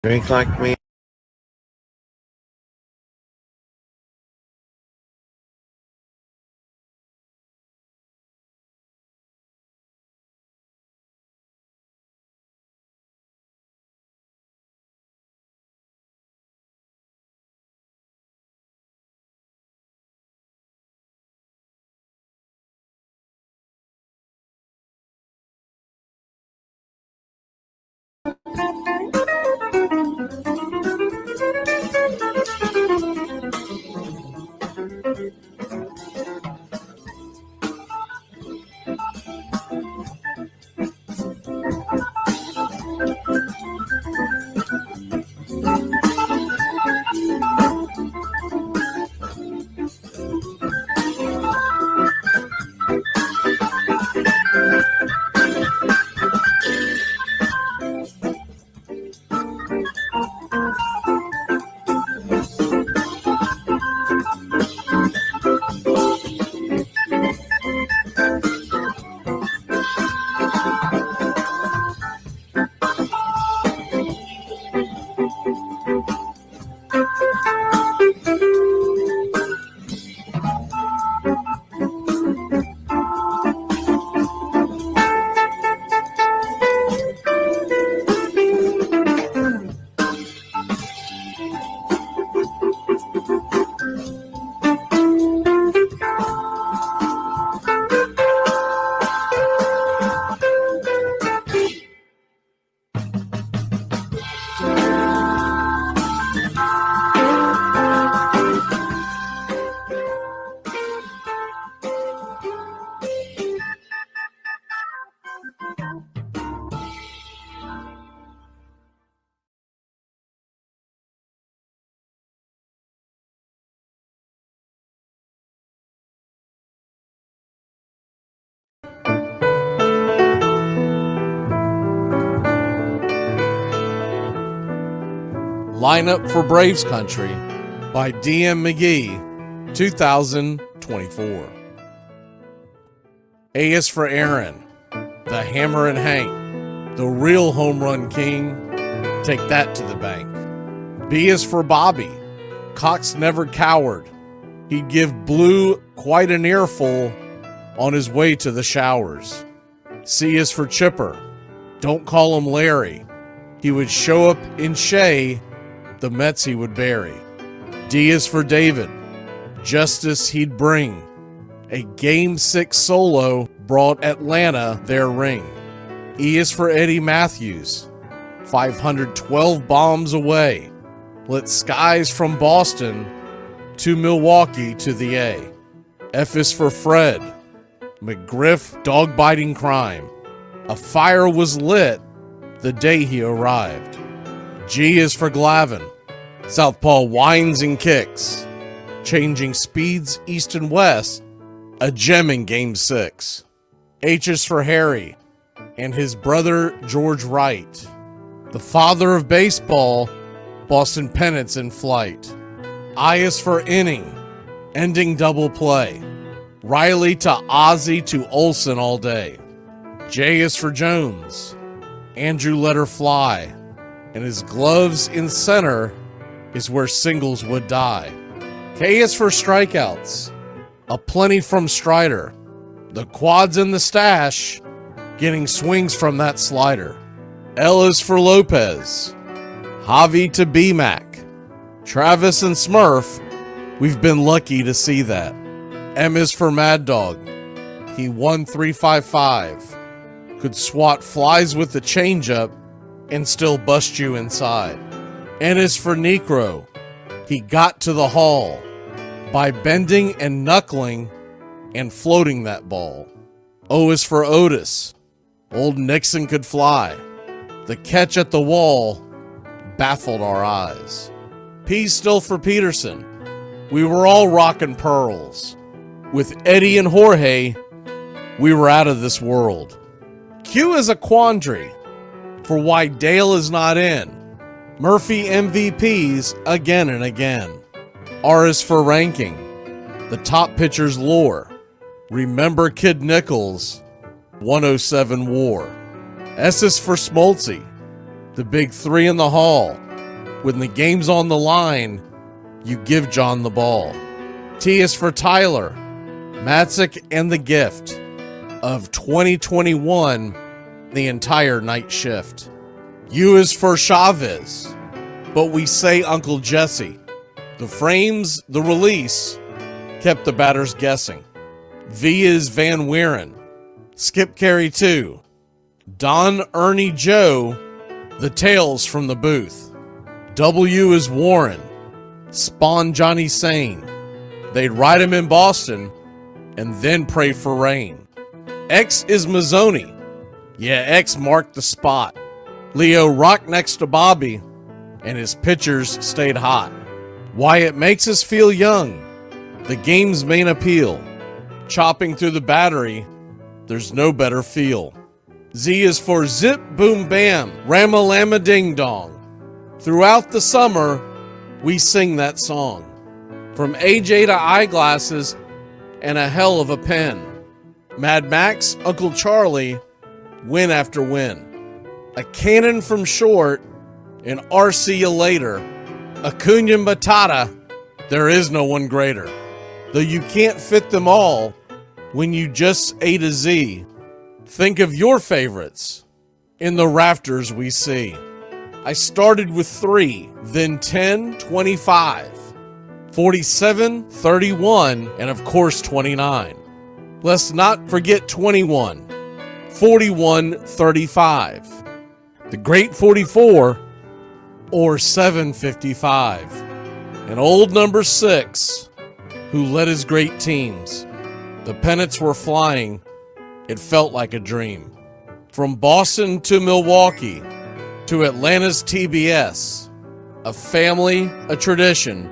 Drink like me. Lineup for Braves Country by DM Magee, 2024. A is for Aaron, the Hammer and Hank, the real home run king. Take that to the bank. B is for Bobby. Cox never cowered. He'd give Blue quite an earful on his way to the showers. C is for Chipper. Don't call him Larry. He would show up in Shea, the Mets he would bury. D is for David. Justice he'd bring. A Game 6 solo brought Atlanta their ring. E is for Eddie Matthews. 512 bombs away. Lit skies from Boston to Milwaukee to the A. F is for Fred. McGriff dog-biting crime. A fire was lit the day he arrived. G is for Glavine. Southpaw winds and kicks. Changing speeds east and west. A gem in Game 6. H is for Harry and his brother George Wright. The father of baseball, Boston pennants in flight. I is for Inning, ending double play. Riley to Ozzie to Olsen all day. J is for Jones. Andrew let her fly. And his gloves in center is where singles would die. K is for strikeouts. A plenty from Strider. The quads in the stash, getting swings from that slider. L is for Lopez. Javi to BMAC. Travis and Smurf, we've been lucky to see that. M is for Mad Dog. He won 355. Could swat flies with the changeup and still bust you inside. N is for Necro. He got to the hall by bending and knuckling and floating that ball. O is for Otis. Old Nixon could fly. The catch at the wall baffled our eyes. P still for Peterson. We were all rockin' pearls. With Eddie and Jorge, we were out of this world. Q is a quandary for why Dale is not in. Murphy MVPs again and again. R is for ranking. The top pitchers lore. Remember Kid Nichols, 107 WAR. S is for Smoltzy. The big three in the hall. When the game's on the line, you give John the ball. T is for Tyler, Matzik, and the gift of 2021, the entire night shift. U is for Chavez, but we say Uncle Jesse. The frames, the release, kept the batters guessing. V is Van Weeren, Skip Carey 2, Don Ernie Joe, the tales from the booth. W is Warren, Spawn Johnny Sane. They'd ride him in Boston and then pray for rain. X is Mazzoni. Yeah, X marked the spot. Leo rocked next to Bobby, and his pitchers stayed hot. Why it makes us feel young, the game's main appeal. Chopping through the battery, there's no better feel. Z is for Zip Boom Bam, Ramalama Ding Dong. Throughout the summer, we sing that song. From AJ to eyeglasses and a hell of a pen. Mad Max, Uncle Charlie, win after win. A cannon from short, and RC you later. Acuna Matata, there is no one greater. Though you can't fit them all when you just A to Z. Think of your favorites in the rafters we see. I started with 3, then 10, 25, 47, 31, and of course 29. Let's not forget 21, 41, 35, the great 44, or 755, and old number 6, who led his great teams. The pennants were flying, it felt like a dream. From Boston to Milwaukee, to Atlanta's TBS, a family, a tradition,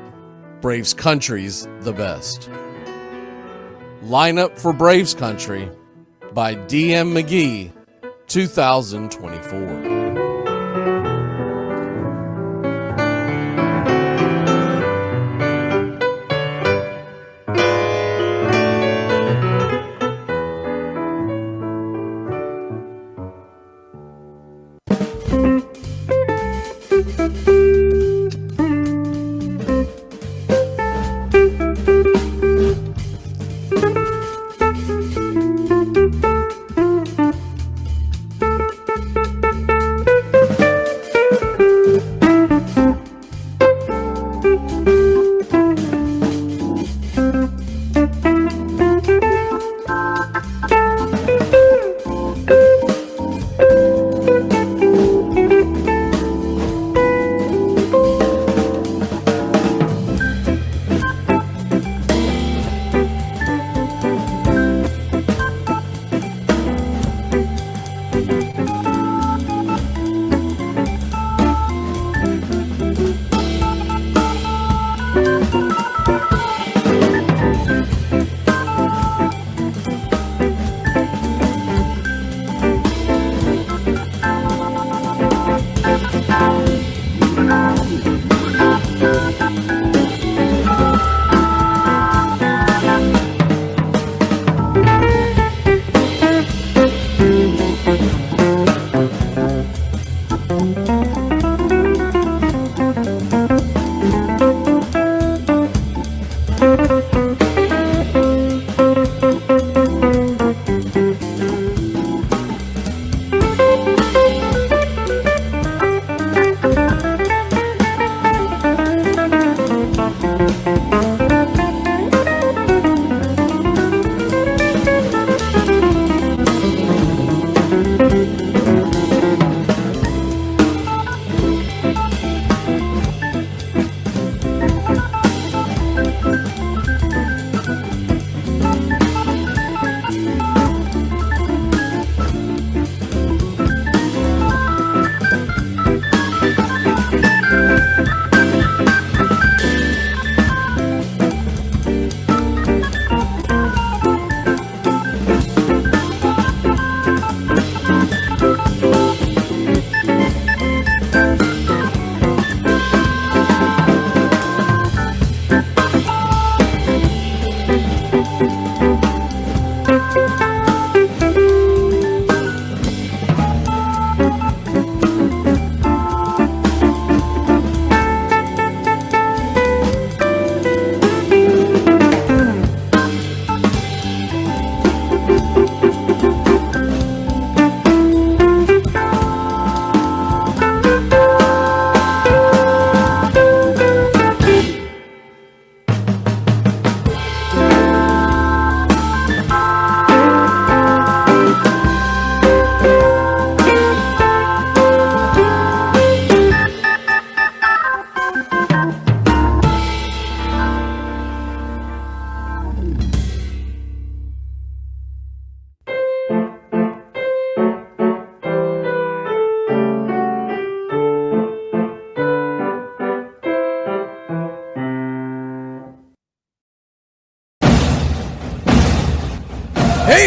Braves country's the best. Lineup for Braves Country by DM McGee, 2024.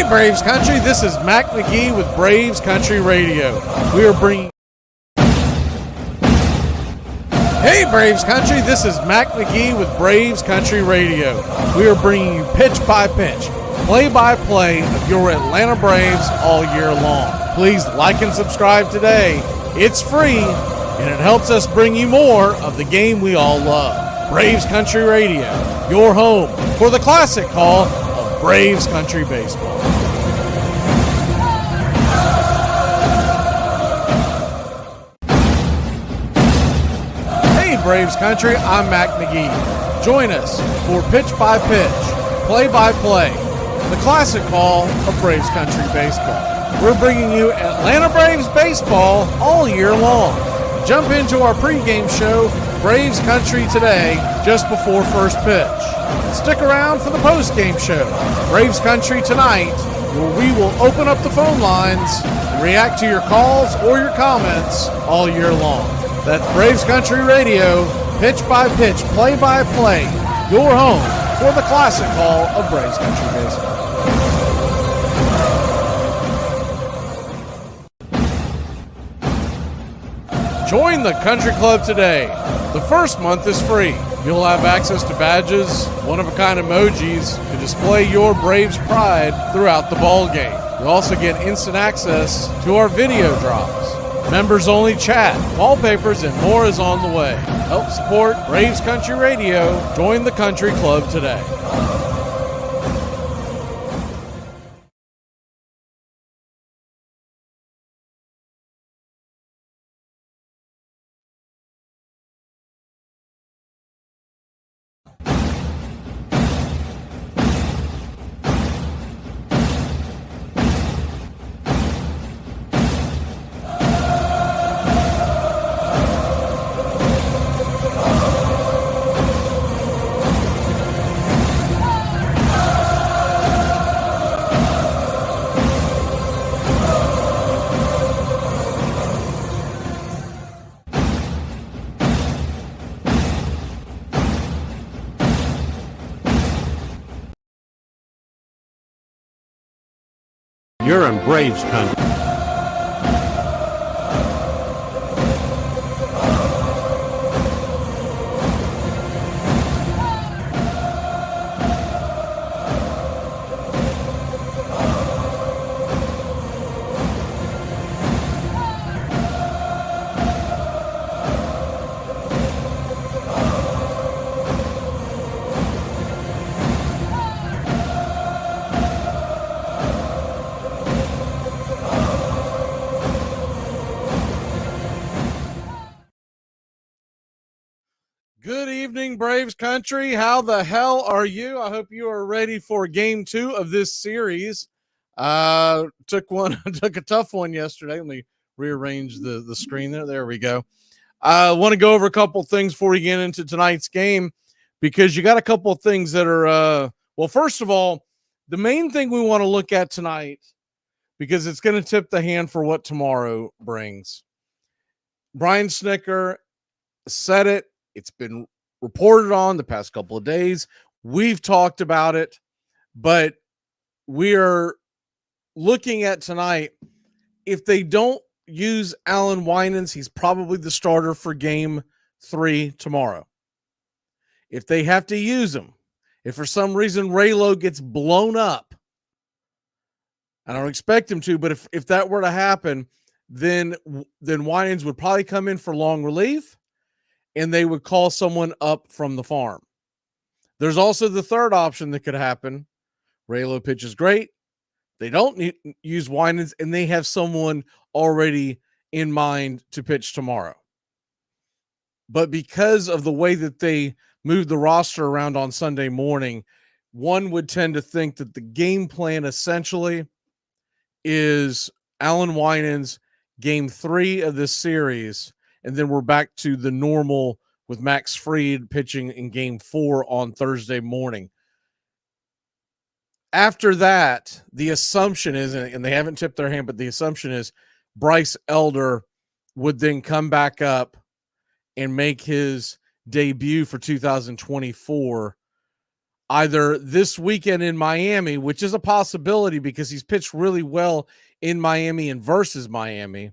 Braves Country, this is Mac Magee with Braves Country Radio. We are bringing... Hey Braves Country, this is Mac Magee with Braves Country Radio. We are bringing you pitch by pitch, play by play of your Atlanta Braves all year long. Please like and subscribe today. It's free, and it helps us bring you more of the game we all love. Braves Country Radio, your home for the classic call of Braves Country Baseball. Hey Braves Country, I'm Mac Magee. Join us for pitch by pitch, play by play, the classic call of Braves Country Baseball. We're bringing you Atlanta Braves baseball all year long. Jump into our pregame show, Braves Country Today, just before first pitch. Stick around for the postgame show, Braves Country Tonight, where we will open up the phone lines and react to your calls or your comments all year long. That's Braves Country Radio, pitch by pitch, play by play, your home for the classic call of Braves Country Baseball. Join the Country Club today. The first month is free. You'll have access to badges, one-of-a-kind emojis to display your Braves pride throughout the ball game. You'll also get instant access to our video drops, members-only chat, wallpapers, and more is on the way. Help support Braves Country Radio. Join the Country Club today. You're in Braves Country. Good evening, Braves Country. How the hell are you? I hope you are ready for game 2 of this series. Took a tough one yesterday. Let me rearrange the screen there. There we go. I want to go over a couple things before we get into tonight's game, because you got a couple of things that are, well, first of all, the main thing we want to look at tonight, because it's going to tip the hand for what tomorrow brings. Brian Snitker said it. It's been reported on the past couple of days. We've talked about it, but we are looking at tonight. If they don't use Alan Winans, he's probably the starter for game 3 tomorrow. If they have to use him, if for some reason Raylo gets blown up, I don't expect him to, but if that were to happen, then Winans would probably come in for long relief, and they would call someone up from the farm. There's also the third option that could happen. Raylo pitches great. They don't use Winans, and they have someone already in mind to pitch tomorrow. But because of the way that they moved the roster around on Sunday morning, one would tend to think that the game plan essentially is Alan Winans game 3 of this series, and then we're back to the normal with Max Fried pitching in game 4 on Thursday morning. After that, the assumption is, and they haven't tipped their hand, but the assumption is Bryce Elder would then come back up and make his debut for 2024 either this weekend in Miami, which is a possibility because he's pitched really well in Miami and versus Miami.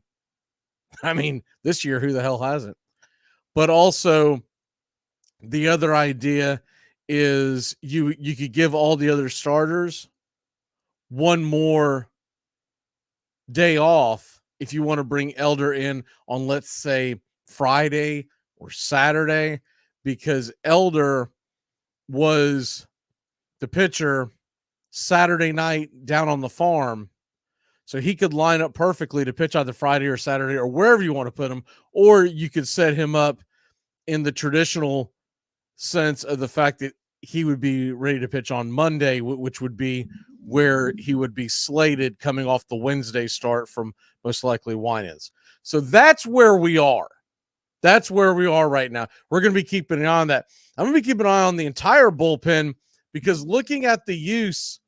I mean, this year, who the hell hasn't? But also, the other idea is you could give all the other starters one more day off if you want to bring Elder in on, let's say, Friday or Saturday, because Elder was the pitcher Saturday night down on the farm. So he could line up perfectly to pitch either Friday or Saturday or wherever you want to put him, or you could set him up in the traditional sense of the fact that he would be ready to pitch on Monday, which would be where he would be slated coming off the Wednesday start from most likely Winans. So that's where we are. That's where we are right now. We're going to be keeping an eye on that. I'm going to be keeping an eye on the entire bullpen, because looking at the use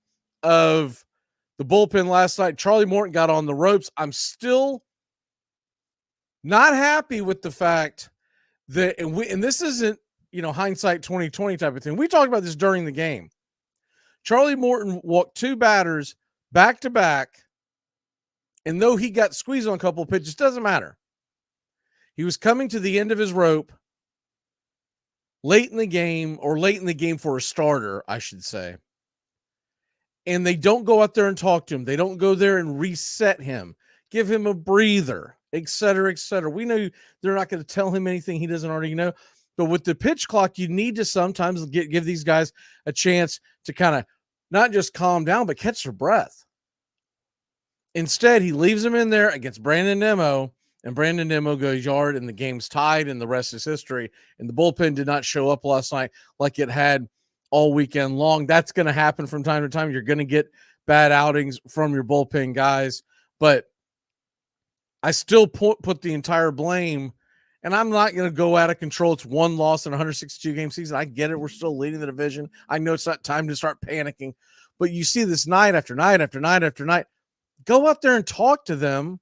of the bullpen last night, Charlie Morton got on the ropes. I'm still not happy with the fact that, and this isn't, hindsight 2020 type of thing. We talked about this during the game. Charlie Morton walked two batters back to back, and though he got squeezed on a couple of pitches, doesn't matter. He was coming to the end of his rope late in the game for a starter, I should say. And they don't go out there and talk to him. They don't go there and reset him, give him a breather, et cetera, et cetera. We know they're not going to tell him anything he doesn't already know. But with the pitch clock, you need to sometimes give these guys a chance to kind of not just calm down, but catch their breath. Instead, he leaves them in there against Brandon Nimmo, and Brandon Nimmo goes yard, and the game's tied, and the rest is history. And the bullpen did not show up last night like it had all weekend long. That's going to happen from time to time. You're going to get bad outings from your bullpen guys, but I still put the entire blame, and I'm not going to go out of control. It's one loss in a 162-game season. I get it. We're still leading the division. I know it's not time to start panicking, but you see this night after night after night after night. Go out there and talk to them.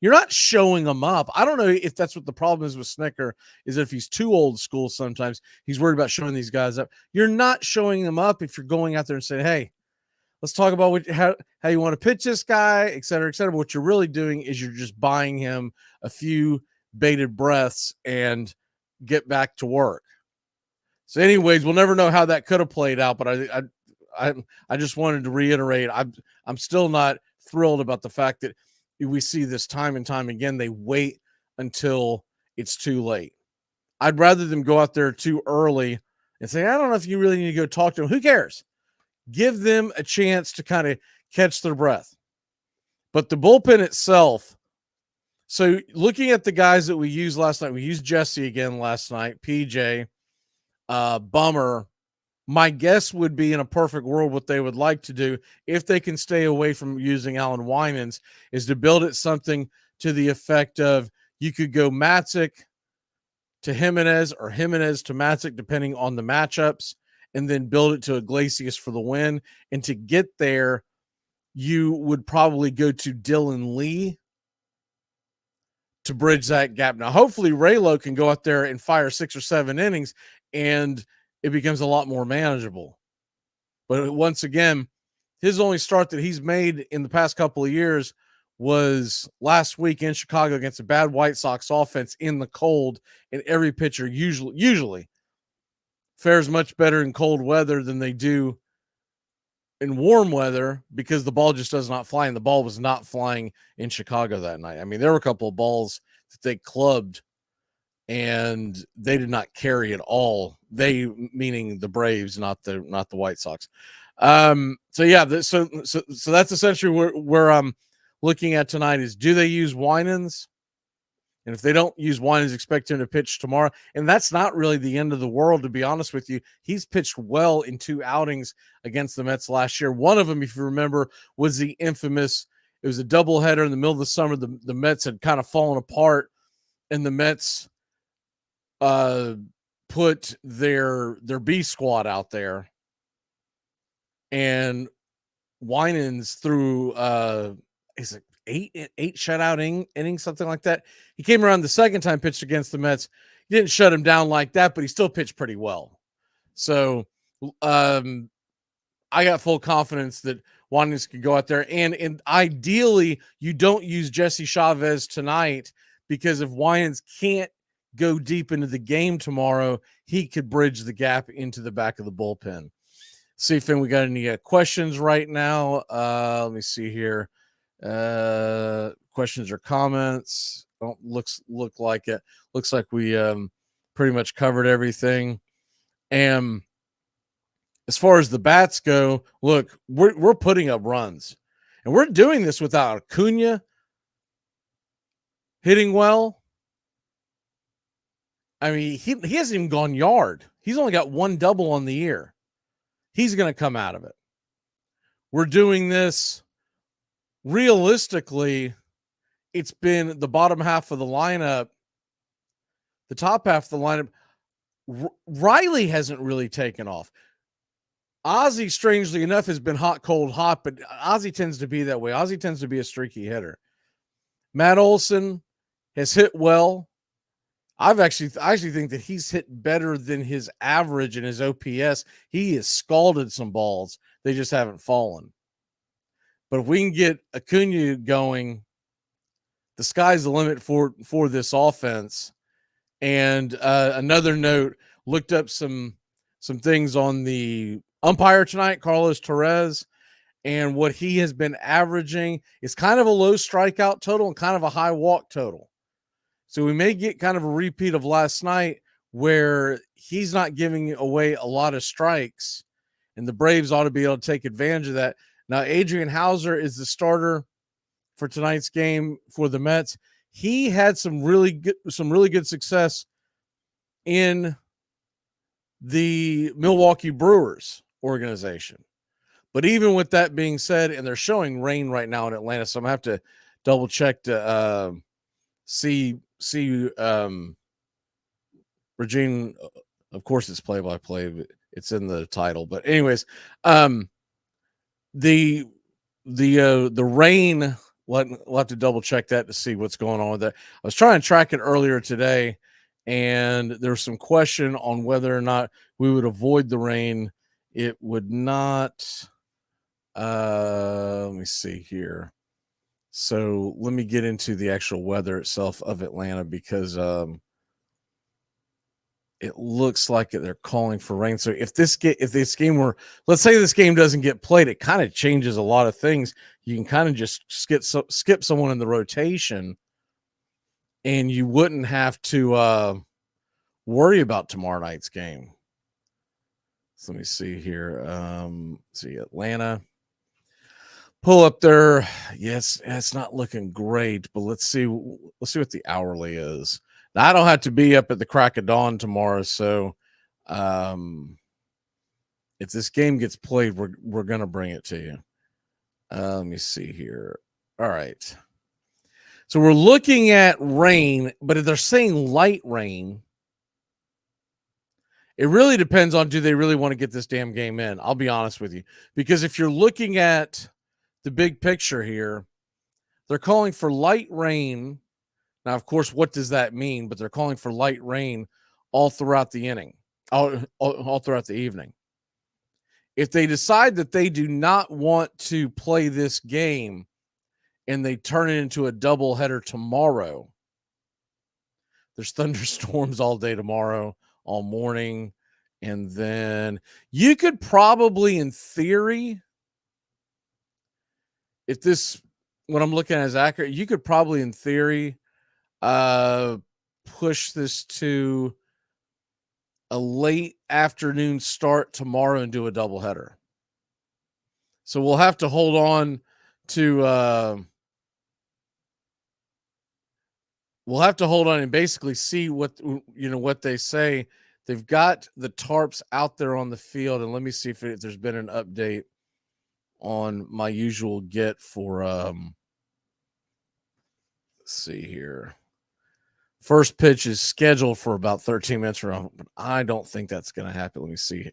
You're not showing them up. I don't know if that's what the problem is with Snicker, is if he's too old school sometimes. He's worried about showing these guys up. You're not showing them up if you're going out there and saying, hey, let's talk about how you want to pitch this guy, et cetera, et cetera. What you're really doing is you're just buying him a few bated breaths and get back to work. So anyways, we'll never know how that could have played out, but I just wanted to reiterate, I'm still not thrilled about the fact that we see this time and time again. They wait until it's too late. I'd rather them go out there too early and say, I don't know if you really need to go talk to them. Who cares? Give them a chance to kind of catch their breath. But the bullpen itself, so looking at the guys that we used last night, we used Jesse again last night, PJ, Bummer. My guess would be, in a perfect world, what they would like to do, if they can stay away from using Alan Winans, is to build it something to the effect of, you could go Matzik to Jimenez or Jimenez to Matzik, depending on the matchups, and then build it to Iglesias for the win. And to get there, you would probably go to Dylan Lee to bridge that gap. Now, hopefully Raylo can go out there and fire 6 or 7 innings, and it becomes a lot more manageable. But once again, his only start that he's made in the past couple of years was last week in Chicago against a bad White Sox offense in the cold, and every pitcher usually fares much better in cold weather than they do in warm weather, because the ball just does not fly, and the ball was not flying in Chicago that night. I mean, there were a couple of balls that they clubbed and they did not carry at all. They, meaning the Braves, not the White Sox. So that's essentially where I'm looking at tonight is, do they use Winans? And if they don't use Winans, expect him to pitch tomorrow. And that's not really the end of the world, to be honest with you. He's pitched well in 2 outings against the Mets last year. One of them, if you remember, was the infamous, it was a doubleheader in the middle of the summer. The Mets had kind of fallen apart, and the Mets put their B squad out there, and Winans threw is it 8 shutout innings, something like that. He came around the second time, pitched against the Mets. He didn't shut him down like that, but he still pitched pretty well. So I got full confidence that Winans could go out there, and ideally you don't use Jesse Chavez tonight, because if Winans can't go deep into the game tomorrow, he could bridge the gap into the back of the bullpen. See if we got any questions right now. Let me see here. Questions or comments? Don't look like it. Looks like we pretty much covered everything. And as far as the bats go, look, we're putting up runs, and we're doing this without Acuna hitting well. I mean, he hasn't even gone yard. He's only got one double on the year. He's going to come out of it. We're doing this realistically. It's been the bottom half of the lineup, the top half of the lineup. Riley hasn't really taken off. Ozzy, strangely enough, has been hot, cold, hot, but Ozzy tends to be that way. Ozzy tends to be a streaky hitter. Matt Olson has hit well. I actually think that he's hit better than his average in his OPS. He has scalded some balls. They just haven't fallen. But if we can get Acuna going, the sky's the limit for this offense. And another note, looked up some things on the umpire tonight, Carlos Torres, and what he has been averaging is kind of a low strikeout total and kind of a high walk total. So we may get kind of a repeat of last night where he's not giving away a lot of strikes, and the Braves ought to be able to take advantage of that. Now, Adrian Hauser is the starter for tonight's game for the Mets. He had some really good success in the Milwaukee Brewers organization. But even with that being said, and they're showing rain right now in Atlanta, so I'm gonna have to double check to see Regine. Of course, it's play-by-play, but it's in the title. But anyways, the rain. We'll have to double check that to see what's going on with that. I was trying to track it earlier today, and there was some question on whether or not we would avoid the rain. It would not. Let me see here. So let me get into the actual weather itself of Atlanta, because it looks like they're calling for rain. So if this game were, let's say this game doesn't get played, it kind of changes a lot of things. You can kind of just skip someone in the rotation, and you wouldn't have to worry about tomorrow night's game. So let me see here. See Atlanta. Pull up there. Yes, it's not looking great, but let's see what the hourly is. Now, I don't have to be up at the crack of dawn tomorrow, so if this game gets played, we're gonna bring it to you. Let me see here. All right. So we're looking at rain, but if they're saying light rain, it really depends on, do they really want to get this damn game in? I'll be honest with you, because if you're looking at the big picture here, they're calling for light rain. Now, of course, what does that mean? But they're calling for light rain all throughout the inning, all throughout the evening. If they decide that they do not want to play this game and they turn it into a doubleheader tomorrow, there's thunderstorms all day tomorrow, all morning. And then you could probably, in theory, if this, what I'm looking at is accurate, you could probably, in theory, push this to a late afternoon start tomorrow and do a doubleheader. So we'll have to hold on to and basically see what they say. They've got the tarps out there on the field, and let me see if there's been an update on my usual get for let's see here. First pitch is scheduled for about 13 minutes from now, but I don't think that's going to happen. Let me see.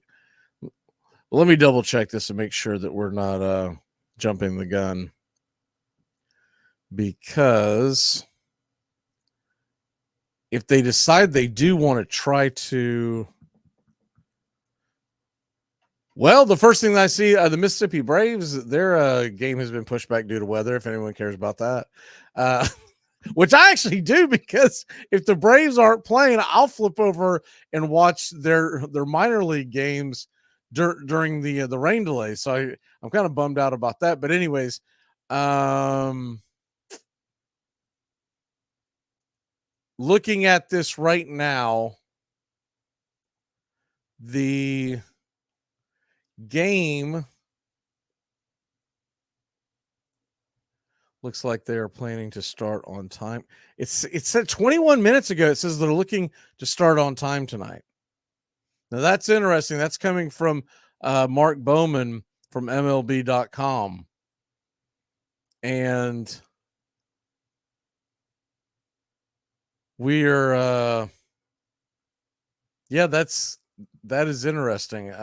Let me double check this and make sure that we're not jumping the gun, because if they decide they do want to try to Well, the first thing that I see, the Mississippi Braves, their game has been pushed back due to weather, if anyone cares about that. Which I actually do, because if the Braves aren't playing, I'll flip over and watch their minor league games during the rain delay. So I'm kind of bummed out about that. But anyways, looking at this right now, the game looks like they are planning to start on time. It said 21 minutes ago. It says they're looking to start on time tonight. Now that's interesting. That's coming from Mark Bowman from MLB.com. And we're that is interesting.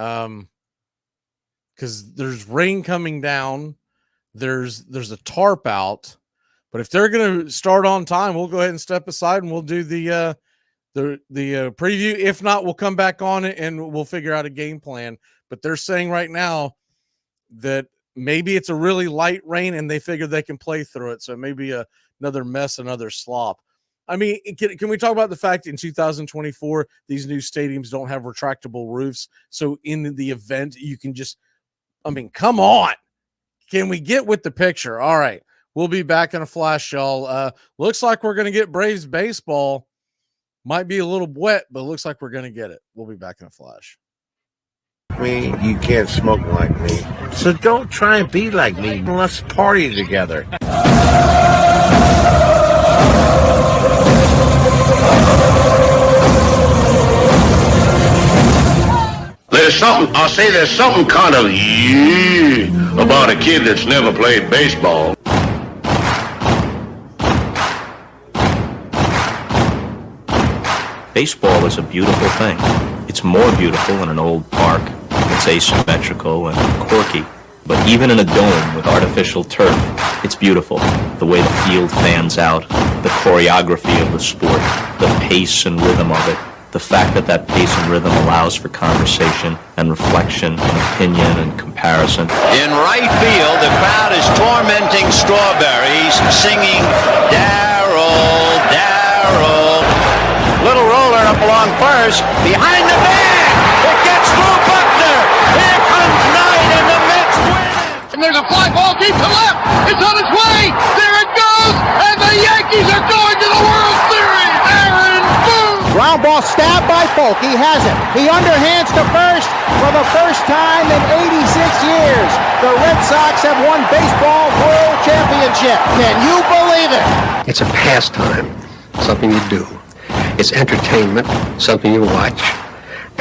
Because there's rain coming down. There's a tarp out, but if they're going to start on time, we'll go ahead and step aside and we'll do the preview. If not, we'll come back on it and we'll figure out a game plan. But they're saying right now that maybe it's a really light rain and they figure they can play through it. So maybe another mess, another slop. I mean, can we talk about the fact in 2024 these new stadiums don't have retractable roofs? So in the event you can just, I mean, come on. Can we get with the picture? All right. We'll be back in a flash, y'all. Looks like we're going to get Braves baseball. Might be a little wet, but looks like we're going to get it. We'll be back in a flash. Me, you can't smoke like me. So don't try and be like me. Let's party together. There's something kind of about a kid that's never played baseball. Baseball is a beautiful thing. It's more beautiful in an old park. It's asymmetrical and quirky. But even in a dome with artificial turf, it's beautiful. The way the field fans out, the choreography of the sport, the pace and rhythm of it. The fact that pace and rhythm allows for conversation and reflection and opinion and comparison. In right field, the crowd is tormenting Strawberries, singing, Darryl, Darryl. Little roller up along first, behind the bag. It gets through Buckner. Here comes Knight, and the Mets win. And there's a fly ball deep to left. It's on its way. There it goes. And the Yankees are going to the World Series. Aaron Boone. Ground ball stabbed by Polk. He has it. He underhands to first for the first time in 86 years. The Red Sox have won baseball world championship. Can you believe it? It's a pastime, something you do. It's entertainment, something you watch.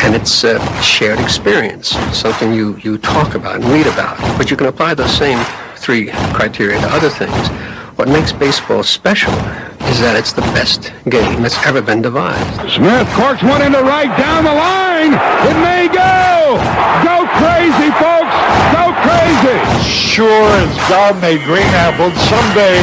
And it's a shared experience, something you talk about and read about. But you can apply those same three criteria to other things. What makes baseball special is that it's the best game that's ever been devised. Smith corks one into right, down the line. It may go. Go crazy, folks. Go crazy. Sure as God made green apples, someday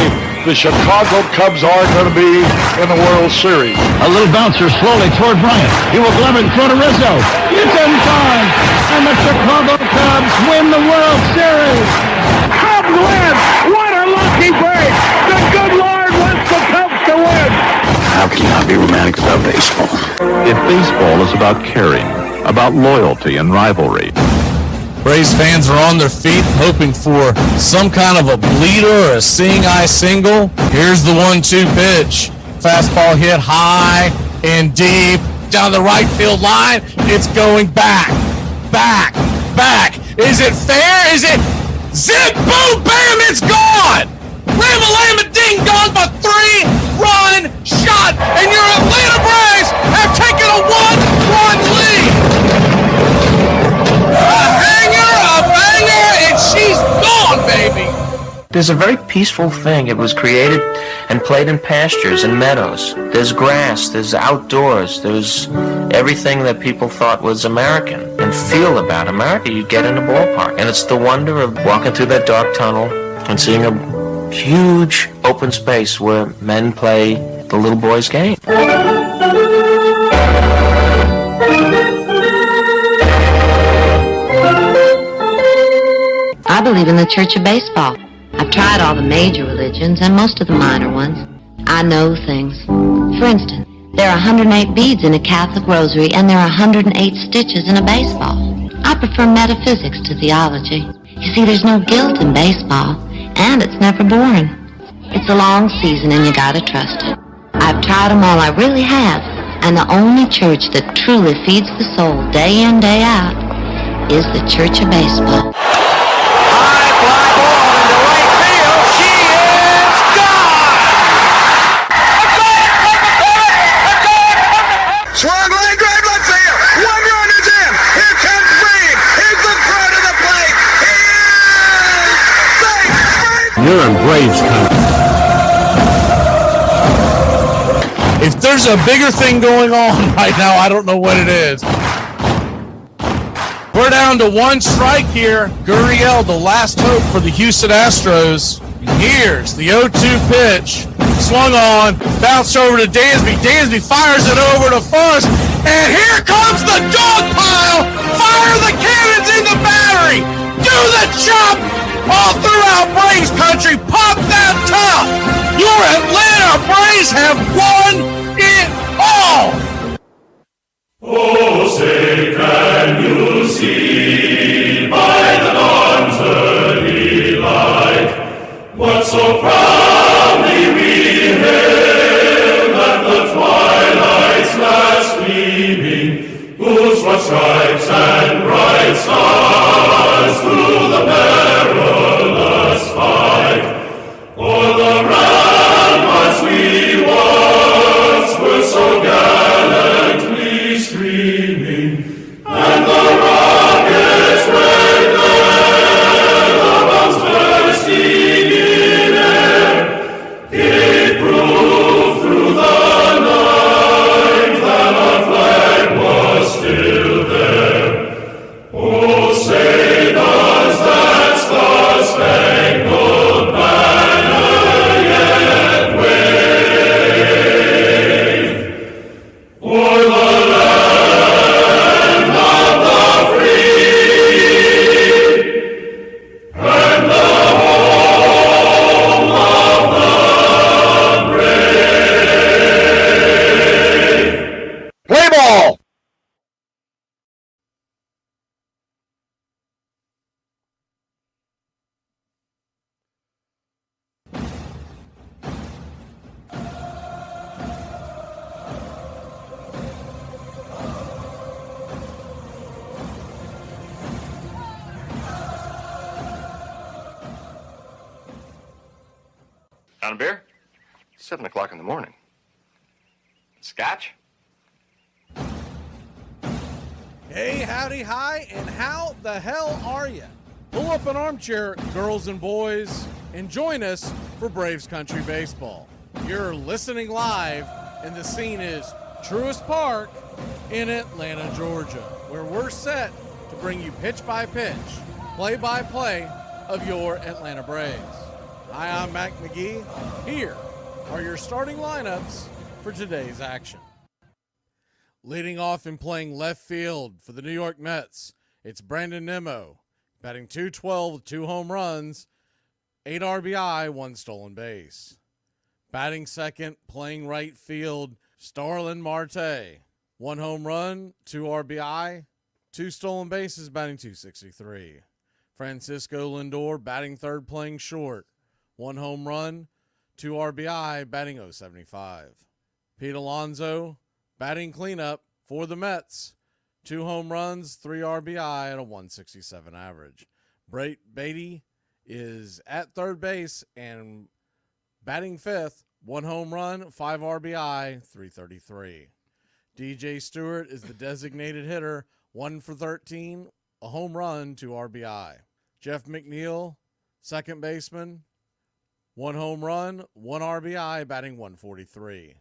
the Chicago Cubs are going to be in the World Series. A little bouncer slowly toward Bryant. He will glove it in front of Rizzo. It's in time. And the Chicago Cubs win the World Series. Cubs win. What a lucky break. The good Lord wants the Cubs to win. How can you not be romantic about baseball? If baseball is about caring, about loyalty and rivalry, Braves fans are on their feet hoping for some kind of a bleeder or a seeing-eye single. Here's the 1-2 pitch. Fastball hit high and deep down the right field line. It's going back, back, back. Is it fair? Is it zip, boom, bam, it's gone. Ram-a-lam-a ding dong, a 3-run shot, and your Atlanta Braves have taken a 1-1 lead. A banger, and she's gone, baby. There's a very peaceful thing. It was created and played in pastures and meadows. There's grass, there's outdoors, there's everything that people thought was American and feel about America. You get in a ballpark, and it's the wonder of walking through that dark tunnel and seeing a huge open space where men play the little boy's game. believe in the Church of Baseball. I've tried all the major religions and most of the minor ones. I know things. For instance, there are 108 beads in a Catholic rosary, and there are 108 stitches in a baseball. I prefer metaphysics to theology. You see, there's no guilt in baseball, and it's never boring. It's a long season, and you gotta trust it. I've tried them all, I really have, and the only church that truly feeds the soul day in, day out is the Church of Baseball. High fly ball into right field. She is gone! Swung line drive left field. One run is in. Here comes Breen. Here's the throw to the plate. He is safe. You're in Braves country. If there's a bigger thing going on right now, I don't know what it is. We're down to one strike here. Gurriel, the last hope for the Houston Astros. Here's the 0-2 pitch. Swung on, bounced over to Dansby. Dansby fires it over to first. And here comes the dog pile. Fire the cannons in the battery. Do the chop all throughout Braves country. Pop that top. Your Atlanta Braves have won it all. Oh, say, can you see by the dawn's early light what so proudly we hailed at the twilight's last gleaming, whose broad stripes and bright stars through the perilous fight o'er the ramparts we once were so gallantly streaming, and the rockets' red bombs bursting in air gave proof through the night that our flag was still there. Oh, say does that star-spangled banner yet wave o'er the land of the free and the home of the brave? Play ball. On a beer? 7 o'clock in the morning. Scotch? Hey, howdy, hi, and how the hell are you? Pull up an armchair, girls and boys, and join us for Braves Country Baseball. You're listening live, and the scene is Truist Park in Atlanta, Georgia, where we're set to bring you pitch by pitch, play by play of your Atlanta Braves. Hi, I'm Mac Magee. Here are your starting lineups for today's action. Leading off and playing left field for the New York Mets, it's Brandon Nimmo, batting .212 with 2 home runs, 8 RBI, 1 stolen base. Batting second, playing right field, Starlin Marte, 1 home run, 2 RBI, 2 stolen bases, batting .263. Francisco Lindor, batting third, playing short, 1 home run, 2 RBI, batting .075. Pete Alonso, batting cleanup for the Mets, 2 home runs, 3 RBI, at a .167 average. Brett Beatty is at third base and batting fifth, 1 home run, 5 RBI, .333. DJ Stewart is the designated hitter, 1 for 13, a home run, 2 RBI. Jeff McNeil, second baseman, 1 home run, 1 RBI, batting .143.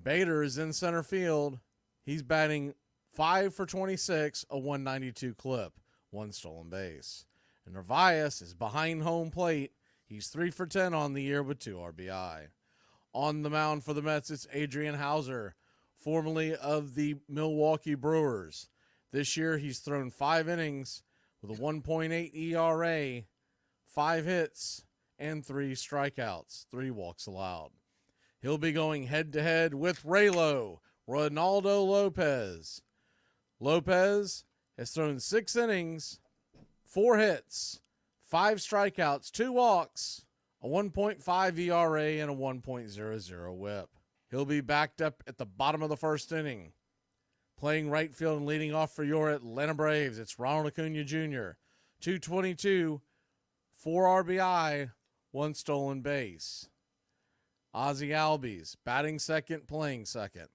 Bader is in center field. He's batting 5 for 26, a .192 clip, 1 stolen base. And Narvaez is behind home plate. He's 3 for 10 on the year with 2 RBI. On the mound for the Mets, it's Adrian Hauser, formerly of the Milwaukee Brewers. This year, he's thrown 5 innings with a 1.8 ERA, 5 hits, and 3 strikeouts, 3 walks allowed. He'll be going head-to-head with Ronaldo Lopez. Lopez has thrown 6 innings, 4 hits, 5 strikeouts, 2 walks, a 1.5 ERA, and a 1.00 whip. He'll be backed up at the bottom of the first inning. Playing right field and leading off for your Atlanta Braves, it's Ronald Acuna Jr. 222, 4 RBI, 1 stolen base. Ozzie Albies, batting second, playing second.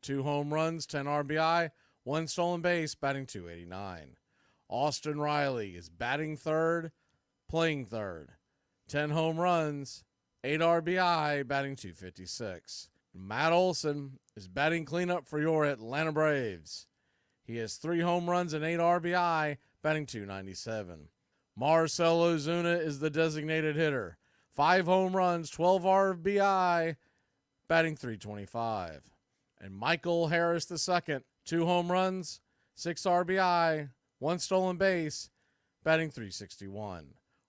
2 home runs, 10 RBI, 1 stolen base, batting .289. Austin Riley is batting third, playing third. 10 home runs, 8 RBI, batting .256. Matt Olson is batting cleanup for your Atlanta Braves. He has 3 home runs and 8 RBI, batting .297. Marcell Ozuna is the designated hitter. 5 home runs, 12 RBI, batting .325. And Michael Harris II, 2 home runs, 6 RBI, 1 stolen base, batting .361.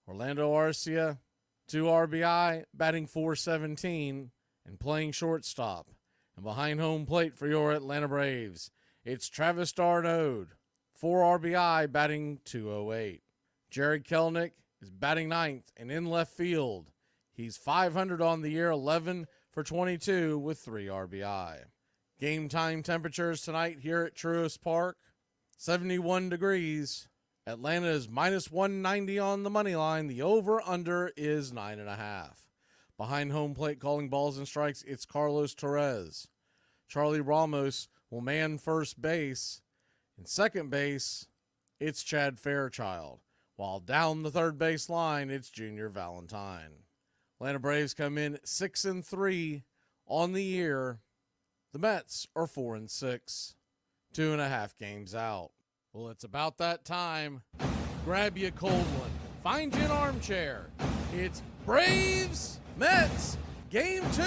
Orlando Arcia, 2 RBI, batting .417, and playing shortstop. And behind home plate for your Atlanta Braves, it's Travis d'Arnaud, 4 RBI, batting .208. Jared Kelenic is batting ninth and in left field. He's 500 on the year, 11 for 22 with 3 RBI. Game time temperatures tonight here at Truist Park, 71 degrees. Atlanta is minus 190 on the money line. The over-under is 9.5. Behind home plate calling balls and strikes, it's Carlos Torres. Charlie Ramos will man first base. In second base, it's Chad Fairchild. While down the third base line, it's Junior Valentine. Atlanta Braves come in 6-3 on the year. The Mets are 4-6, 2.5 games out. Well, it's about that time. Grab you a cold one. Find you an armchair. It's Braves Mets Game 2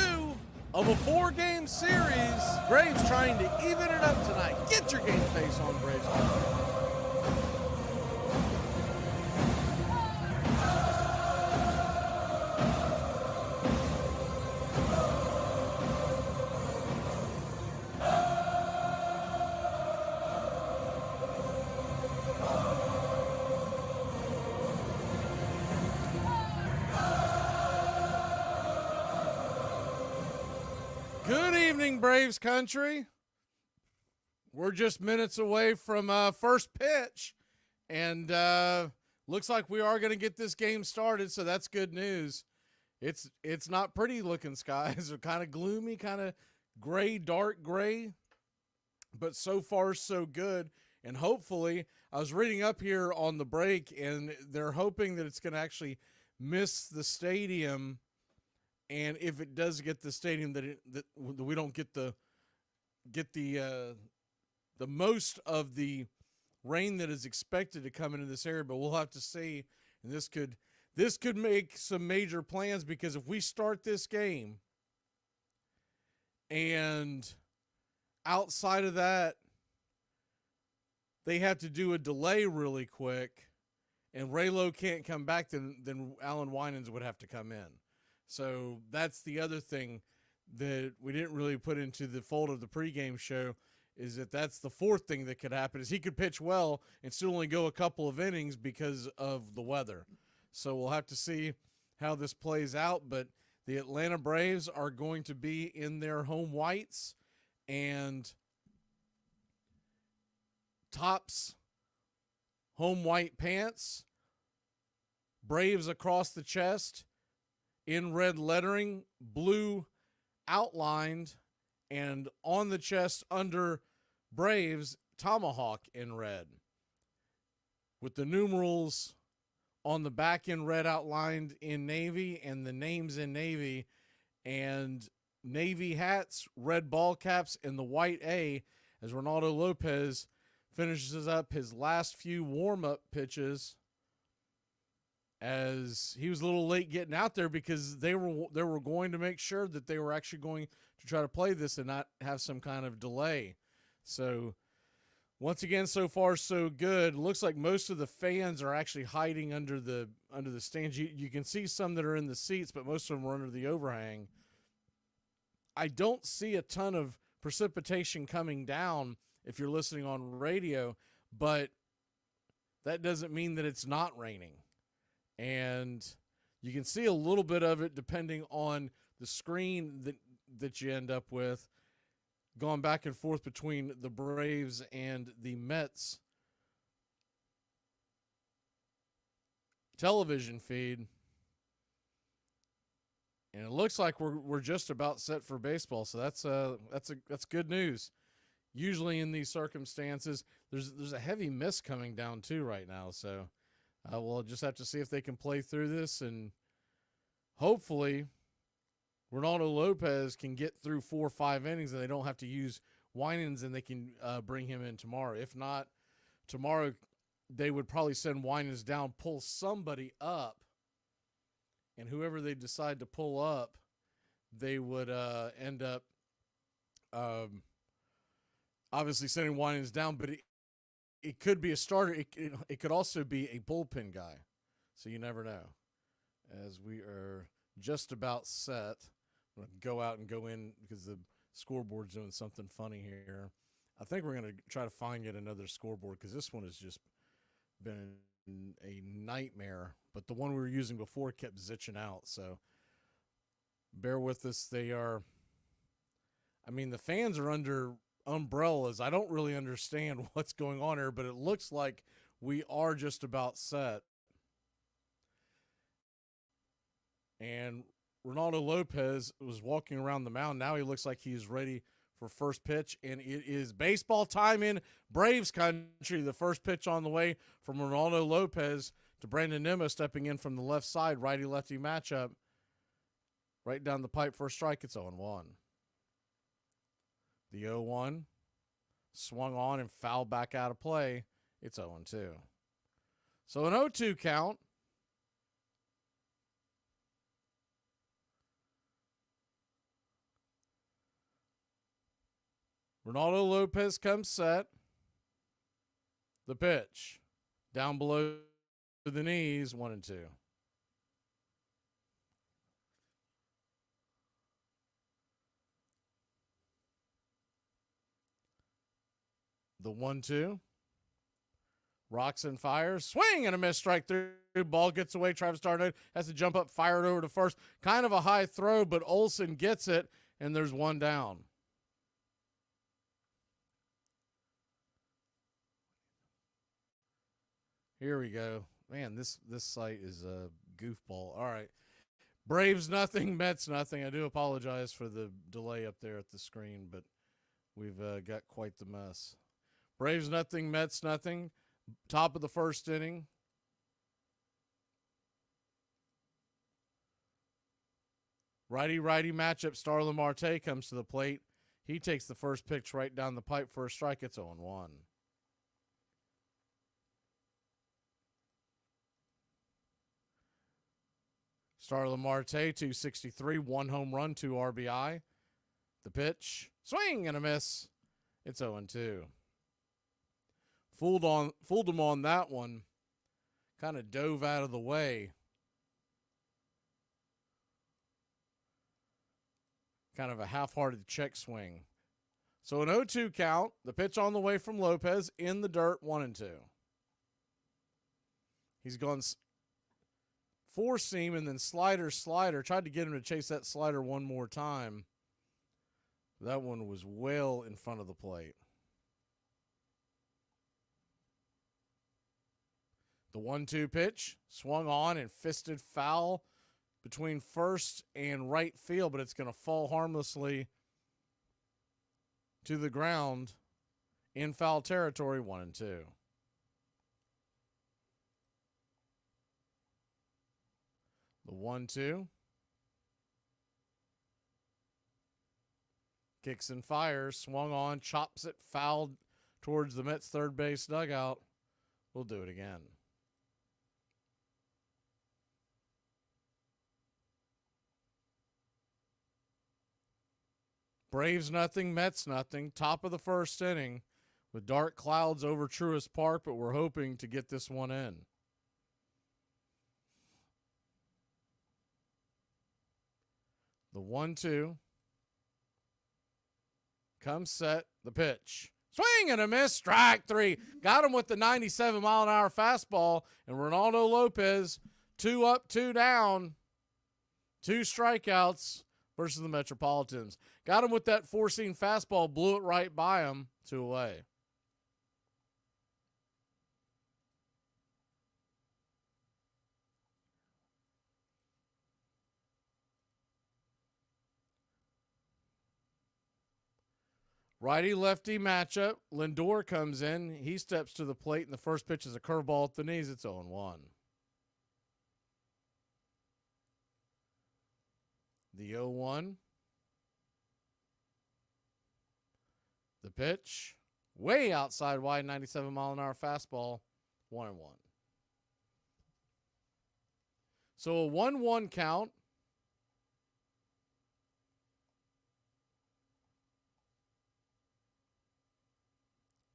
of a 4-game series. Braves trying to even it up tonight. Get your game face on, Braves country. Good evening, Braves country. We're just minutes away from first pitch, and looks like we are going to get this game started, so that's good news. It's not pretty looking skies. They're kind of gloomy, kind of gray, dark gray, but so far so good. And hopefully, I was reading up here on the break, and they're hoping that it's going to actually miss the stadium. And if it does get the stadium, that we don't get the most of the rain that is expected to come into this area, but we'll have to see. And this could make some major plans, because if we start this game and outside of that they have to do a delay really quick and Raylo can't come back, then Alan Winans would have to come in. So that's the other thing that we didn't really put into the fold of the pregame show, is that's the fourth thing that could happen, is he could pitch well and still only go a couple of innings because of the weather. So we'll have to see how this plays out, but the Atlanta Braves are going to be in their home whites and tops, home white pants, Braves across the chest, in red lettering, blue outlined, and on the chest under Braves, Tomahawk in red, with the numerals on the back in red outlined in navy and the names in navy, and navy hats, red ball caps, and the white A, as Ronaldo Lopez finishes up his last few warm-up pitches, as he was a little late getting out there because they were going to make sure that they were actually going to try to play this and not have some kind of delay. So Once again, so far so good. Looks like most of the fans are actually hiding under the stands. You can see some that are in the seats, but most of them are under the overhang. I don't see a ton of precipitation coming down if you're listening on radio, but that doesn't mean that it's not raining. And you can see a little bit of it depending on the screen that you end up with, going back and forth between the Braves and the Mets television feed. And it looks like we're just about set for baseball, so that's good news. Usually in these circumstances, there's a heavy mist coming down too right now, so we'll just have to see if they can play through this, and hopefully Ronaldo Lopez can get through 4 or 5 innings and they don't have to use Winans and they can bring him in tomorrow. If not, tomorrow they would probably send Winans down, pull somebody up, and whoever they decide to pull up, they would end up obviously sending Winans down, but it could be a starter. It could also be a bullpen guy, so you never know. As we are just about set, I'm going to go out and go in because the scoreboard's doing something funny here. I think we're going to try to find yet another scoreboard because this one has just been a nightmare, but the one we were using before kept zitching out, so bear with us. The fans are under umbrellas. I don't really understand what's going on here, but it looks like we are just about set. And Ronaldo Lopez was walking around the mound. Now he looks like he's ready for first pitch, and it is baseball time in Braves country. The first pitch on the way from Ronaldo Lopez to Brandon Nimmo, stepping in from the left side, righty-lefty matchup. Right down the pipe for a strike. It's 0-1. The 0-1 swung on and fouled back out of play. It's 0-2. So an 0-2 count. Ronaldo Lopez comes set. The pitch. Down below the knees, 1-2. The 1-2. Rocks and fires. Swing and a miss, strike through. Ball gets away. Travis d'Arnaud has to jump up, fire it over to first. Kind of a high throw, but Olsen gets it, and there's one down. Here we go. Man, this site is a goofball. All right. Braves nothing, Mets nothing. I do apologize for the delay up there at the screen, but we've got quite the mess. Braves nothing, Mets nothing. Top of the first inning. Righty-righty matchup. Starlin Marte comes to the plate. He takes the first pitch right down the pipe for a strike. It's 0-1. Starlin Marte, 263, 1 home run, 2 RBI. The pitch, swing and a miss. It's 0-2. Fooled him on that one. Kind of dove out of the way. Kind of a half-hearted check swing. So an 0-2 count. The pitch on the way from Lopez in the dirt, 1-2. He's gone four seam and then slider. Tried to get him to chase that slider one more time. That one was well in front of the plate. The 1-2 pitch swung on and fisted foul between first and right field, but it's going to fall harmlessly to the ground in foul territory, 1-2. The 1-2. Kicks and fires, swung on, chops it, fouled towards the Mets third base dugout. We'll do it again. Braves nothing, Mets nothing. Top of the first inning. with dark clouds over Truist Park, but we're hoping to get this one in. The 1-2. Comes set, the pitch. Swing and a miss, strike three. Got him with the 97-mile-an-hour fastball, and Ronaldo Lopez, 2 up, 2 down, 2 strikeouts versus the Metropolitans. Got him with that four-seam fastball, blew it right by him, 2 away. Righty-lefty matchup. Lindor comes in. He steps to the plate, and the first pitch is a curveball at the knees. It's 0-1. The 0-1. The pitch. Way outside wide, 97-mile-an-hour fastball. 1-1. So a 1-1 count.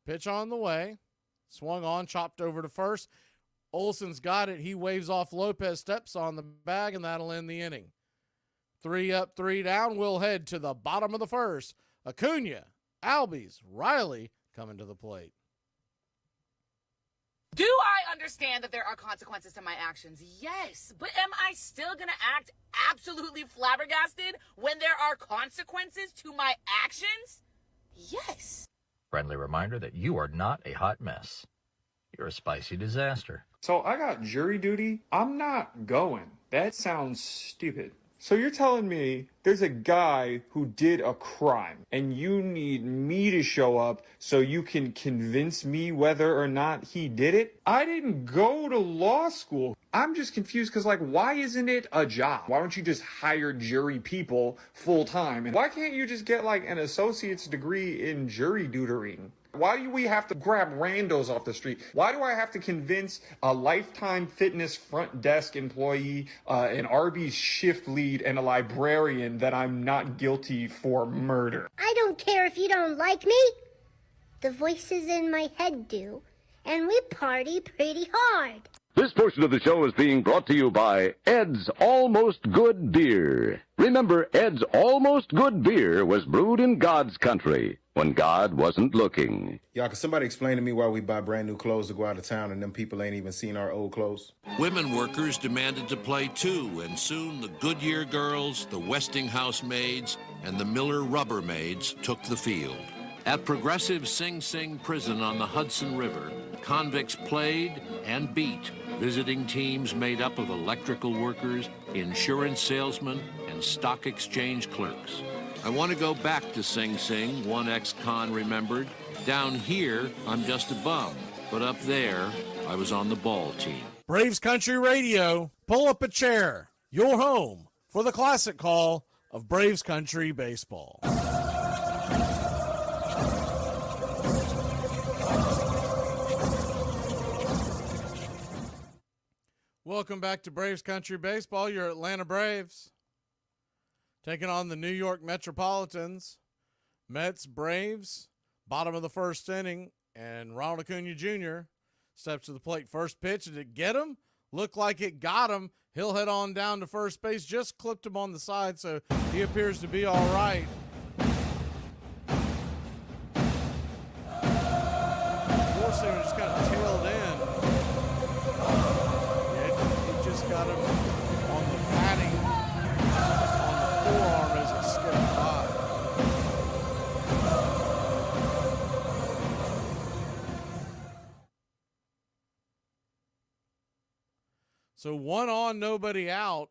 Pitch on the way. Swung on, chopped over to first. Olson's got it. He waves off Lopez, steps on the bag, and that'll end the inning. 3 up, 3 down. We'll head to the bottom of the first. Acuna, Albies, Riley coming to the plate. Do I understand that there are consequences to my actions? Yes. But am I still going to act absolutely flabbergasted when there are consequences to my actions? Yes. Friendly reminder that you are not a hot mess. You're a spicy disaster. So I got jury duty. I'm not going. That sounds stupid. So you're telling me there's a guy who did a crime and you need me to show up so you can convince me whether or not he did it? I didn't go to law school. I'm just confused because, like, why isn't it a job? Why don't you just hire jury people full time? And why can't you just get, like, an associate's degree in jury tutoring? Why do we have to grab randos off the street? Why do I have to convince a Lifetime Fitness front desk employee, an Arby's shift lead, and a librarian that I'm not guilty for murder? I don't care if you don't like me. The voices in my head do. And we party pretty hard. This portion of the show is being brought to you by Ed's Almost Good Beer. Remember, Ed's Almost Good Beer was brewed in God's country when God wasn't looking. Y'all, can somebody explain to me why we buy brand new clothes to go out of town and them people ain't even seen our old clothes? Women workers demanded to play too, and soon the Goodyear girls, the Westinghouse maids, and the Miller Rubber maids took the field. At Progressive Sing Sing Prison on the Hudson River, convicts played and beat visiting teams made up of electrical workers, insurance salesmen, and stock exchange clerks. I want to go back to Sing Sing, one ex-con remembered. Down here, I'm just a bum, but up there, I was on the ball team. Braves Country Radio, pull up a chair. Your home for the classic call of Braves Country Baseball. Welcome back to Braves Country Baseball. Your Atlanta Braves taking on the New York Metropolitans. Mets, Braves, bottom of the first inning, and Ronald Acuna Jr. steps to the plate. First pitch, did it get him? Looked like it got him. He'll head on down to first base. Just clipped him on the side, so he appears to be all right. Four-seamer just kind of tailed in. Got him on the padding on the forearm as it skipped by. So 1 on, nobody out.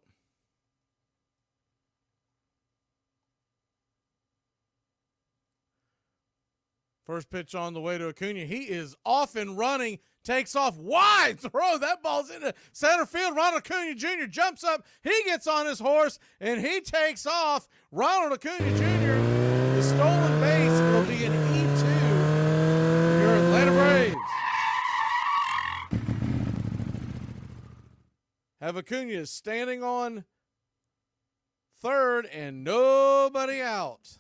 First pitch on the way to Acuna. He is off and running. Takes off. Wide throw. That ball's into center field. Ronald Acuna Jr. jumps up. He gets on his horse, and he takes off. Ronald Acuna Jr., the stolen base will be an E2 for your Atlanta Braves. Have Acuna standing on third and nobody out.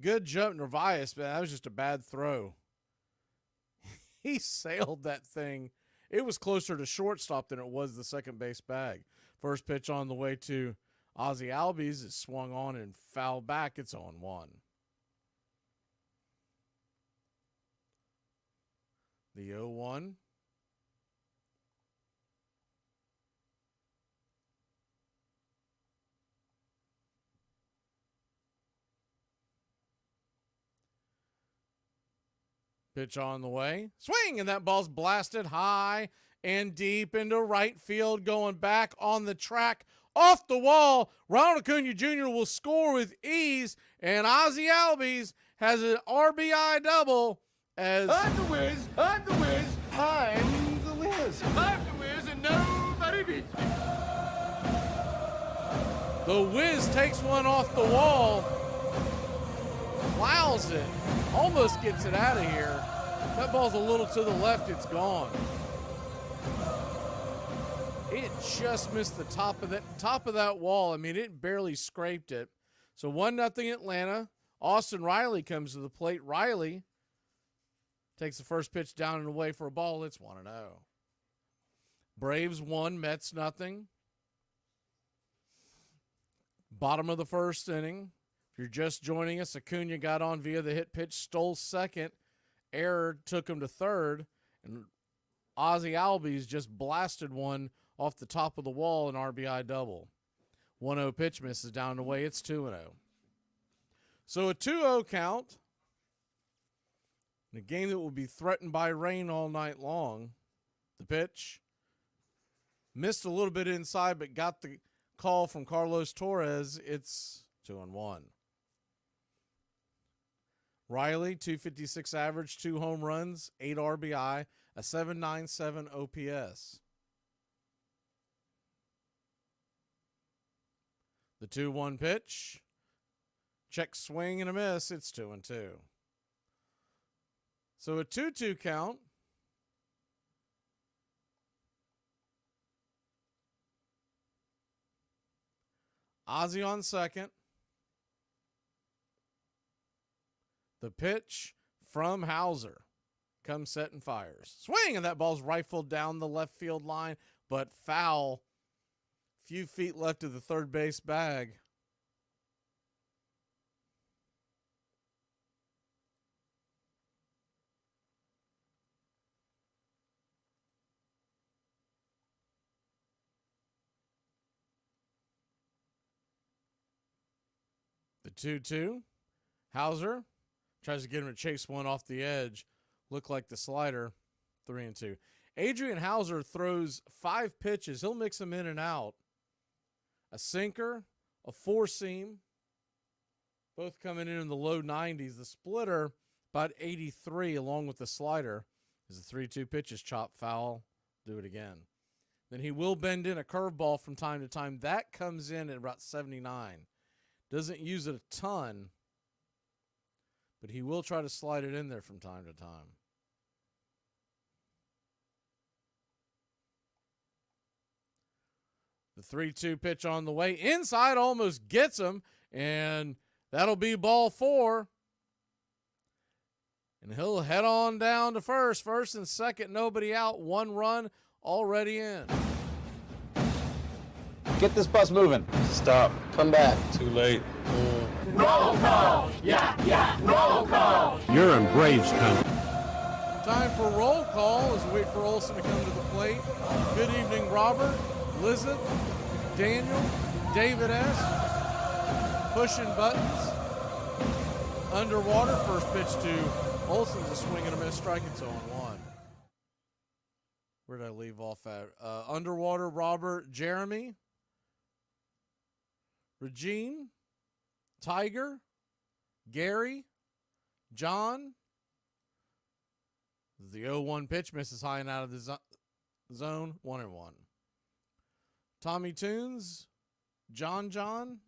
Good jump, Narvaez, man. That was just a bad throw. He sailed that thing. It was closer to shortstop than it was the second base bag. First pitch on the way to Ozzie Albies is swung on and fouled back. It's 0-1. The 0-1. Pitch on the way. Swing, and that ball's blasted high and deep into right field, going back on the track, off the wall. Ronald Acuna Jr. will score with ease, and Ozzie Albies has an RBI double as... I'm the Wiz, I'm the Wiz, I'm the Wiz. I'm the Wiz and nobody beats me. The Wiz takes one off the wall, plows it, almost gets it out of here. That ball's a little to the left, it's gone. It just missed the top of that wall. I mean, it barely scraped it. So 1-0 Atlanta. Austin Riley comes to the plate. Riley takes the first pitch down and away for a ball. It's 1-0. Braves 1, Mets 0. Bottom of the first inning. If you're just joining us, Acuna got on via the hit pitch, stole second. Error took him to third. And Ozzie Albies just blasted one off the top of the wall, an RBI double. 1-0 pitch misses down the way. It's 2-0. So a 2-0 count. In a game that will be threatened by rain all night long. The pitch missed a little bit inside, but got the call from Carlos Torres. It's 2-1. Riley, 256 average, 2 home runs, 8 RBI, a 7.97 OPS. The 2-1 pitch. Check swing and a miss. It's 2-2. So a 2-2 count. Ozzie on second. The pitch from Hauser comes set and fires. Swing, and that ball's rifled down the left field line, but foul. Few feet left of the third base bag. The 2-2. Hauser tries to get him to chase one off the edge. Look like the slider. 3-2. Adrian Hauser throws 5 pitches. He'll mix them in and out. A sinker, a 4-seam, both coming in the low 90s. The splitter, about 83, along with the slider. Is the 3-2 pitches, chop foul. Do it again. Then he will bend in a curveball from time to time. That comes in at about 79. Doesn't use it a ton, but he will try to slide it in there from time to time. The 3-2 pitch on the way. Inside almost gets him, and that'll be ball 4. And he'll head on down to first. First and second, nobody out. 1 run already in. Get this bus moving. Stop. Come back. Too late. Roll call! Yeah, roll call! You're in Braves country. Time for roll call as we wait for Olsen to come to the plate. Good evening, Robert, Lizeth, Daniel, David S. Pushing buttons. Underwater. First pitch to Olsen's a swing and a miss. Strike. It's 0-1. Where did I leave off at? Underwater, Robert, Jeremy, Regine, Tiger, Gary, John. The 0-1 pitch misses high and out of the zone. 1-1. Tommy Tunes, John.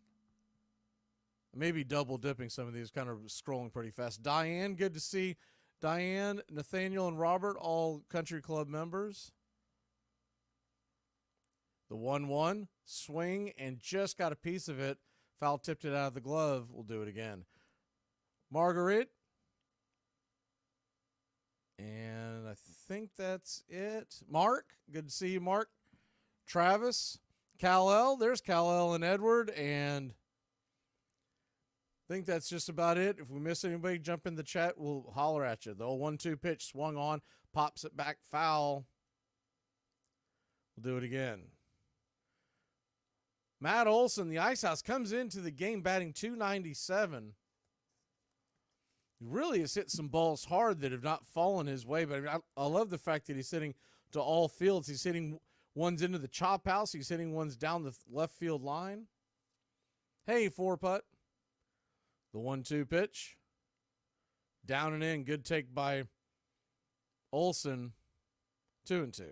Maybe double dipping some of these, kind of scrolling pretty fast. Diane, good to see Diane, Nathaniel, and Robert, all country club members. The 1-1 swing and just got a piece of it. Foul tipped it out of the glove. We'll do it again. Marguerite. And I think that's it. Mark, good to see you, Mark. Travis, Kal-El. There's Kal-El and Edward. And I think that's just about it. If we miss anybody, jump in the chat. We'll holler at you. The old 1-2 pitch swung on, pops it back foul. We'll do it again. Matt Olson, the Ice House, comes into the game batting .297. He really has hit some balls hard that have not fallen his way, but I love the fact that he's hitting to all fields. He's hitting ones into the chop house. He's hitting ones down the left field line. Hey, 4-putt. The 1-2 pitch. Down and in. Good take by Olson. 2-2.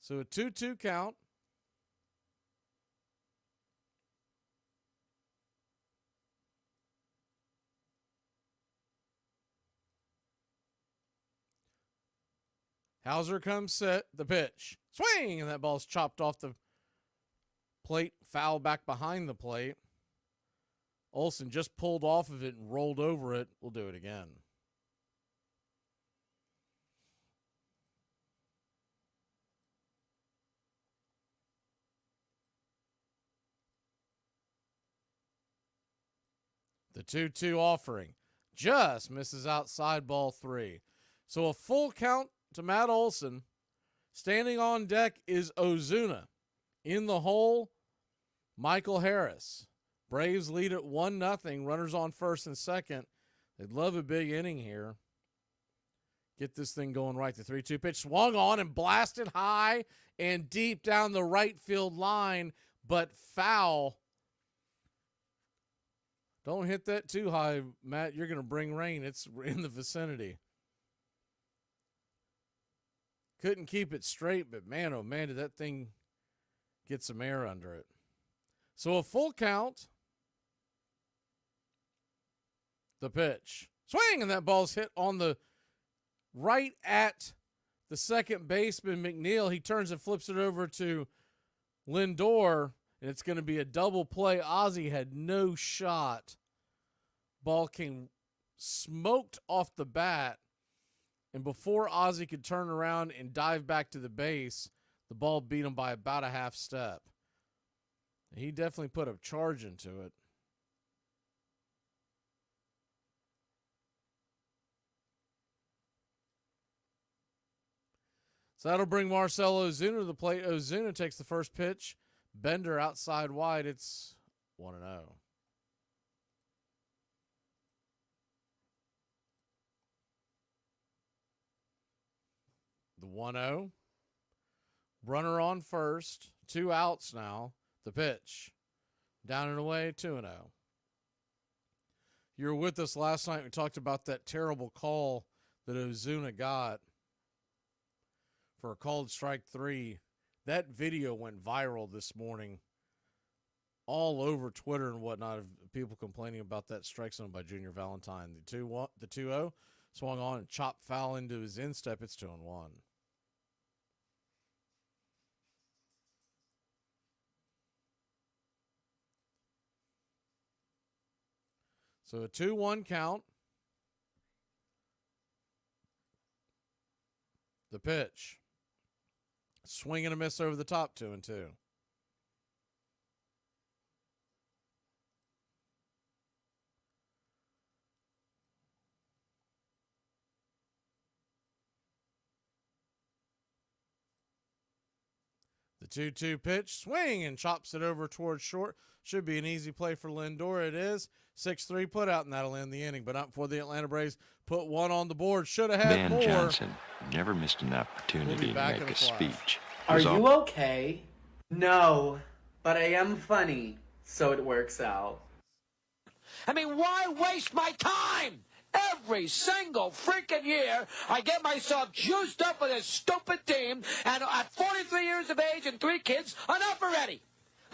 So a 2-2 count. Hauser comes set, the pitch. Swing! And that ball's chopped off the plate, foul back behind the plate. Olson just pulled off of it and rolled over it. We'll do it again. The 2-2 offering just misses outside, ball 3. So a full count to Matt Olson. Standing on deck is Ozuna. In the hole, Michael Harris. Braves lead at 1-0. Runners on first and second. They'd love a big inning here. Get this thing going right. The 3-2 pitch swung on and blasted high and deep down the right field line, but foul. Don't hit that too high, Matt. You're going to bring rain. It's in the vicinity. Couldn't keep it straight, but man, oh man, did that thing get some air under it. So a full count. The pitch. Swing, and that ball's hit on the right at the second baseman, McNeil. He turns and flips it over to Lindor, and it's going to be a double play. Ozzie had no shot. Ball came smoked off the bat, and before Ozzie could turn around and dive back to the base, the ball beat him by about a half step. He definitely put a charge into it. So that'll bring Marcell Ozuna to the plate. Ozuna takes the first pitch. Bender outside wide. It's 1-0. The 1-0. Runner on first. 2 outs now. The pitch. Down and away, 2-0. You were with us last night. We talked about that terrible call that Ozuna got for a called strike 3. That video went viral this morning all over Twitter and whatnot of people complaining about that strike zone by Junior Valentine. The 2-0 swung on and chopped foul into his instep. It's 2-1. So a 2-1 count. The pitch. Swing and a miss over the top, 2-2. The 2-2 pitch, swing and chops it over towards short. Should be an easy play for Lindor. It is. 6-3 put out, and that'll end the inning. But not before the Atlanta Braves put one on the board. Should have had Van more. Johnson never missed an opportunity to make a speech. Are you okay? No, but I am funny, so it works out. I mean, why waste my time? Every single freaking year, I get myself juiced up with this stupid team, and at 43 years of age and 3 kids, enough already.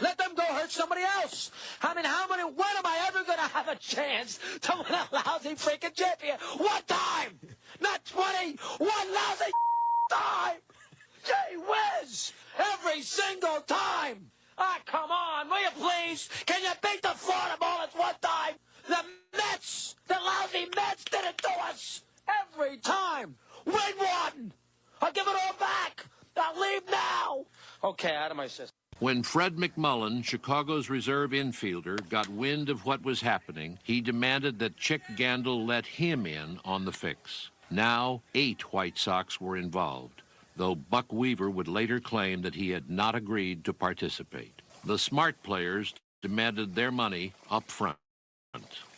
Let them go hurt somebody else. I mean, when am I ever going to have a chance to win a lousy freaking champion? One time! Not 20! One lousy time! Gee whiz! Every single time! Ah, come on, will you please? Can you beat the Florida Marlins one time? The Mets, the lousy Mets did it to us every time. Win one. I'll give it all back. I'll leave now. Okay, out of my system. When Fred McMullen, Chicago's reserve infielder, got wind of what was happening, he demanded that Chick Gandil let him in on the fix. Now, 8 White Sox were involved, though Buck Weaver would later claim that he had not agreed to participate. The smart players demanded their money up front.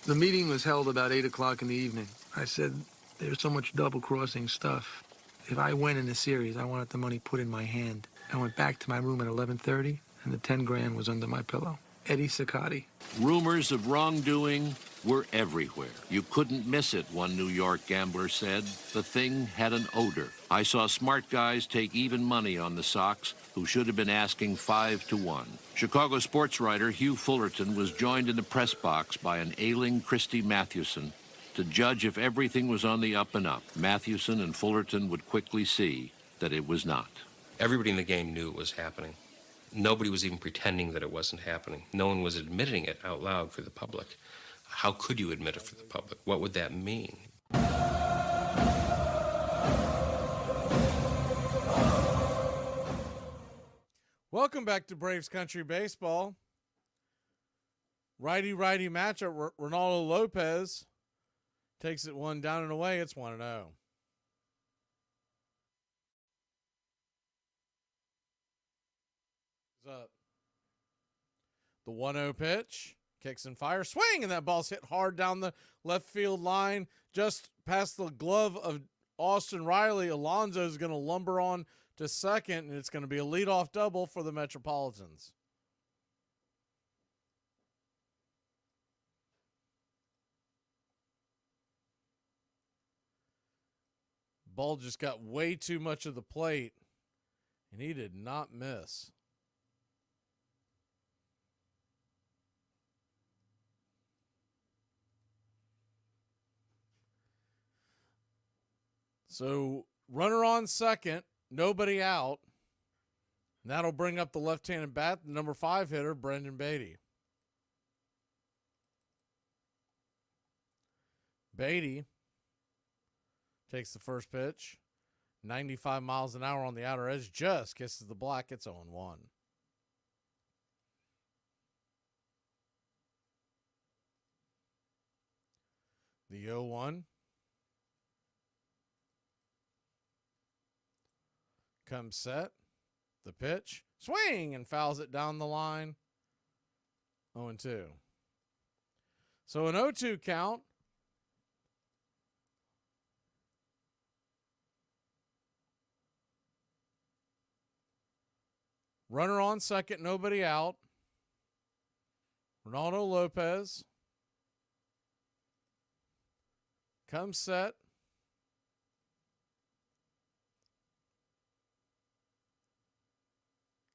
The meeting was held about 8 o'clock in the evening. I said, there's so much double-crossing stuff. If I win in the series, I wanted the money put in my hand. I went back to my room at 11:30, and the 10 grand was under my pillow. Eddie Siccotti. Rumors of wrongdoing were everywhere. You couldn't miss it, one New York gambler said. The thing had an odor. I saw smart guys take even money on the Sox who should have been asking 5 to 1. Chicago sports writer Hugh Fullerton was joined in the press box by an ailing Christy Mathewson to judge if everything was on the up and up. Mathewson and Fullerton would quickly see that it was not. Everybody in the game knew it was happening. Nobody was even pretending that it wasn't happening. No one was admitting it out loud for the public. How could you admit it for the public? What would that mean? Welcome back to Braves Country Baseball. Righty-righty matchup. Ronaldo Lopez takes it 1 down and away. It's 1-0. Up. The 1-0 pitch. Kicks and fire. Swing! And that ball's hit hard down the left field line. Just past the glove of Austin Riley. Alonso's going to lumber on to second, and it's going to be a leadoff double for the Metropolitans. Ball just got way too much of the plate, and he did not miss. So, runner on second, nobody out. And that'll bring up the left-handed bat, the number 5 hitter, Brendan Beatty. Beatty takes the first pitch. 95 miles an hour on the outer edge. Just kisses the black. It's 0-1. The 0-1. Comes set. The pitch. Swing! And fouls it down the line. 0-2. So an 0-2 count. Runner on second, nobody out. Ronaldo Lopez comes set.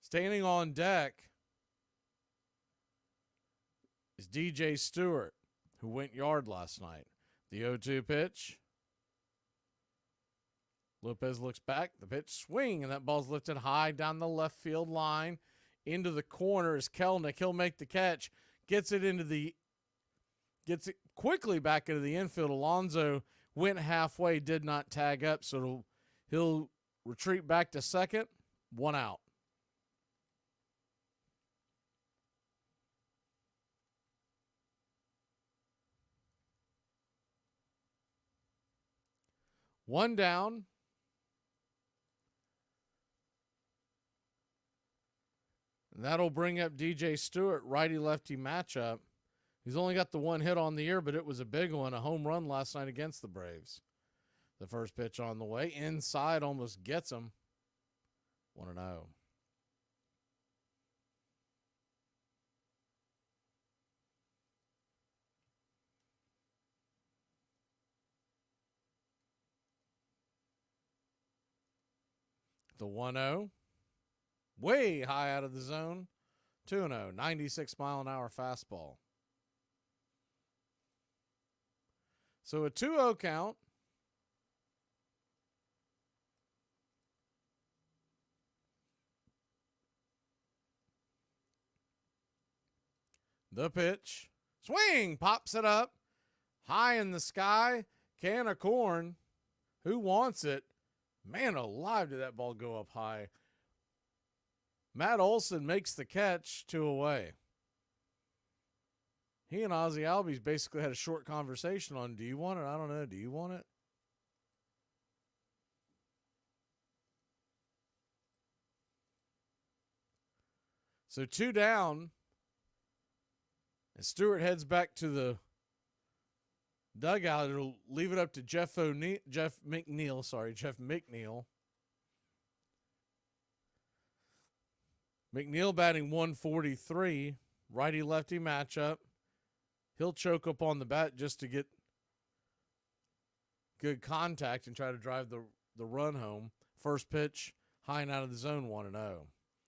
Standing on deck is DJ Stewart, who went yard last night. The 0-2 pitch. Lopez looks back. The pitch swing, and that ball's lifted high down the left field line into the corner. Is Kelnick. He'll make the catch. Gets it quickly back into the infield. Alonso went halfway, did not tag up, so he'll retreat back to second. 1 out. One down. And that'll bring up DJ Stewart, righty-lefty matchup. He's only got the 1 hit on the year, but it was a big one, a home run last night against the Braves. The first pitch on the way. Inside, almost gets him. 1-0. The 1-0. Way high out of the zone. 2-0. 96-mile-an-hour fastball. So a 2-0 count. The pitch. Swing! Pops it up. High in the sky. Can of corn. Who wants it? Man alive, did that ball go up high. Matt Olson makes the catch, 2 away. He and Ozzie Albies basically had a short conversation on, do you want it? I don't know. Do you want it? So 2 down. And Stewart heads back to the dugout. It'll leave it up to Jeff McNeil. McNeil batting 143, righty-lefty matchup. He'll choke up on the bat just to get good contact and try to drive the run home. First pitch, high and out of the zone, 1-0.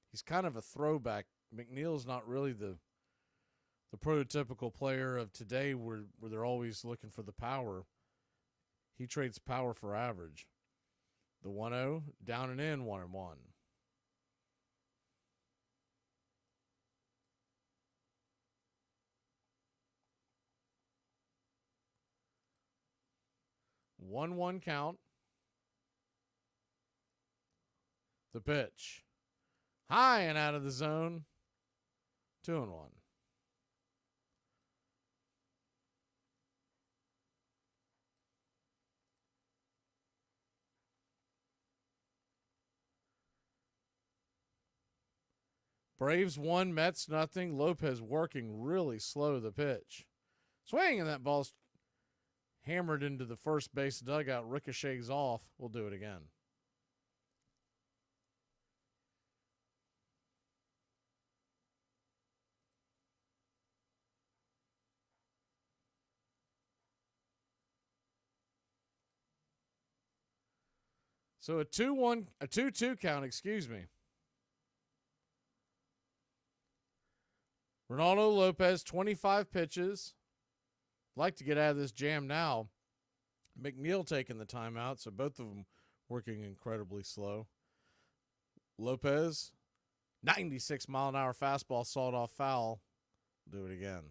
He's kind of a throwback. McNeil's not really the prototypical player of today where they're always looking for the power. He trades power for average. The 1-0, down and in, 1-1. One count. The pitch. High and out of the zone. 2-1. Braves 1, Mets nothing. Lopez working really slow the pitch. Swing, and that ball's hammered into the first base dugout. Ricochets off. We'll do it again. So a 2-2 count, excuse me. Ronaldo Lopez, 25 pitches. Like to get out of this jam now. McNeil taking the timeout, so both of them working incredibly slow. Lopez, 96-mile-an-hour fastball, sawed off foul. Do it again.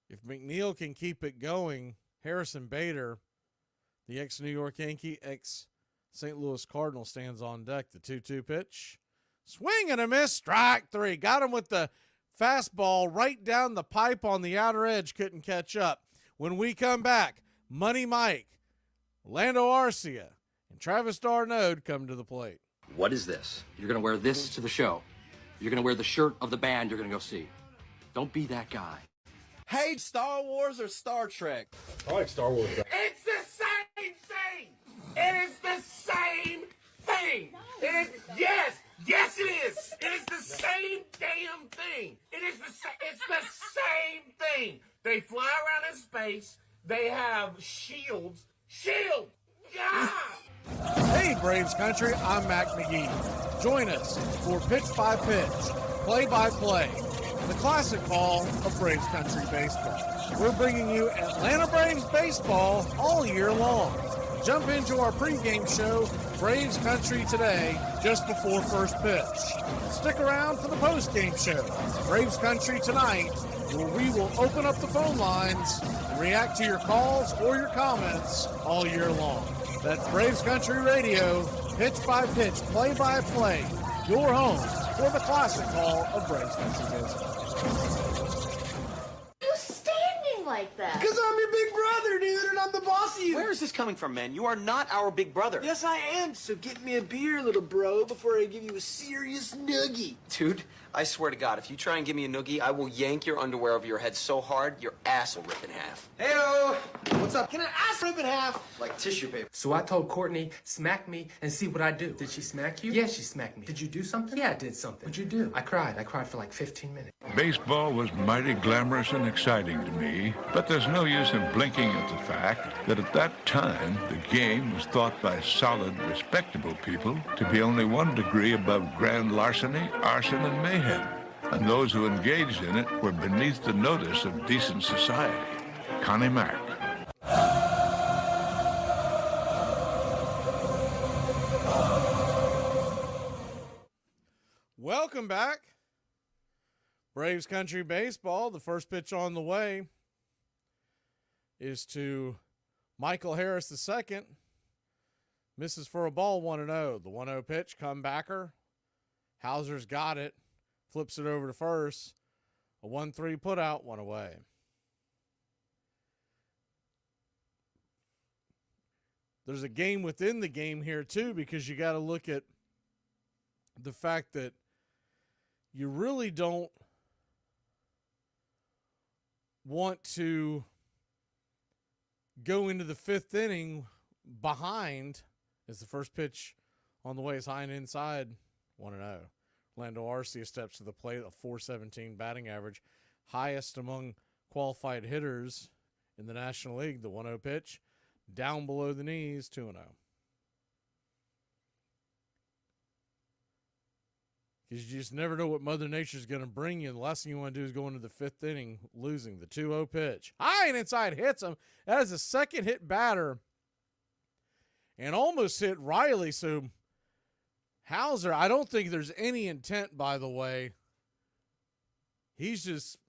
If McNeil can keep it going, Harrison Bader, the ex-New York Yankee, ex-St. Louis Cardinal, stands on deck. The 2-2 pitch. Swing and a miss. Strike 3. Got him with the fastball right down the pipe on the outer edge. Couldn't catch up. When we come back, Money Mike, Orlando Arcia, and Travis d'Arnaud come to the plate. What is this? You're going to wear this to the show. You're going to wear the shirt of the band you're going to go see. Don't be that guy. Hey, Star Wars or Star Trek? I like Star Wars. It's the same thing. It is the same thing. It is, yes, it is. It is the same damn thing. It's the same thing. They fly around in space. They have shields. Yeah! Hey, Braves Country, I'm Mac Magee. Join us for Pitch by Pitch, Play by Play, the classic ball of Braves Country baseball. We're bringing you Atlanta Braves baseball all year long. Jump into our pregame show, Braves Country Today, just before first pitch. Stick around for the postgame show, Braves Country Tonight, where we will open up the phone lines and react to your calls or your comments all year long. That's Braves Country Radio, pitch by pitch, play by play, your home for the classic call of Braves Country baseball. You standing like that? Because I'm your big brother, dude, and I'm the boss of you. Where is this coming from, man? You are not our big brother. Yes, I am. So get me a beer, little bro, before I give you a serious noogie. Dude, I swear to God, if you try and give me a noogie, I will yank your underwear over your head so hard, your ass will rip in half. Heyo! What's up? Can I ass rip in half? Like tissue paper. So I told Courtney, smack me and see what I do. Did she smack you? Yeah, she smacked me. Did you do something? Yeah, I did something. What'd you do? I cried. I cried for like 15 minutes. Baseball was mighty glamorous and exciting to me, but there's no use in blinking at the fact that at that time, the game was thought by solid, respectable people to be only 1 degree above grand larceny, arson, and mayhem. And those who engaged in it were beneath the notice of decent society. Connie Mack. Welcome back. Braves Country Baseball. The first pitch on the way is to Michael Harris II. Misses for a ball, 1-0. The 1-0 pitch, comebacker. Hauser's got it. Flips it over to first. A 1-3 putout, one away. There's a game within the game here, too, because you got to look at the fact that you really don't want to go into the fifth inning behind as the first pitch on the way is high and inside, 1-0. Orlando Arcia steps to the plate, a .417 batting average, highest among qualified hitters in the National League. The 1-0 pitch, down below the knees, 2-0. Because you just never know what Mother Nature's going to bring you. The last thing you want to do is go into the fifth inning losing. The 2-0 pitch, high and inside, hits him. That is a second hit batter and almost hit Riley. So Hauser, I don't think there's any intent, by the way. He's just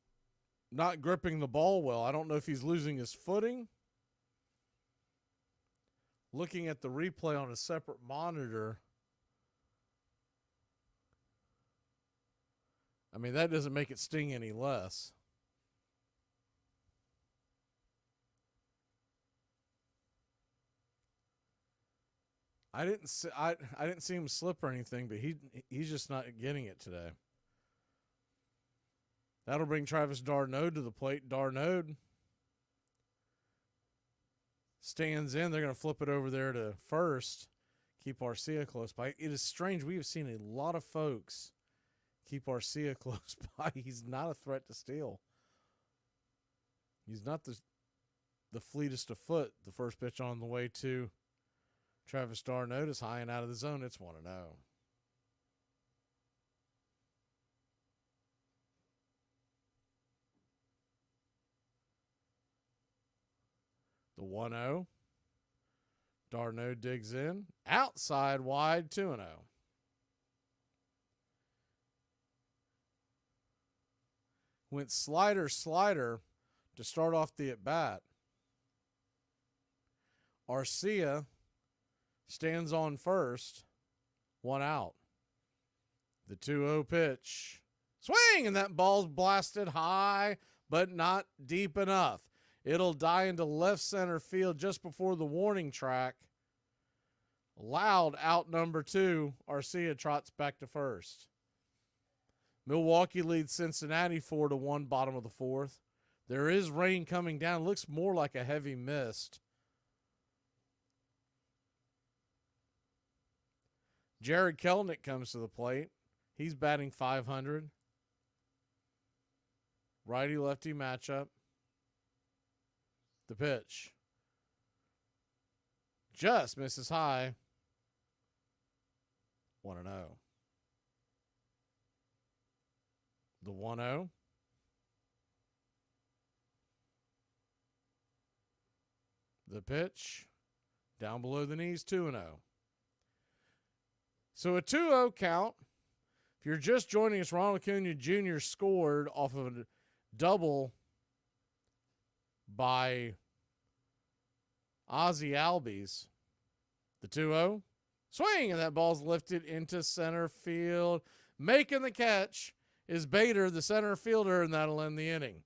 not gripping the ball well. I don't know if he's losing his footing. Looking at the replay on a separate monitor, I mean, that doesn't make it sting any less. I didn't see him slip or anything, but he's just not getting it today. That'll bring Travis d'Arnaud to the plate. d'Arnaud stands in. They're going to flip it over there to first. Keep Arcia close by. It is strange. We have seen a lot of folks keep Arcia close by. He's not a threat to steal. He's not the fleetest of foot. The first pitch on the way to Travis d'Arnaud is high and out of the zone. It's 1-0. The 1-0. d'Arnaud digs in. Outside wide, 2-0. Went slider to start off the at-bat. Arcia stands on first, 1 out. The 2-0 pitch. Swing! And that ball's blasted high, but not deep enough. It'll die into left center field just before the warning track. Loud out number 2. Arcia trots back to first. Milwaukee leads Cincinnati 4-1, bottom of the fourth. There is rain coming down. It looks more like a heavy mist. Jared Kelenic comes to the plate. He's batting .500. Righty-lefty matchup. The pitch. Just misses high. 1-0. The 1-0. The pitch. Down below the knees, 2-0. So a 2-0 count. If you're just joining us, Ronald Acuna Jr. scored off of a double by Ozzie Albies. The 2-0. Swing, and that ball's lifted into center field. Making the catch is Bader, the center fielder, and that'll end the inning.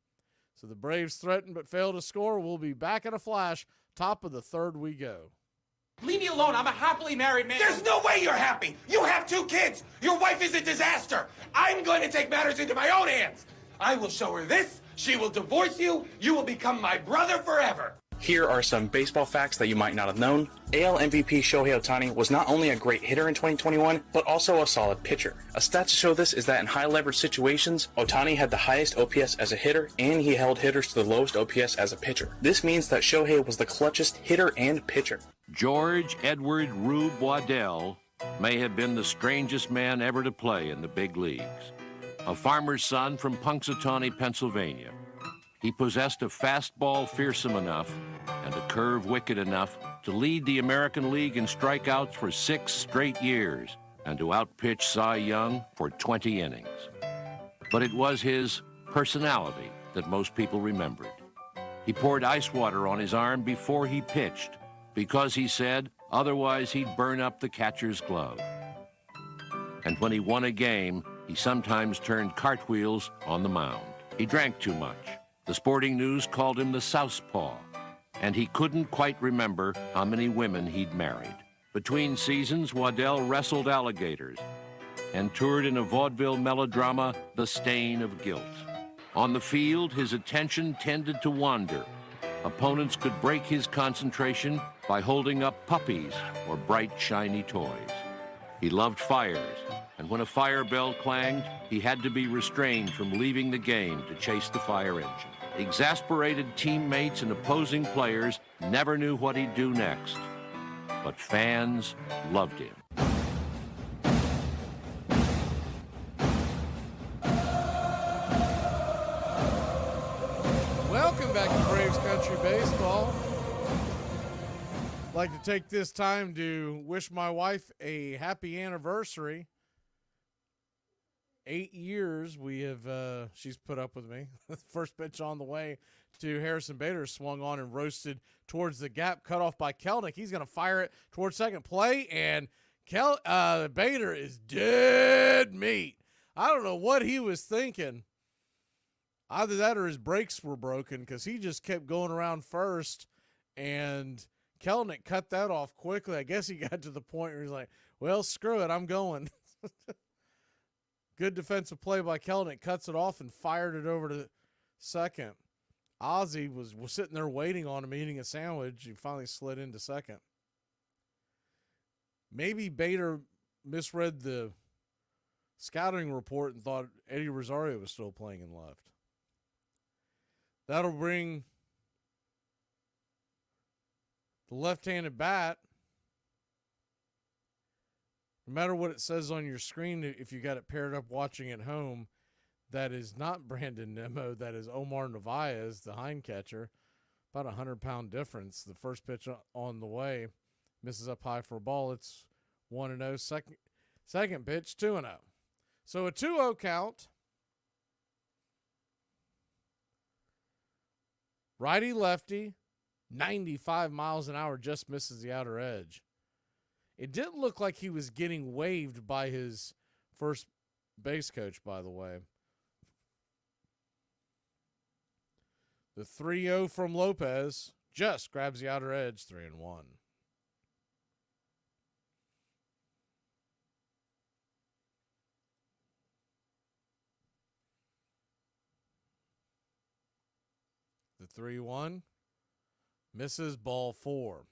So the Braves threaten but fail to score. We'll be back in a flash. Top of the third we go. Leave me alone. I'm a happily married man. There's no way you're happy. You have 2 kids. Your wife is a disaster. I'm going to take matters into my own hands. I will show her this. She will divorce you. You will become my brother forever. Here are some baseball facts that you might not have known. AL MVP Shohei Ohtani was not only a great hitter in 2021, but also a solid pitcher. A stat to show this is that in high leverage situations, Ohtani had the highest OPS as a hitter, and he held hitters to the lowest OPS as a pitcher. This means that Shohei was the clutchest hitter and pitcher. George Edward Rube Waddell may have been the strangest man ever to play in the big leagues. A farmer's son from Punxsutawney, Pennsylvania. He possessed a fastball fearsome enough and a curve wicked enough to lead the American League in strikeouts for 6 straight years. and to outpitch Cy Young for 20 innings. But it was his personality that most people remembered. He poured ice water on his arm before he pitched because he said otherwise he'd burn up the catcher's glove. And when he won a game, he sometimes turned cartwheels on the mound. He drank too much. The Sporting News called him the Southpaw, and he couldn't quite remember how many women he'd married. Between seasons, Waddell wrestled alligators and toured in a vaudeville melodrama, The Stain of Guilt. On the field, his attention tended to wander. Opponents could break his concentration by holding up puppies or bright, shiny toys. He loved fires, and when a fire bell clanged, he had to be restrained from leaving the game to chase the fire engine. Exasperated teammates and opposing players never knew what he'd do next, but fans loved him. Welcome back to Braves Country Baseball. I'd like to take this time to wish my wife a happy anniversary. 8 years we have, she's put up with me. First pitch on the way to Harrison Bader, swung on and roasted towards the gap, cut off by Kelnick. He's going to fire it towards second play, and Bader is dead meat. I don't know what he was thinking. Either that or his brakes were broken, because he just kept going around first, and Kelnick cut that off quickly. I guess he got to the point where he's like, well, screw it, I'm going. Good defensive play by Kelnick, cuts it off and fired it over to second. Ozzie was sitting there waiting on him, eating a sandwich. He finally slid into second. Maybe Bader misread the scouting report and thought Eddie Rosario was still playing in left. That'll bring the left-handed bat. No matter what it says on your screen, if you got it paired up watching at home, that is not Brandon Nimmo. That is Omar Narvaez, the hind catcher. About a 100-pound difference. The first pitch on the way misses up high for a ball. It's 1-0. Second pitch, 2-0. So a 2-0 count. Righty-lefty, 95 miles an hour, just misses the outer edge. It didn't look like he was getting waved by his first base coach, by the way. The 3-0 from Lopez just grabs the outer edge, 3-1. The 3-1 misses, ball 4.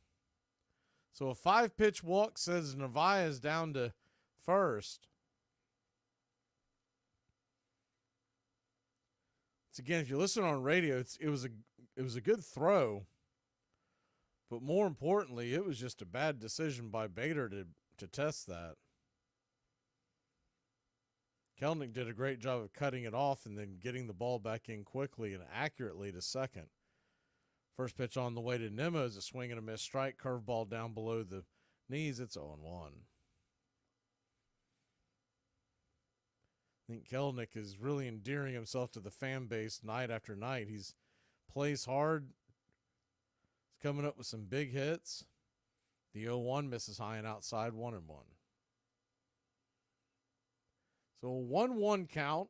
So a 5-pitch walk sends Narvaez down to first. It's again, if you listen on radio, it was a good throw, but more importantly, it was just a bad decision by Bader to test that. Kelnick did a great job of cutting it off and then getting the ball back in quickly and accurately to second. First pitch on the way to Nimmo is a swing and a miss strike. Curveball down below the knees. It's 0-1. I think Kelnick is really endearing himself to the fan base night after night. He's plays hard. He's coming up with some big hits. The 0-1 misses high and outside, 1-1. So a 1-1 count.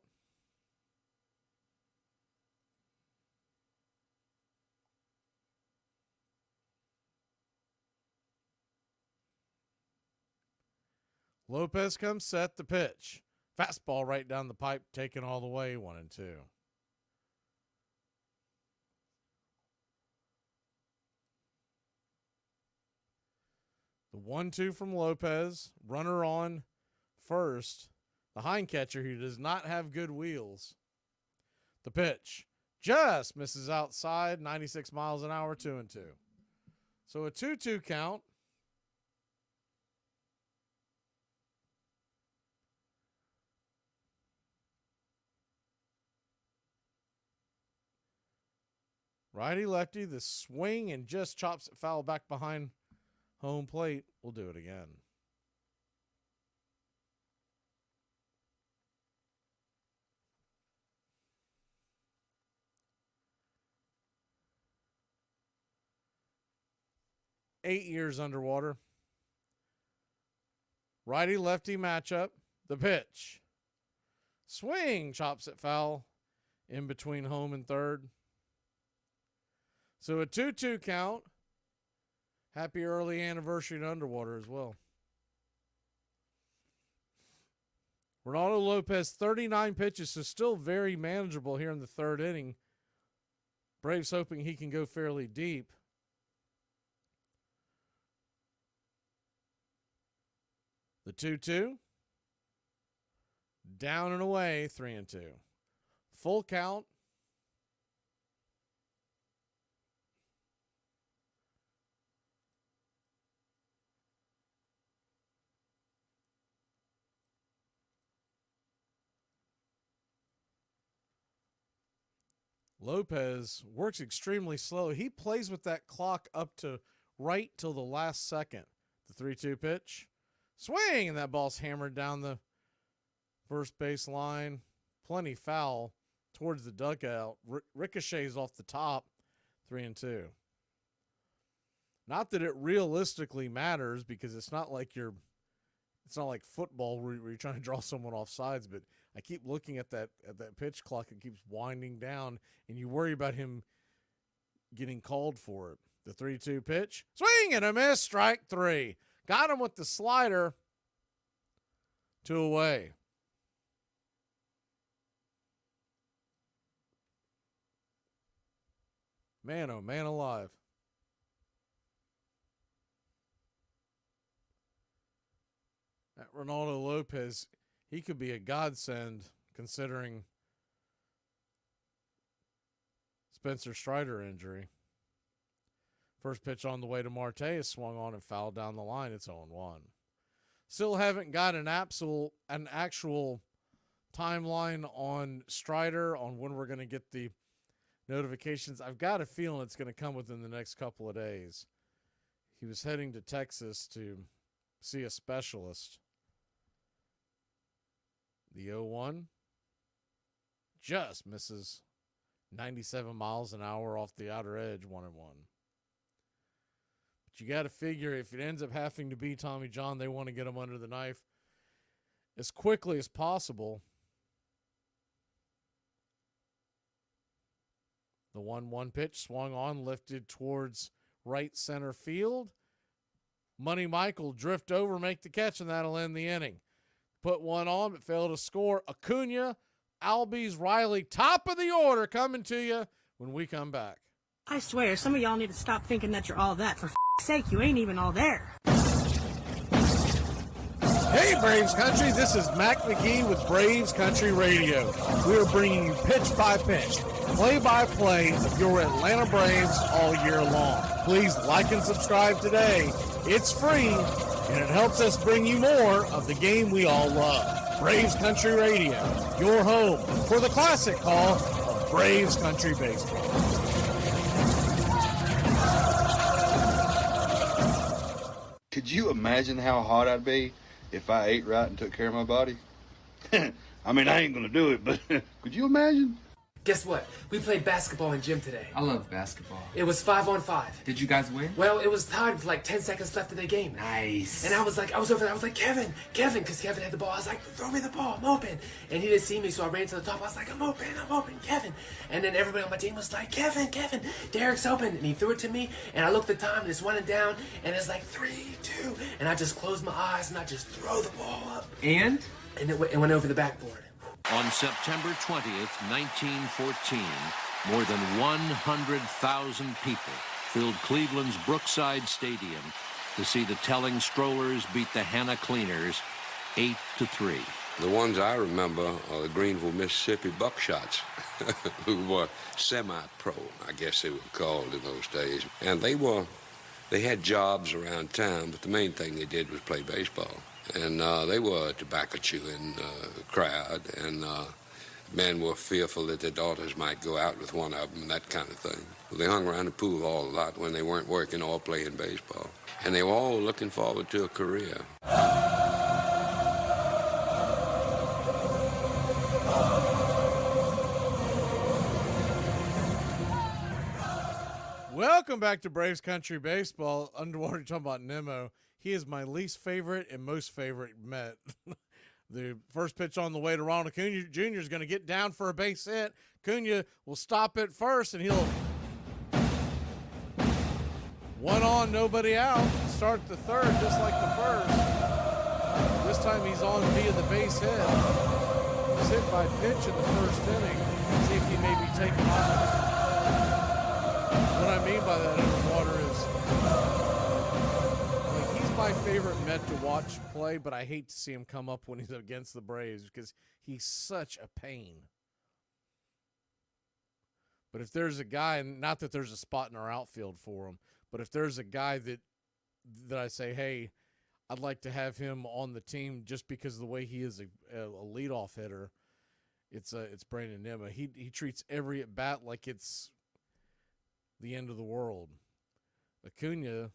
Lopez comes set, the pitch. Fastball right down the pipe, taken all the way, 1-2. The 1-2 from Lopez. Runner on first. The hind catcher, who does not have good wheels. The pitch just misses outside, 96 miles an hour, 2-2. So a 2-2 count. Righty-lefty, the swing and just chops it foul back behind home plate. We'll do it again. 8 years underwater. Righty-lefty matchup. The pitch. Swing. Chops it foul in between home and third. So a 2-2 count. Happy early anniversary to underwater as well. Ronaldo Lopez, 39 pitches, so still very manageable here in the third inning. Braves hoping he can go fairly deep. The 2-2. Down and away, 3-2. Full count. Lopez works extremely slow. He plays with that clock up to right till the last second. The 3-2 pitch. Swing! And that ball's hammered down the first base line. Plenty foul towards the dugout. Ricochets off the top. 3-2. Not that it realistically matters, because it's not like football where you're trying to draw someone off sides, but I keep looking at that pitch clock. It keeps winding down, and you worry about him getting called for it. The 3-2 pitch. Swing and a miss. Strike 3. Got him with the slider. 2 away. Man, oh man alive. That Ronaldo Lopez, he could be a godsend considering Spencer Strider injury. First pitch on the way to Marte is swung on and fouled down the line. It's 0-1. Still haven't got an actual timeline on Strider, on when we're going to get the notifications. I've got a feeling it's going to come within the next couple of days. He was heading to Texas to see a specialist. The 0-1 just misses 97 miles an hour off the outer edge, 1-1. But you got to figure if it ends up having to be Tommy John, they want to get him under the knife as quickly as possible. The 1-1 pitch swung on, lifted towards right center field. Money Michael drift over, make the catch, and that'll end the inning. Put one on, but failed to score. Acuna, Albies, Riley, top of the order coming to you when we come back. I swear, some of y'all need to stop thinking that you're all that. For f***'s sake, you ain't even all there. Hey, Braves Country, this is Mac Magee with Braves Country Radio. We are bringing you pitch by pitch, play-by-play of your Atlanta Braves all year long. Please like and subscribe today. It's free, and it helps us bring you more of the game we all love. Braves Country Radio, your home for the classic call of Braves Country Baseball. Could you imagine how hot I'd be if I ate right and took care of my body? I mean, I ain't gonna do it, but could you imagine? Guess what? We played basketball in gym today. I love basketball. It was 5-on-5. Did you guys win? Well, it was tied with like 10 seconds left in the game. Nice. And I was over there, I was like, Kevin, because Kevin had the ball. I was like, throw me the ball, I'm open. And he didn't see me, so I ran to the top. I was like, I'm open, Kevin. And then everybody on my team was like, Kevin, Derek's open. And he threw it to me, and I looked at the time, and it's running down, and it's like 3, 2. And I just closed my eyes, and I just throw the ball up. And it went over the backboard. On September 20th, 1914, more than 100,000 people filled Cleveland's Brookside Stadium to see the Telling Strollers beat the Hannah Cleaners 8-3. The ones I remember are the Greenville, Mississippi Buckshots, who were semi-pro, I guess they were called in those days. And they had jobs around town, but the main thing they did was play baseball. And they were a tobacco-chewing crowd, and men were fearful that their daughters might go out with one of them and that kind of thing. Well, they hung around the pool hall a lot when they weren't working or playing baseball. And they were all looking forward to a career. Welcome Welcome back to Braves Country Baseball. Underwater, talking about Nemo. He is my least favorite and most favorite Met. The first pitch on the way to Ronald Acuna Jr. is going to get down for a base hit. Acuna will stop it first, and he'll one on, nobody out. Start the third just like the first. This time he's on via the base hit. He's hit by pitch in the first inning. See if he may be taken off. What I mean by that, Underwater, is like he's my favorite Met to watch play, but I hate to see him come up when he's against the Braves because he's such a pain. But if there's a guy, and not that there's a spot in our outfield for him, but if there's a guy that I say, hey, I'd like to have him on the team just because of the way he is a leadoff hitter, it's Brandon Nimmo. He treats every at bat like it's the end of the world. Acuna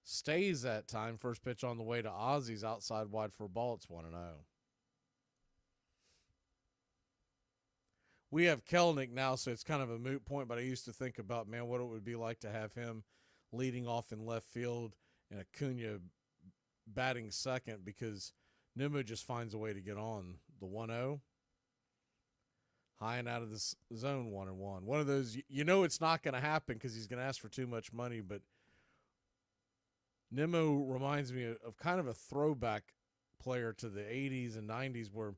stays that time. First pitch on the way to Ozzy's outside wide for a ball. It's 1-0. We have Kelnick now, so it's kind of a moot point, but I used to think about, man, what it would be like to have him leading off in left field and Acuna batting second, because Nimmo just finds a way to get on. The 1-0. High and out of the zone, 1-1. One of those, you know it's not going to happen because he's going to ask for too much money, but Nimmo reminds me of kind of a throwback player to the 80s and 90s where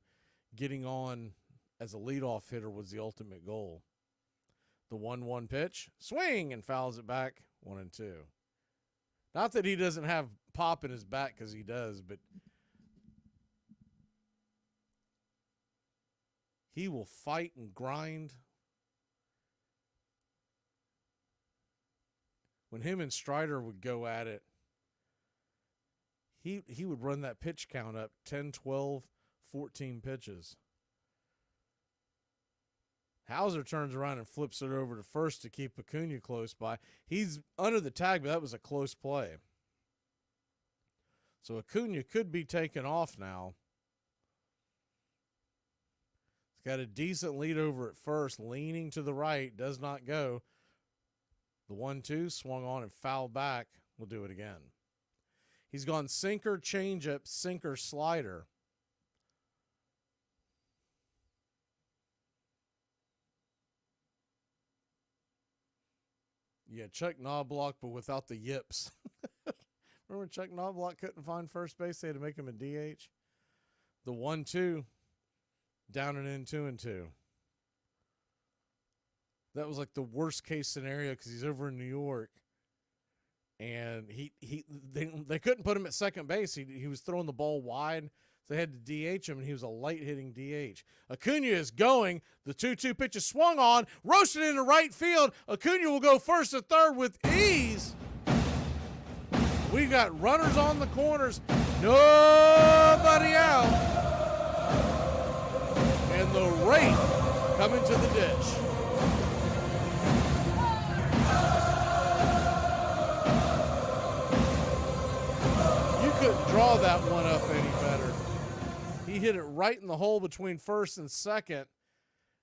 getting on as a leadoff hitter was the ultimate goal. The 1-1 pitch, swing, and fouls it back, 1-2. Not that he doesn't have pop in his bat, because he does, but he will fight and grind. When him and Strider would go at it, he would run that pitch count up 10, 12, 14 pitches. Hauser turns around and flips it over to first to keep Acuna close by. He's under the tag, but that was a close play. So Acuna could be taken off now. He's got a decent lead over at first, leaning to the right, does not go. The 1-2 swung on and fouled back. We'll do it again. He's gone sinker, changeup, sinker, slider. Yeah, Chuck Knobloch, but without the yips. Remember Chuck Knobloch couldn't find first base? They had to make him a DH. The 1-2, down and in, 2-2. That was like the worst case scenario because he's over in New York, and they couldn't put him at second base. He was throwing the ball wide. So they had to DH him, and he was a light-hitting DH. Acuna is going. The 2-2 pitch is swung on, roasted into right field. Acuna will go first and third with ease. We got runners on the corners, nobody out. And the Wraith coming to the dish. You couldn't draw that one up any better. He hit it right in the hole between first and second,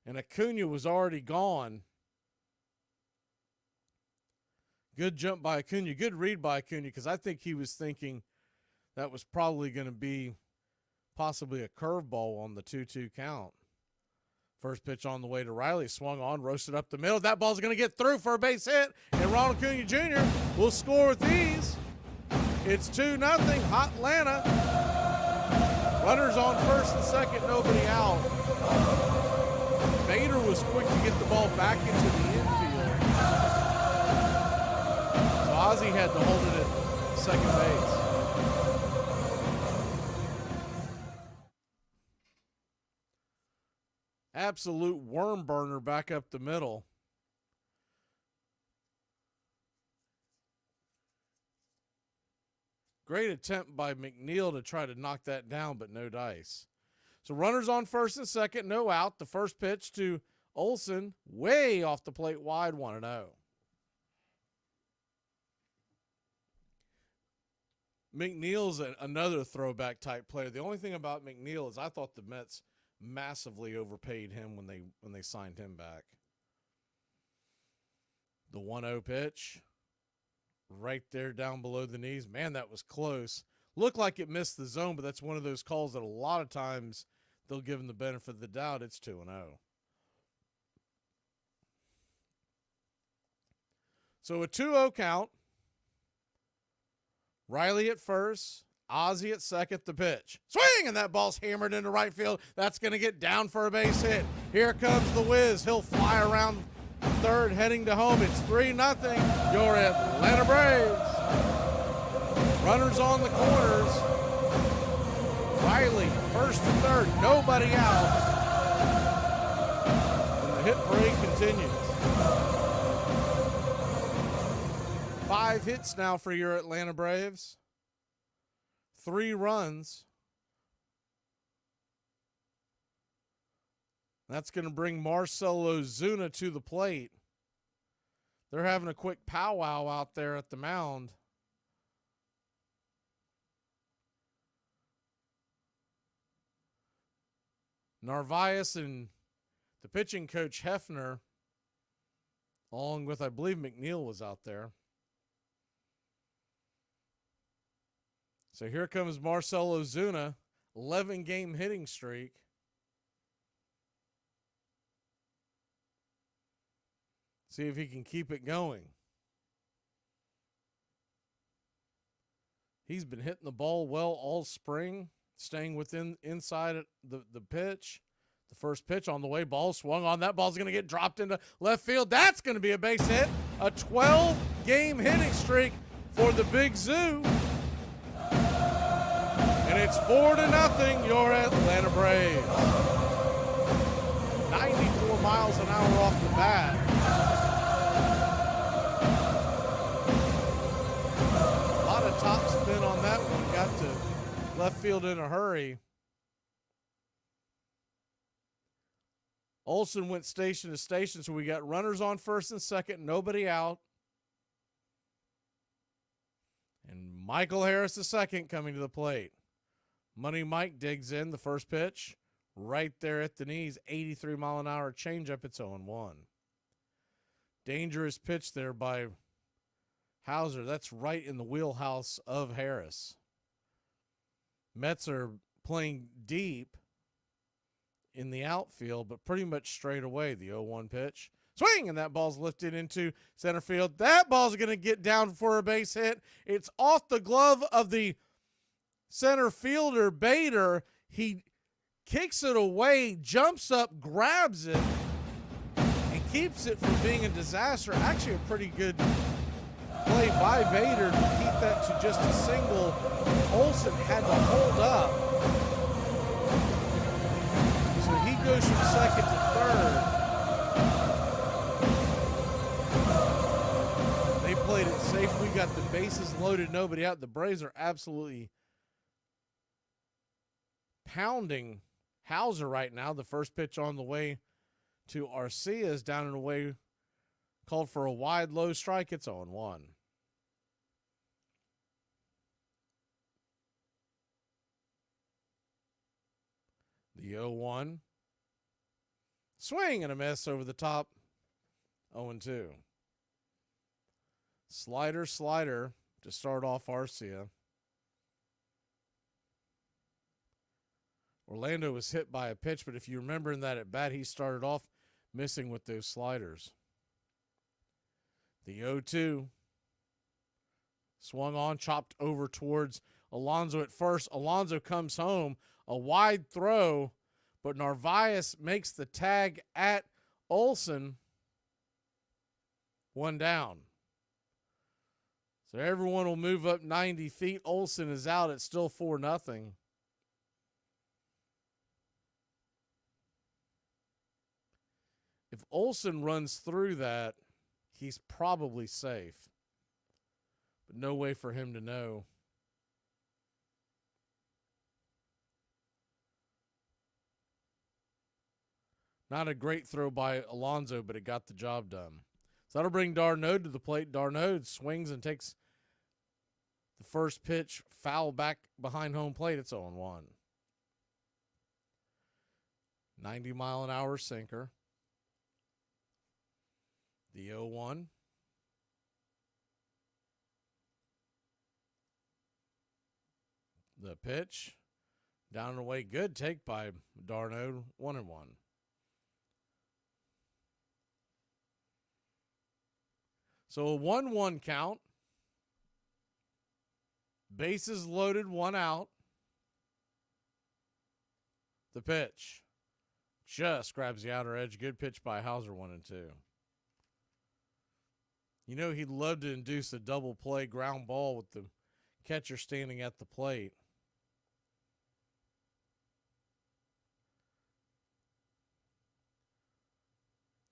and Acuna was already gone. Good jump by Acuna. Good read by Acuna, because I think he was thinking that was probably going to be possibly a curveball on the 2-2 count. First pitch on the way to Riley, swung on, roasted up the middle. That ball's going to get through for a base hit, and Ronald Acuna Jr. will score with ease. It's 2-0, hot Atlanta. Runners on first and second, nobody out. Bader was quick to get the ball back into the infield. So Ozzy had to hold it at second base. Absolute worm burner back up the middle. Great attempt by McNeil to try to knock that down, but no dice. So runners on first and second, no out. The first pitch to Olsen, way off the plate wide, 1-0. McNeil's another throwback type player. The only thing about McNeil is I thought the Mets massively overpaid him when they signed him back. The 1-0 pitch. Right there down below the knees. Man, that was close. Looked like it missed the zone, but that's one of those calls that a lot of times they'll give him the benefit of the doubt. It's 2-0. So a 2-0 count. Riley at first. Ozzie at second. The pitch. Swing! And that ball's hammered into right field. That's going to get down for a base hit. Here comes the whiz. He'll fly around third, heading to home. It's 3-0. Your Atlanta Braves. Runners on the corners. Riley, first to third. Nobody out. And the hit parade continues. 5 hits now for your Atlanta Braves. 3 runs. That's going to bring Marcell Ozuna to the plate. They're having a quick powwow out there at the mound. Narvaez and the pitching coach Hefner, along with, I believe, McNeil was out there. So here comes Marcell Ozuna, 11-game hitting streak. See if he can keep it going. He's been hitting the ball well all spring, staying within inside the pitch. The first pitch on the way, ball swung on. That ball's going to get dropped into left field. That's going to be a base hit. A 12-game hitting streak for the Big Zoo. And it's 4-0, your Atlanta Braves. 94 miles an hour off the bat. A lot of top spin on that one. Got to left field in a hurry. Olsen went station to station, so we got runners on first and second, nobody out. And Michael Harris the second coming to the plate. Money Mike digs in the first pitch. Right there at the knees, 83-mile-an-hour changeup. It's 0-1. Dangerous pitch there by Hauser. That's right in the wheelhouse of Harris. Mets are playing deep in the outfield, but pretty much straight away. The 0-1 pitch. Swing! And that ball's lifted into center field. That ball's going to get down for a base hit. It's off the glove of the center fielder, Bader. He kicks it away, jumps up, grabs it, and keeps it from being a disaster. Actually, a pretty good play by Bader to keep that to just a single. Olsen had to hold up. So he goes from second to third. They played it safe. We got the bases loaded, nobody out. The Braves are absolutely pounding Hauser right now. The first pitch on the way to Arcia is down and away, called for a wide low strike. It's 0-1. The 0-1 swing and a miss over the top. 0-2. Slider to start off Arcia. Orlando was hit by a pitch, but if you remember in that at bat, he started off missing with those sliders. The 0-2 swung on, chopped over towards Alonso at first. Alonso comes home, a wide throw, but Narvaez makes the tag at Olsen. 1 down. So everyone will move up 90 feet. Olsen is out. It's still 4-0. If Olsen runs through that, he's probably safe. But no way for him to know. Not a great throw by Alonso, but it got the job done. So that'll bring Darno to the plate. Darno swings and takes the first pitch foul back behind home plate. It's 0-1. 90-mile-an-hour sinker. The 0-1. The pitch. Down and away. Good take by d'Arnaud. 1-1. So a 1-1 count. Bases loaded, 1 out. The pitch. Just grabs the outer edge. Good pitch by Hauser, 1-2. You know, he'd love to induce a double play ground ball with the catcher standing at the plate.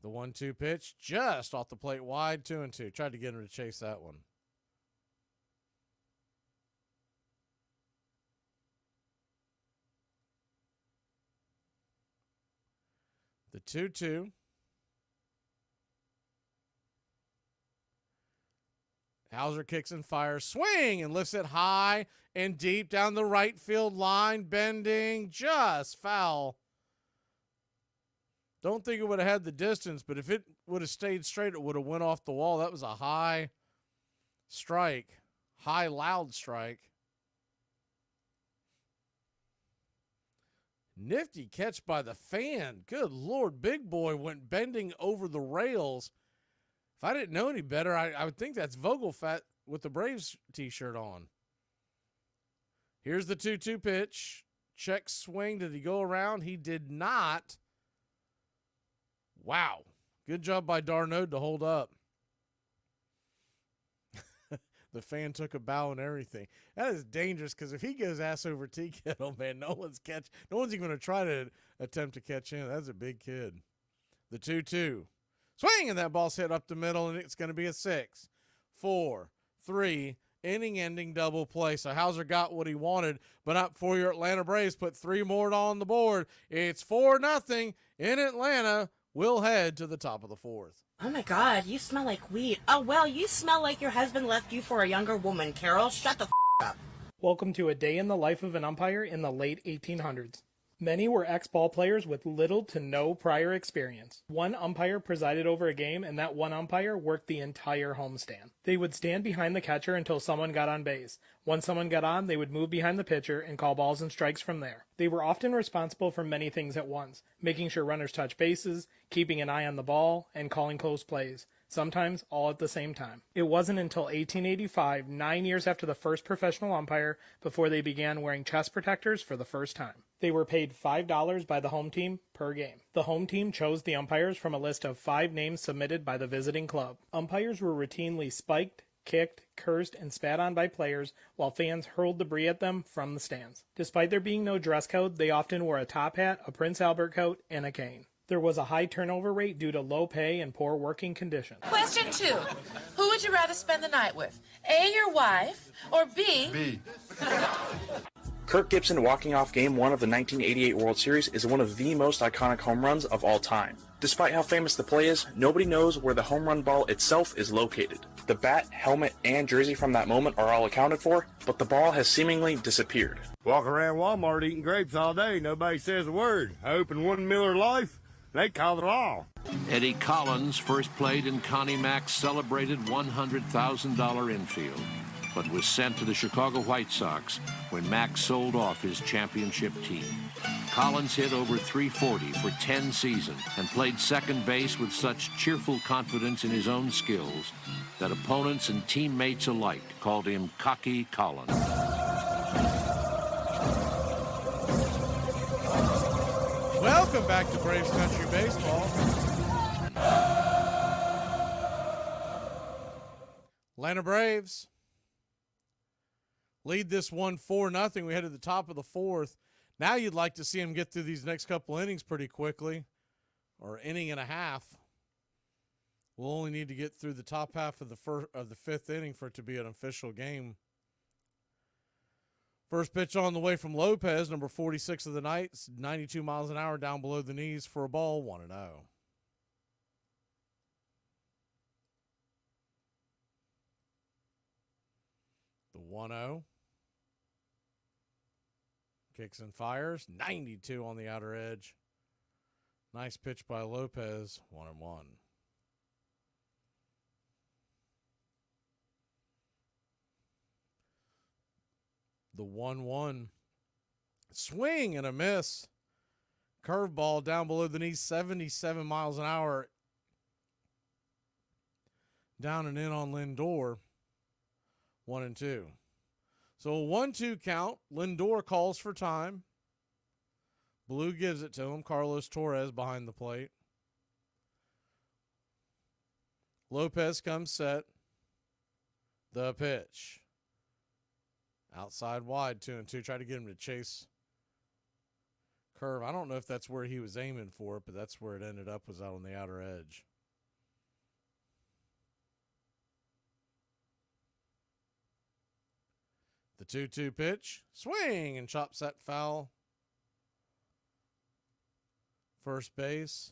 The 1-2 pitch, just off the plate wide, 2-2. Tried to get him to chase that one. The 2-2. Hauser kicks and fires. Swing and lifts it high and deep down the right field line. Bending, just foul. Don't think it would have had the distance, but if it would have stayed straight, it would have went off the wall. That was a high strike. High, loud strike. Nifty catch by the fan. Good Lord, big boy went bending over the rails. If I didn't know any better, I would think that's Vogelfat with the Braves t-shirt on. Here's the 2-2 pitch. Check swing. Did he go around? He did not. Wow. Good job by d'Arnaud to hold up. The fan took a bow and everything. That is dangerous because if he goes ass over tea kettle, man, no one's even going to try to attempt to catch him. That's a big kid. The 2-2. Swing, and that ball's hit up the middle, and it's going to be a 6-4-3 inning-ending double play. So Hauser got what he wanted, but not for your Atlanta Braves. Put 3 more on the board. It's 4-0 in Atlanta. We'll head to the top of the 4th. Oh my God, you smell like weed. Oh well, you smell like your husband left you for a younger woman, Carol. Shut the up. Welcome to a day in the life of an umpire in the late 1800s. Many were ex-ball players with little to no prior experience. One umpire presided over a game, and that one umpire worked the entire homestand. They would stand behind the catcher until someone got on base. Once someone got on, they would move behind the pitcher and call balls and strikes from there. They were often responsible for many things at once, making sure runners touch bases, keeping an eye on the ball, and calling close plays. Sometimes all at the same time. It wasn't until 1885, 9 years after the first professional umpire, before they began wearing chest protectors for the first time. They were paid $5 by the home team per game. The home team chose the umpires from a list of 5 names submitted by the visiting club. Umpires were routinely spiked, kicked, cursed, and spat on by players, while fans hurled debris at them from the stands. Despite there being no dress code, they often wore a top hat, a Prince Albert coat, and a cane. There was a high turnover rate due to low pay and poor working conditions. Question 2. Who would you rather spend the night with? A, your wife, or B? B. Kirk Gibson walking off Game 1 of the 1988 World Series is one of the most iconic home runs of all time. Despite how famous the play is, nobody knows where the home run ball itself is located. The bat, helmet, and jersey from that moment are all accounted for, but the ball has seemingly disappeared. Walk around Walmart eating grapes all day, nobody says a word. I open one Miller Life, they call it law. Eddie Collins first played in Connie Mack's celebrated $100,000 infield, but was sent to the Chicago White Sox when Mack sold off his championship team. Collins hit over .340 for 10 seasons and played second base with such cheerful confidence in his own skills that opponents and teammates alike called him Cocky Collins. Welcome back to Braves Country Baseball. Atlanta Braves lead this one 4-0. We head to the top of the 4th. Now you'd like to see them get through these next couple innings pretty quickly, or inning and a half. We'll only need to get through the top half of the 5th inning for it to be an official game. First pitch on the way from Lopez, number 46 of the night, 92 miles an hour down below the knees for a ball, 1-0. The 1-0. Kicks and fires, 92 on the outer edge. Nice pitch by Lopez, 1-1. The the 1-1. Swing and a miss. Curveball down below the knee, 77 miles an hour. Down and in on Lindor. 1-2. So a 1-2 count. Lindor calls for time. Blue gives it to him. Carlos Torres behind the plate. Lopez comes set. The pitch. Outside wide, 2-2. Try to get him to chase curve. I don't know if that's where he was aiming for it, but that's where it ended up, was out on the outer edge. The 2-2 pitch. Swing and chop set foul. First base.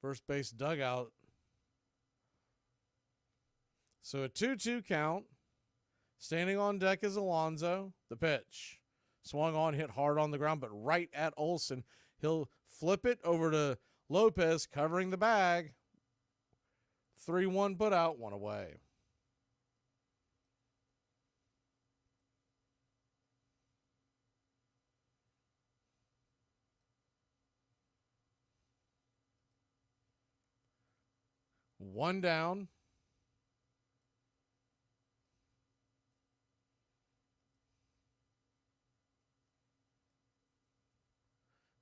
First base dugout. So a 2-2 count. Standing on deck is Alonso. The pitch. Swung on, hit hard on the ground, but right at Olsen. He'll flip it over to Lopez, covering the bag. 3-1 put out, 1 away. One down.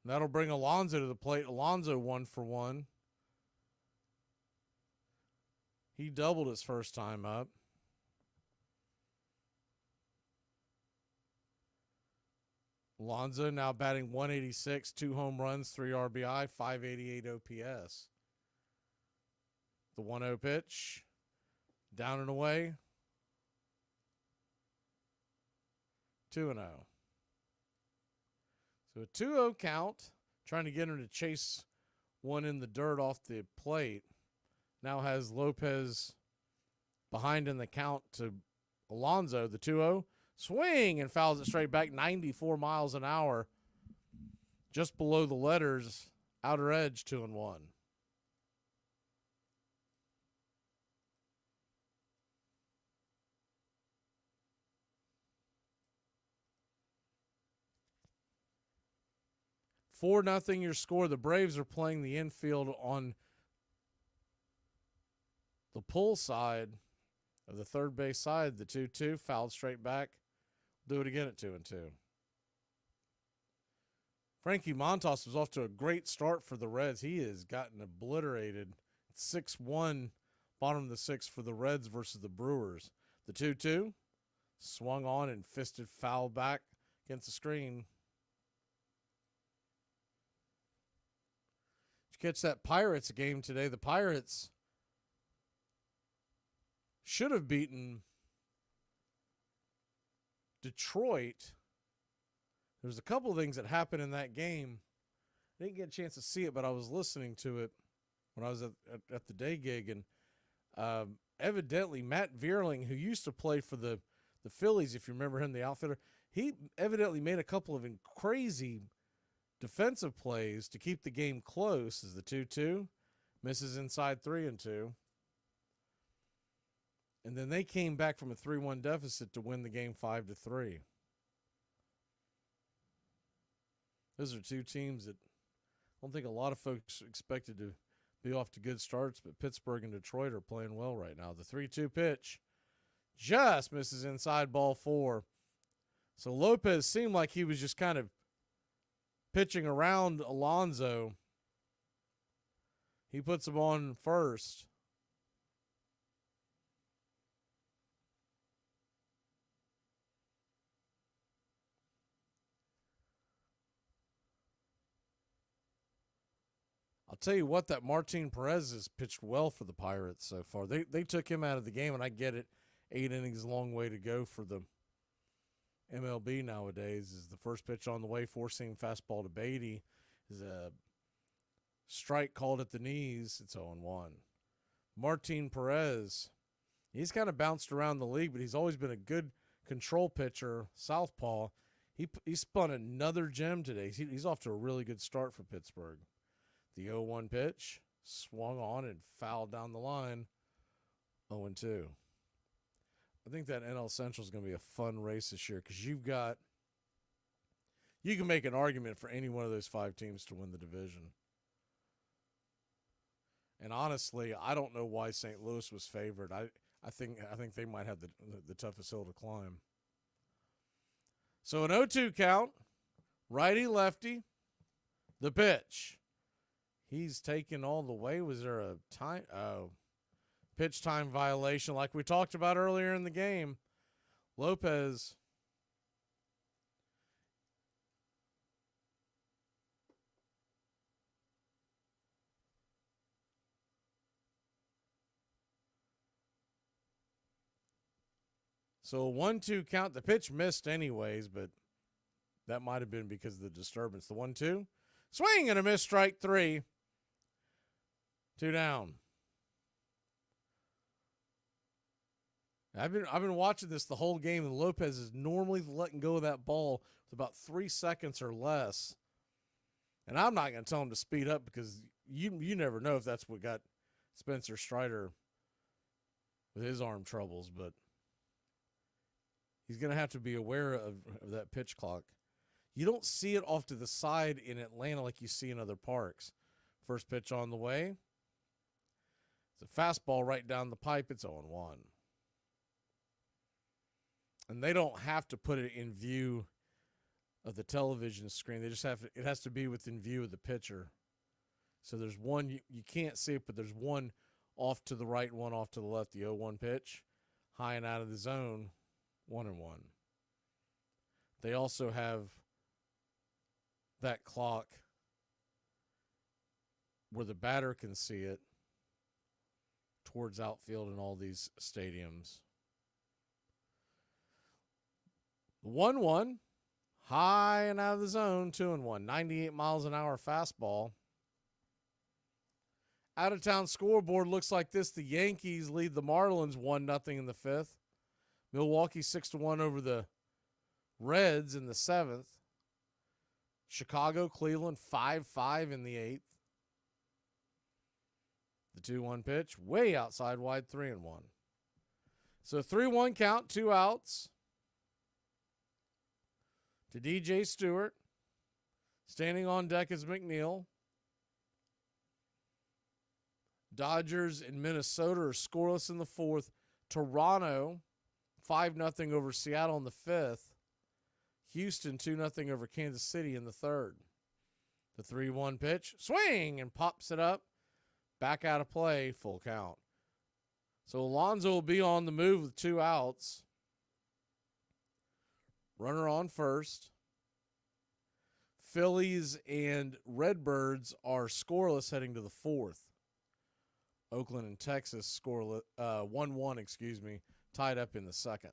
That'll bring Alonso to the plate. Alonso 1 for 1. He doubled his first time up. Alonso now batting .186, 2 home runs, 3 RBI, .588 OPS. The 1-0 pitch. Down and away. 2-0. So a 2-0 count. Trying to get him to chase one in the dirt off the plate. Now has Lopez behind in the count to Alonso. The 2-0. Swing and fouls it straight back. 94 miles an hour. Just below the letters. Outer edge, 2-1. Four nothing your score. The Braves are playing the infield on the pull side of the third base side. The 2-2 fouled straight back. Do it again at 2-2. Frankie Montas was off to a great start for the Reds. He has gotten obliterated. 6-1 bottom of the 6th for the Reds versus the Brewers. The 2-2 swung on and fisted foul back against the screen. Catch that Pirates game today. The Pirates should have beaten Detroit. There's a couple of things that happened in that game. I didn't get a chance to see it, but I was listening to it when I was at the day gig. And evidently Matt Vierling, who used to play for the Phillies, if you remember him, the outfielder, he evidently made a couple of crazy defensive plays to keep the game close. As the 2-2 misses inside 3-2. And then they came back from a 3-1 deficit to win the game 5-3. Those are two teams that I don't think a lot of folks expected to be off to good starts, but Pittsburgh and Detroit are playing well right now. The 3-2 pitch just misses inside, ball 4. So Lopez seemed like he was just kind of pitching around Alonso. He puts him on first. I'll tell you what, that Martin Perez has pitched well for the Pirates so far. They took him out of the game, and I get it. 8 innings, a long way to go for the MLB nowadays. Is the first pitch on the way, four-seam fastball to Beatty. Is a strike called at the knees. It's 0-1. Martin Perez, he's kind of bounced around the league, but he's always been a good control pitcher, southpaw. He spun another gem today. He's off to a really good start for Pittsburgh. The 0-1 pitch swung on and fouled down the line. 0-2. I think that NL Central is going to be a fun race this year because you can make an argument for any one of those 5 teams to win the division. And honestly, I don't know why St. Louis was favored. I think they might have the toughest hill to climb. So an 0-2 count, righty lefty, the pitch. He's taken all the way. Was there a time? Oh, pitch time violation like we talked about earlier in the game. Lopez. So a 1-2 count. The pitch missed anyways, but that might have been because of the disturbance. The 1-2. Swing and a miss, strike 3. 2 down. I've been watching this the whole game, and Lopez is normally letting go of that ball with about 3 seconds or less. And I'm not going to tell him to speed up because you never know if that's what got Spencer Strider with his arm troubles, but he's going to have to be aware of that pitch clock. You don't see it off to the side in Atlanta like you see in other parks. First pitch on the way. It's a fastball right down the pipe. It's 0-1. And they don't have to put it in view of the television screen. They just have to, it has to be within view of the pitcher. So there's one, you can't see it, but there's one off to the right, one off to the left, the 0-1 pitch. High and out of the zone, 1-1. They also have that clock where the batter can see it towards outfield in all these stadiums. 1-1, high and out of the zone, 2-1. 98 miles an hour fastball. Out of town scoreboard looks like this. The Yankees lead the Marlins 1-0 in the 5th. Milwaukee 6-1 over the Reds in the 7th. Chicago, Cleveland 5-5 in the 8th. The 2-1 pitch, way outside wide, 3-1. So 3-1 count, 2 outs. To DJ Stewart. Standing on deck is McNeil. Dodgers and Minnesota are scoreless in the 4th. Toronto 5-0 over Seattle in the 5th. Houston 2-0 over Kansas City in the 3rd. The 3-1 pitch, swing, and pops it up. Back out of play, full count. So Alonso will be on the move with 2 outs. Runner on first. Phillies and Redbirds are scoreless heading to the 4th. Oakland and Texas scoreless, 1-1, tied up in the 2nd.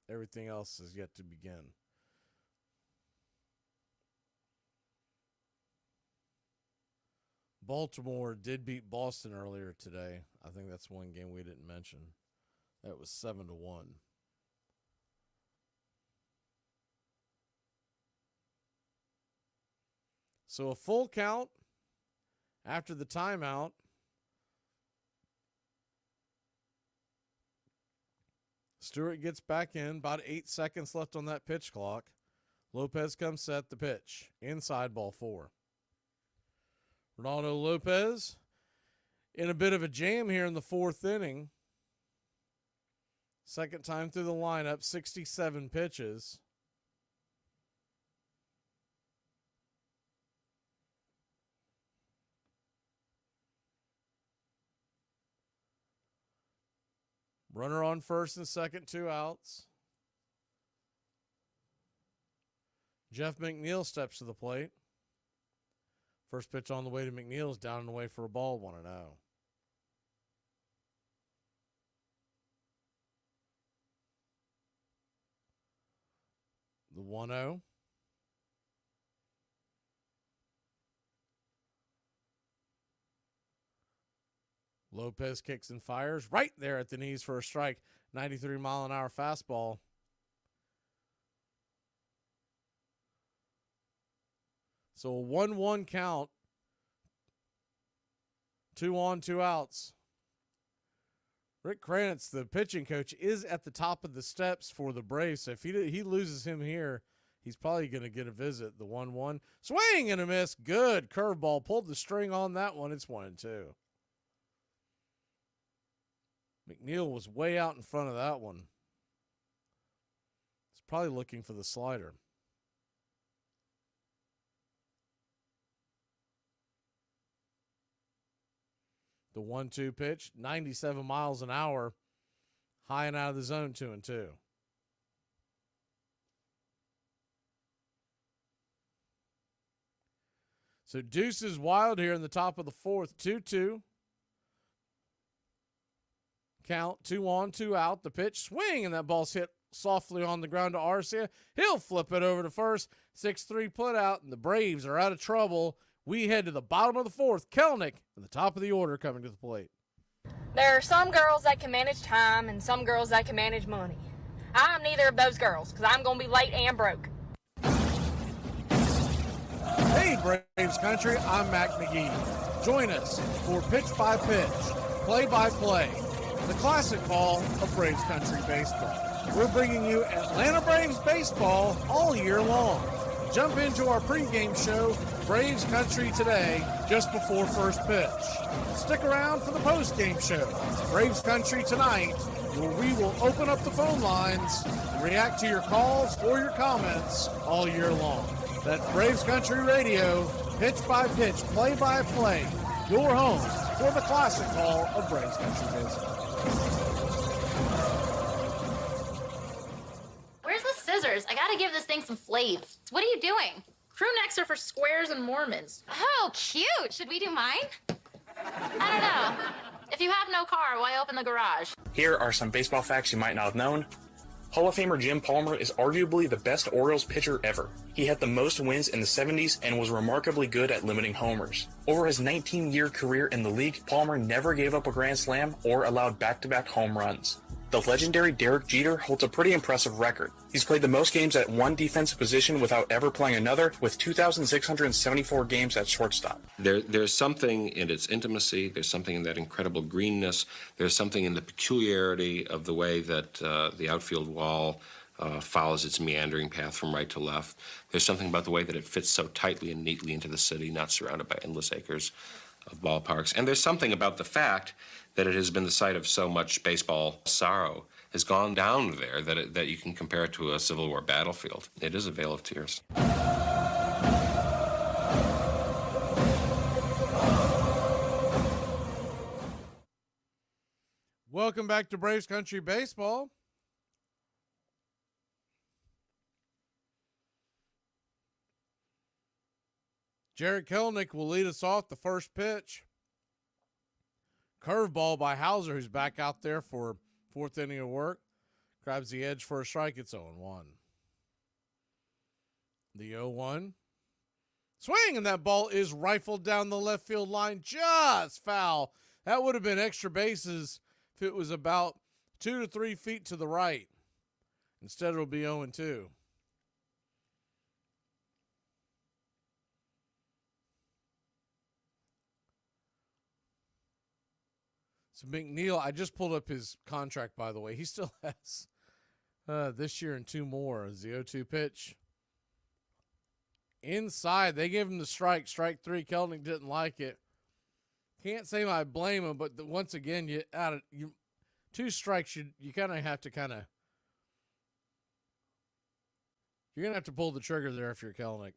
Everything else is yet to begin. Baltimore did beat Boston earlier today. I think that's one game we didn't mention. That was 7-1. So a full count after the timeout. Stewart gets back in. About 8 seconds left on that pitch clock. Lopez comes set the pitch. Inside, ball 4. Ronaldo Lopez in a bit of a jam here in the 4th inning. Second time through the lineup, 67 pitches. Runner on first and second, 2 outs. Jeff McNeil steps to the plate. First pitch on the way to McNeil is down and away for a ball, 1-0. The 1-0. Lopez kicks and fires right there at the knees for a strike. 93-mile-an-hour fastball. So a 1-1 count. 2 on, 2 outs. Rick Kranitz, the pitching coach, is at the top of the steps for the Braves. So if he loses him here, he's probably going to get a visit. The 1-1. Swing and a miss. Good curveball. Pulled the string on that one. It's 1-2. McNeil was way out in front of that one. He's probably looking for the slider. The 1-2 pitch, 97 miles an hour, high and out of the zone, 2-2. So Deuce is wild here in the top of the fourth, 2-2. Count, 2 on, 2 out. The pitch, swing, and that ball's hit softly on the ground to Arcia. He'll flip it over to first, 6-3 put out, and the Braves are out of trouble. We head to the bottom of the fourth. Kelnick at the top of the order coming to the plate. There are some girls that can manage time and some girls that can manage money. I'm neither of those girls because I'm going to be late and broke. Hey, Braves country, I'm Mac Magee. Join us for Pitch by Pitch, Play by Play, the classic call of Braves country baseball. We're bringing you Atlanta Braves baseball all year long. Jump into our pregame show, Braves Country Today, just before first pitch. Stick around for the postgame show, Braves Country Tonight, where we will open up the phone lines and react to your calls or your comments all year long. That's Braves Country Radio, pitch by pitch, play by play, your home for the classic call of Braves Country Baseball. Scissors. I gotta give this thing some flaves. What are you doing? Crew necks are for squares and Mormons. Oh, cute. Should we do mine? I don't know. If you have no car, why open the garage? Here are some baseball facts you might not have known. Hall of Famer Jim Palmer is arguably the best Orioles pitcher ever. He had the most wins in the 70s and was remarkably good at limiting homers. Over his 19-year career in the league, Palmer never gave up a grand slam or allowed back-to-back home runs. The legendary Derek Jeter holds a pretty impressive record. He's played the most games at one defensive position without ever playing another, with 2,674 games at shortstop. There's something in its intimacy, there's something in that incredible greenness, there's something in the peculiarity of the way that the outfield wall follows its meandering path from right to left. There's something about the way that it fits so tightly and neatly into the city, not surrounded by endless acres of ballparks. And there's something about the fact that it has been the site of so much baseball sorrow, has gone down there, that you can compare it to a Civil War battlefield. It is a vale of tears. Welcome back to Braves Country Baseball. Jared Kelnick will lead us off the first pitch. Curveball by Hauser, who's back out there for fourth inning of work. Grabs the edge for a strike. It's 0-1. The 0-1. Swing, and that ball is rifled down the left field line. Just foul. That would have been extra bases if it was about 2 to 3 feet to the right. Instead, it'll be 0-2. So McNeil, I just pulled up his contract, by the way. He still has this year and 2 more. As the 0-2 pitch. Inside, they gave him the strike. Strike 3. Kelnick didn't like it. Can't say I blame him, but once again, you 2 strikes, you kind of have to you're going to have to pull the trigger there if you're Kelnick.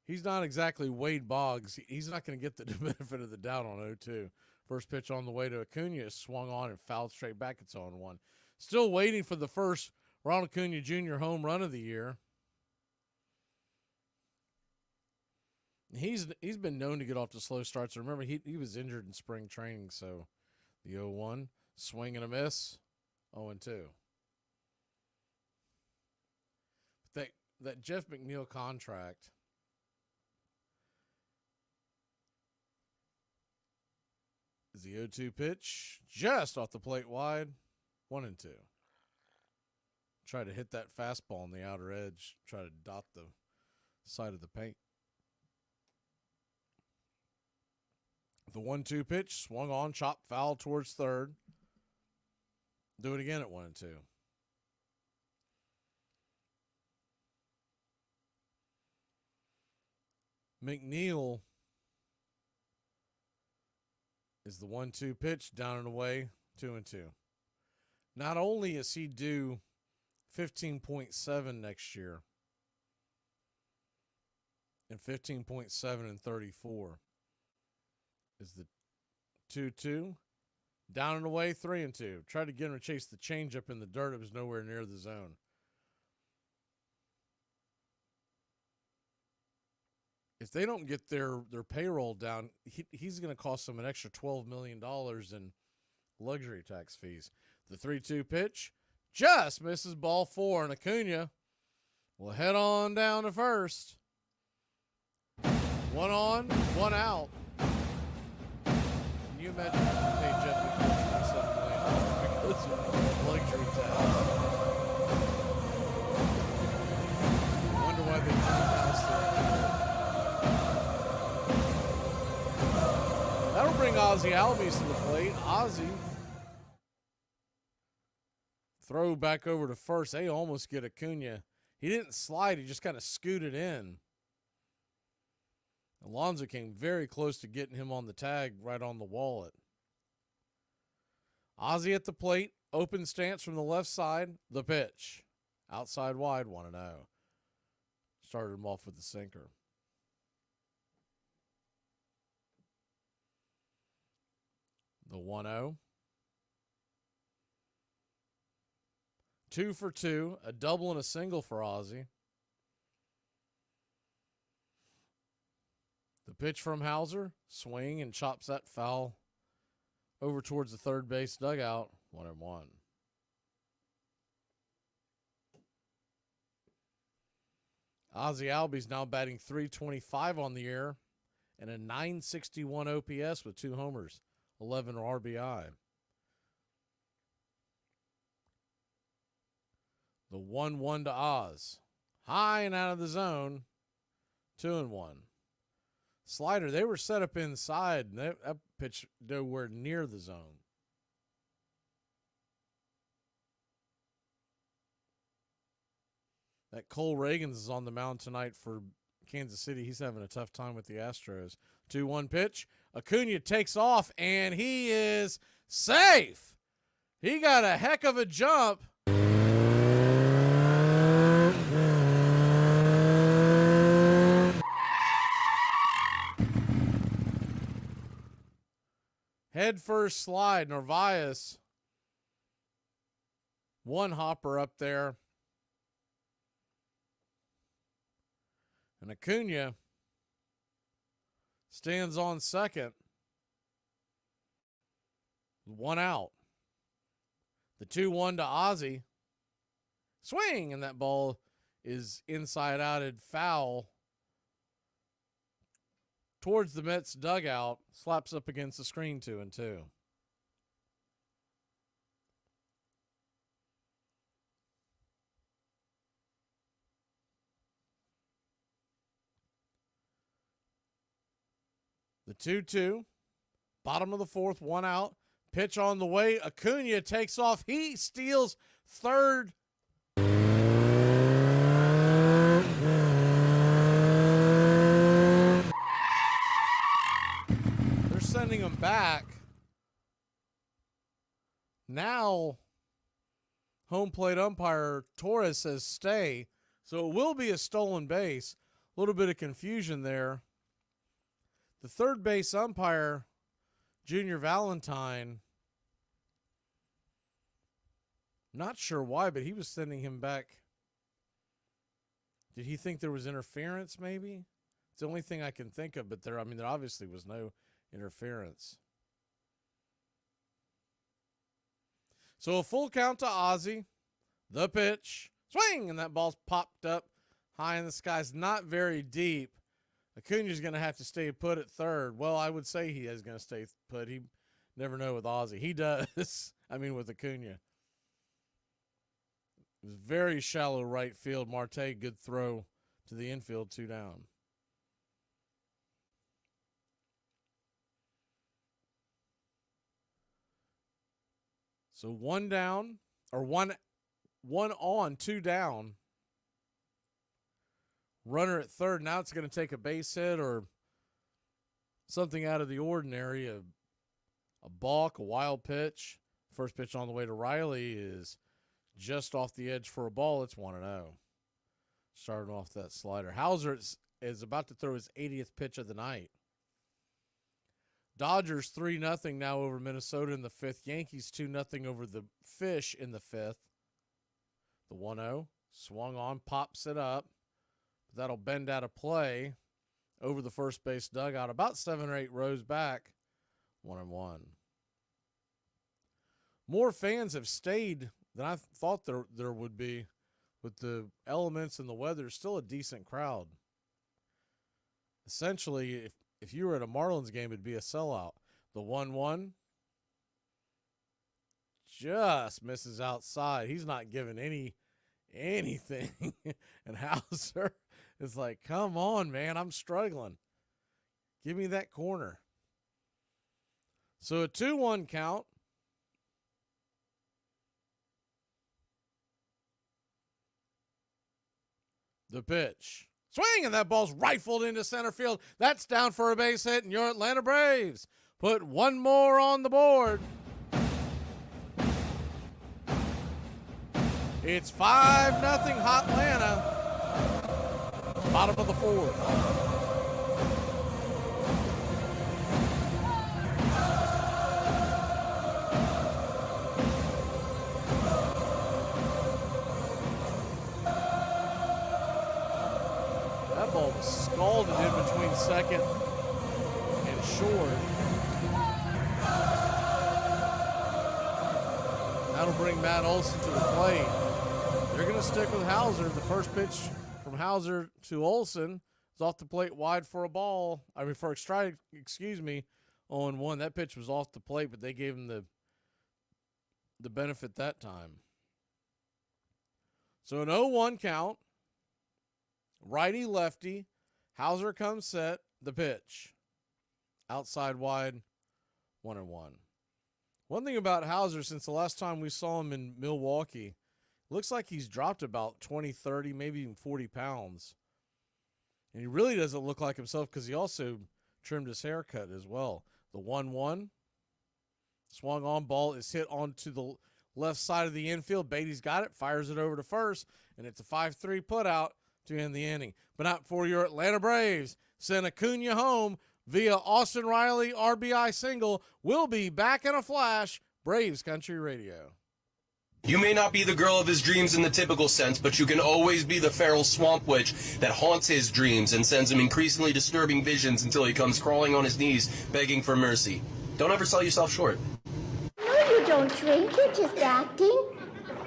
He's not exactly Wade Boggs. He's not going to get the benefit of the doubt on 0-2. First pitch on the way to Acuna is swung on and fouled straight back. It's 0-1. Still waiting for the first Ronald Acuna Jr. home run of the year. He's been known to get off to slow starts. Remember, he was injured in spring training, so the 0-1, swing and a miss, 0-2. But that Jeff McNeil contract, is the 0-2 pitch just off the plate wide, 1-2. Try to hit that fastball on the outer edge, try to dot the side of the paint. The 1-2 pitch swung on, chopped foul towards third. Do it again at 1-2. McNeil is the 1-2 pitch, down and away, 2-2. Not only is he due 15.7 next year and 15.7 and 34 is the 2-2, down and away, 3-2. Tried to get him to chase the changeup in the dirt. It was nowhere near the zone. If they don't get their payroll down, he's going to cost them an extra $12 million in luxury tax fees. The 3-2 pitch just misses ball 4, and Acuna will head on down to first. 1 on, 1 out. Can you imagine if you paid Jeff McNeil $27 million because of luxury tax? I wonder why they announced that. That'll bring Ozzie Albies to the plate. Ozzie throw back over to first. They almost get Acuna. He didn't slide. He just kind of scooted in. Alonso came very close to getting him on the tag right on the wallet. Ozzie at the plate. Open stance from the left side. The pitch. Outside wide, 1-0. Started him off with the sinker. The 1-0. 2 for 2. A double and a single for Ozzie. The pitch from Hauser. Swing and chops that foul over towards the third base dugout. 1-1. Ozzie Albies now batting .325 on the year and a .961 OPS with 2 homers. 11 RBI. The 1-1 to Oz. High and out of the zone. 2-1. Slider, they were set up inside, and that pitch nowhere near the zone. That Cole Reagans is on the mound tonight for Kansas City. He's having a tough time with the Astros. 2-1 pitch. Acuna takes off, and he is safe. He got a heck of a jump. Head first slide. Narvaez. One hopper up there. And Acuna stands on second. 1 out. The 2-1 to Ozzie. Swing, and that ball is inside outed foul towards the Mets dugout. Slaps up against the screen. 2-2. The 2-2, bottom of the fourth, 1 out. Pitch on the way. Acuna takes off. He steals third. They're sending him back. Now, home plate umpire Torres says stay. So it will be a stolen base. A little bit of confusion there. The third base umpire, Junior Valentine, not sure why, but he was sending him back. Did he think there was interference, maybe? It's the only thing I can think of, but there obviously was no interference. So a full count to Ozzie. The pitch. Swing! And that ball's popped up high in the skies. Not very deep. Acuna's going to have to stay put at third. Well, I would say he is going to stay put. He never know with Ozzie. He does. With Acuna. It was very shallow right field. Marte, good throw to the infield, 2 down. So one down, or one on, two down. Runner at third. Now it's going to take a base hit or something out of the ordinary. A balk, a wild pitch. First pitch on the way to Riley is just off the edge for a ball. It's 1-0. Starting off that slider. Hauser is about to throw his 80th pitch of the night. Dodgers 3-0 now over Minnesota in the fifth. Yankees 2-0 over the Fish in the fifth. The 1-0 swung on, pops it up. That'll bend out of play over the first base dugout, about 7 or 8 rows back. 1-1. More fans have stayed than I thought there would be with the elements and the weather. Still a decent crowd. Essentially, if you were at a Marlins game, it'd be a sellout. The 1-1 just misses outside. He's not giving anything. And Hauser is like, come on, man, I'm struggling. Give me that corner. So a 2-1 count. The pitch. Swing, and that ball's rifled into center field. That's down for a base hit, and your Atlanta Braves put one more on the board. It's 5-0 Hotlanta. Bottom of the fourth. That ball was scalded in between second and short. That'll bring Matt Olson to the plate. They're going to stick with Hauser. The first pitch from Hauser to Olson is off the plate wide for a ball. For a strike, 0-1. That pitch was off the plate, but they gave him the benefit that time. So an 0-1 count. Righty, lefty. Hauser comes set. The pitch. Outside wide. 1-1. One thing about Hauser, since the last time we saw him in Milwaukee, looks like he's dropped about 20, 30, maybe even 40 pounds. And he really doesn't look like himself because he also trimmed his haircut as well. The 1-1. Swung on, ball is hit onto the left side of the infield. Beatty's got it, fires it over to first, and it's a 5-3 putout to end the inning. But not for your Atlanta Braves. Send Acuna home via Austin Riley RBI single. We'll be back in a flash. Braves Country Radio. You may not be the girl of his dreams in the typical sense, but you can always be the feral swamp witch that haunts his dreams and sends him increasingly disturbing visions until he comes crawling on his knees, begging for mercy. Don't ever sell yourself short. No, you don't drink. You're just acting.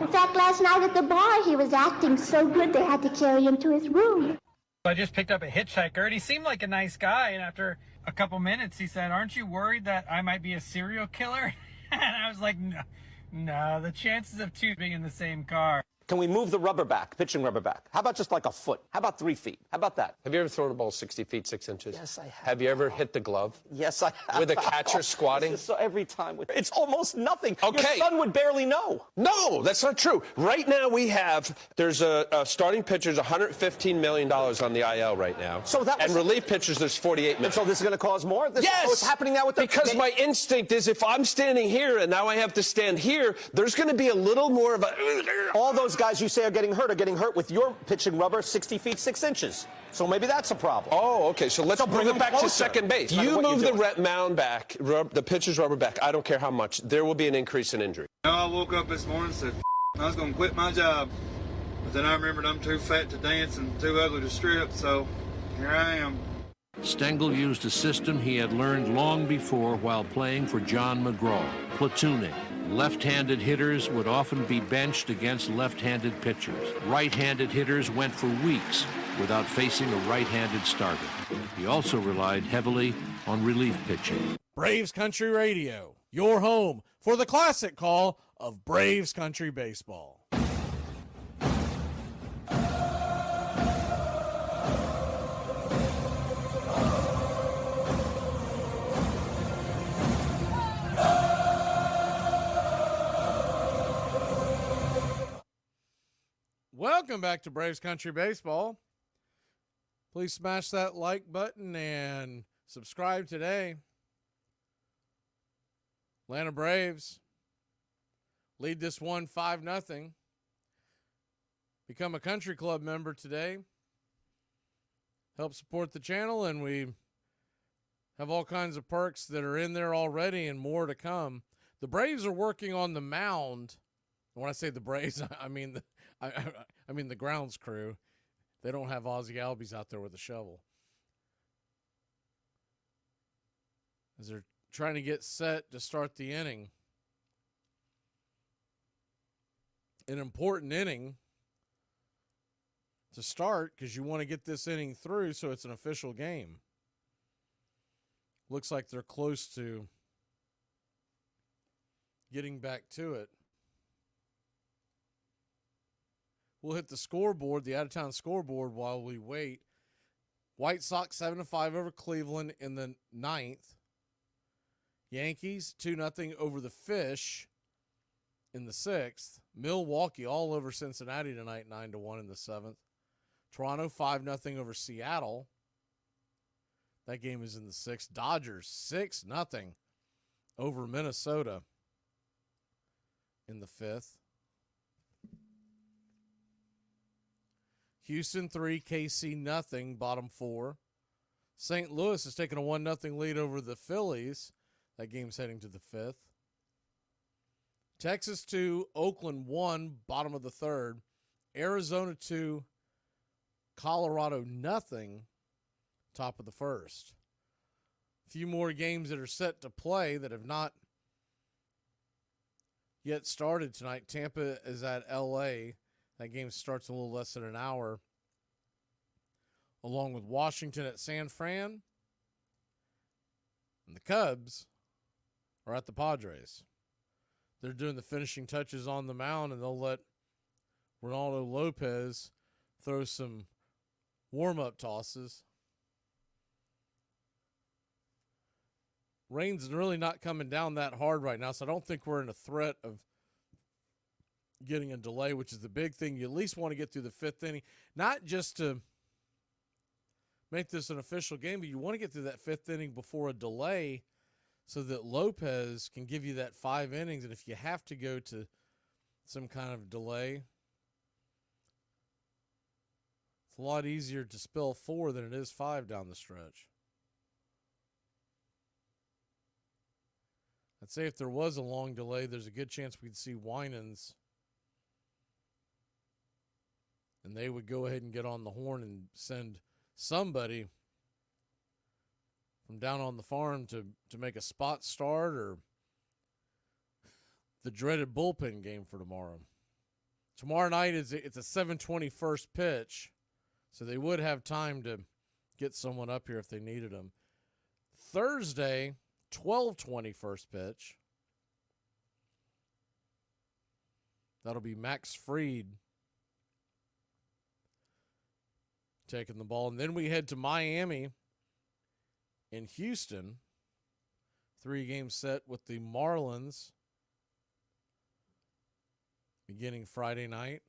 In fact, last night at the bar, he was acting so good they had to carry him to his room. I just picked up a hitchhiker, and he seemed like a nice guy, and after a couple minutes, he said, "Aren't you worried that I might be a serial killer?" And I was like, no, the chances of two being in the same car. Can we move the rubber back, pitching rubber back? How about just like a foot? How about 3 feet? How about that? Have you ever thrown a ball 60 feet, 6 inches? Yes, I have. Have you ever hit the glove? Yes, I have. With a catcher squatting? So every time. It's almost nothing. Okay. Your son would barely know. No, that's not true. Right now there's a starting pitcher's $115 million on the IL right now. So that was, and relief pitchers, there's $48 million. And so this is going to cause more? Yes! What's happening now with the... Because my instinct is if I'm standing here and now I have to stand here, there's going to be a little more of a... All those guys you say are getting hurt with your pitching rubber 60 feet 6 inches. So maybe that's a problem. Oh, okay. So let's bring it back to second base. You move the mound back, the pitcher's rubber back. I don't care how much. There will be an increase in injury. I woke up this morning and said, I was going to quit my job. But then I remembered I'm too fat to dance and too ugly to strip, so here I am. Stengel used a system he had learned long before while playing for John McGraw, platooning. Left-handed hitters would often be benched against left-handed pitchers. Right-handed hitters went for weeks without facing a right-handed starter. He also relied heavily on relief pitching. Braves Country Radio, your home for the classic call of Braves Country Baseball. Welcome back to Braves Country Baseball. Please smash that like button and subscribe today. Atlanta Braves lead this one 5-0. Become a country club member today. Help support the channel, and we have all kinds of perks that are in there already and more to come. The Braves are working on the mound. When I say the Braves, I mean the grounds crew. They don't have Ozzie Albies out there with a shovel. As they're trying to get set to start the inning. An important inning to start because you want to get this inning through so it's an official game. Looks like they're close to getting back to it. We'll hit the scoreboard, the out-of-town scoreboard, while we wait. White Sox 7-5 over Cleveland in the 9th. Yankees 2-0 over the Fish in the 6th. Milwaukee all over Cincinnati tonight, 9-1 in the 7th. Toronto 5-0 over Seattle. That game is in the 6th. Dodgers 6-0 over Minnesota in the 5th. Houston 3, KC nothing, bottom 4. St. Louis is taking a 1-0 lead over the Phillies. That game's heading to the 5th. Texas 2, Oakland 1, bottom of the 3rd. Arizona 2, Colorado nothing, top of the 1st. A few more games that are set to play that have not yet started tonight. Tampa is at L.A. That game starts in a little less than an hour. Along with Washington at San Fran. And the Cubs are at the Padres. They're doing the finishing touches on the mound, and they'll let Ronaldo Lopez throw some warm-up tosses. Rain's really not coming down that hard right now, so I don't think we're in a threat of getting a delay, which is the big thing. You at least want to get through the 5th inning, not just to make this an official game, but you want to get through that 5th inning before a delay so that Lopez can give you that 5 innings. And if you have to go to some kind of delay, it's a lot easier to spell 4 than it is 5 down the stretch. I'd say if there was a long delay, there's a good chance we'd see Winans, and they would go ahead and get on the horn and send somebody from down on the farm to make a spot start or the dreaded bullpen game for tomorrow. Tomorrow night it's a 7:20 first pitch, so they would have time to get someone up here if they needed them. Thursday, 12:20 first pitch. That'll be Max Fried taking the ball. And then we head to Miami and Houston. 3-game set with the Marlins beginning Friday night.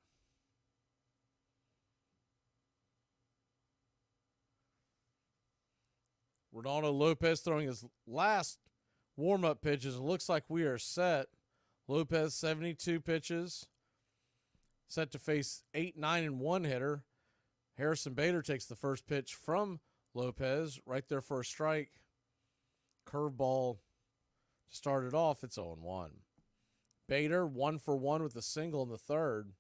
Ronaldo Lopez throwing his last warm-up pitches. It looks like we are set. Lopez, 72 pitches. Set to face 8, 9, and 1 hitter. Harrison Bader takes the first pitch from Lopez. Right there for a strike. Curveball to start it off. It's 0-1. Bader, 1 for 1 with a single in the 3rd.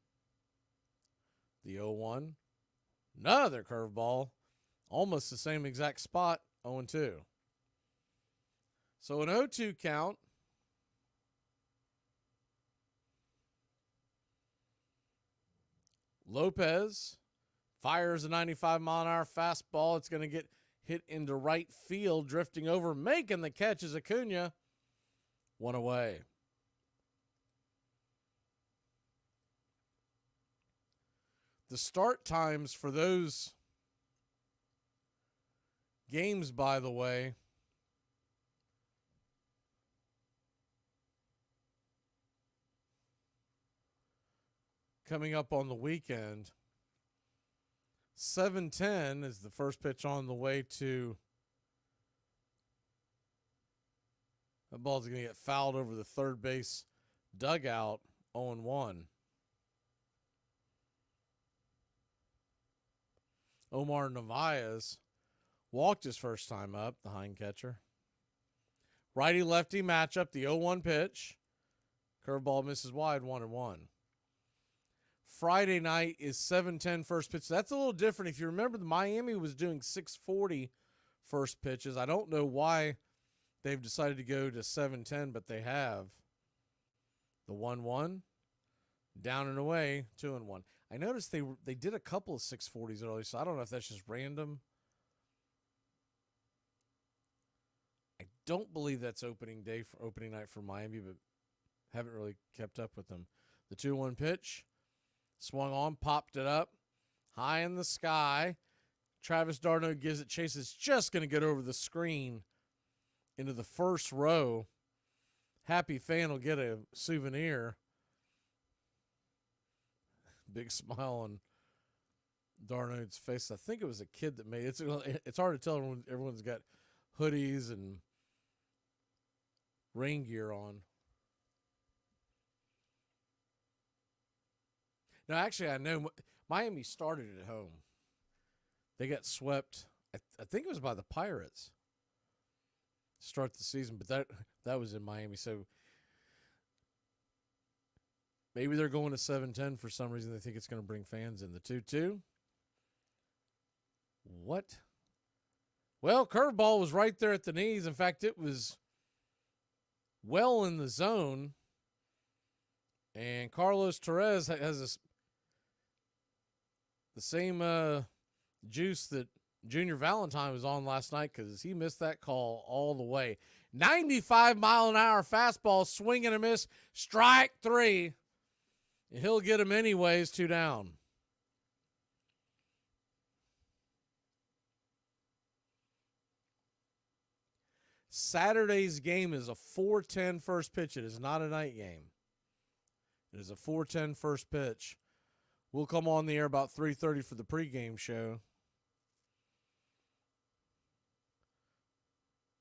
The 0-1. Another curveball. Almost the same exact spot. 0-2. So an 0-2 count. Lopez fires a 95-mile-an-hour fastball. It's going to get hit into right field, drifting over, making the catch is Acuna. 1 away. The start times for those games, by the way, coming up on the weekend. 7:10 is the first pitch on the way to. That ball's going to get fouled over the third base dugout, 0-1. Omar Narvaez walked his first time up, the hind catcher. Righty-lefty matchup, the 0-1 pitch. Curveball misses wide, 1-1. Friday night is 7:10 first pitch. That's a little different. If you remember, the Miami was doing 6:40 first pitches. I don't know why they've decided to go to 7:10, but they have. The 1-1, down and away, 2-1. I noticed they did a couple of 6:40s early, so I don't know if that's just random. I don't believe that's opening night for Miami, but haven't really kept up with them. The 2-1 pitch, swung on, popped it up, high in the sky. Travis d'Arnaud gives it chase. It's just going to get over the screen into the first row. Happy fan will get a souvenir. Big smile on d'Arnaud's face. I think it was a kid that made it. It's hard to tell. Everyone's got hoodies and rain gear on. No, actually, I know Miami started at home. They got swept. I think it was by the Pirates to start the season, but that was in Miami. So maybe they're going to 7:10 for some reason. They think it's going to bring fans in. The 2-2. What? Well, curveball was right there at the knees. In fact, it was well in the zone. And Carlos Torres has the same juice that Junior Valentine was on last night because he missed that call all the way. 95-mile-an-hour fastball, swing and a miss, strike 3. He'll get him anyways, 2 down. Saturday's game is a 4:10 first pitch. It is not a night game. It is a 4:10 first pitch. We'll come on the air about 3:30 for the pregame show.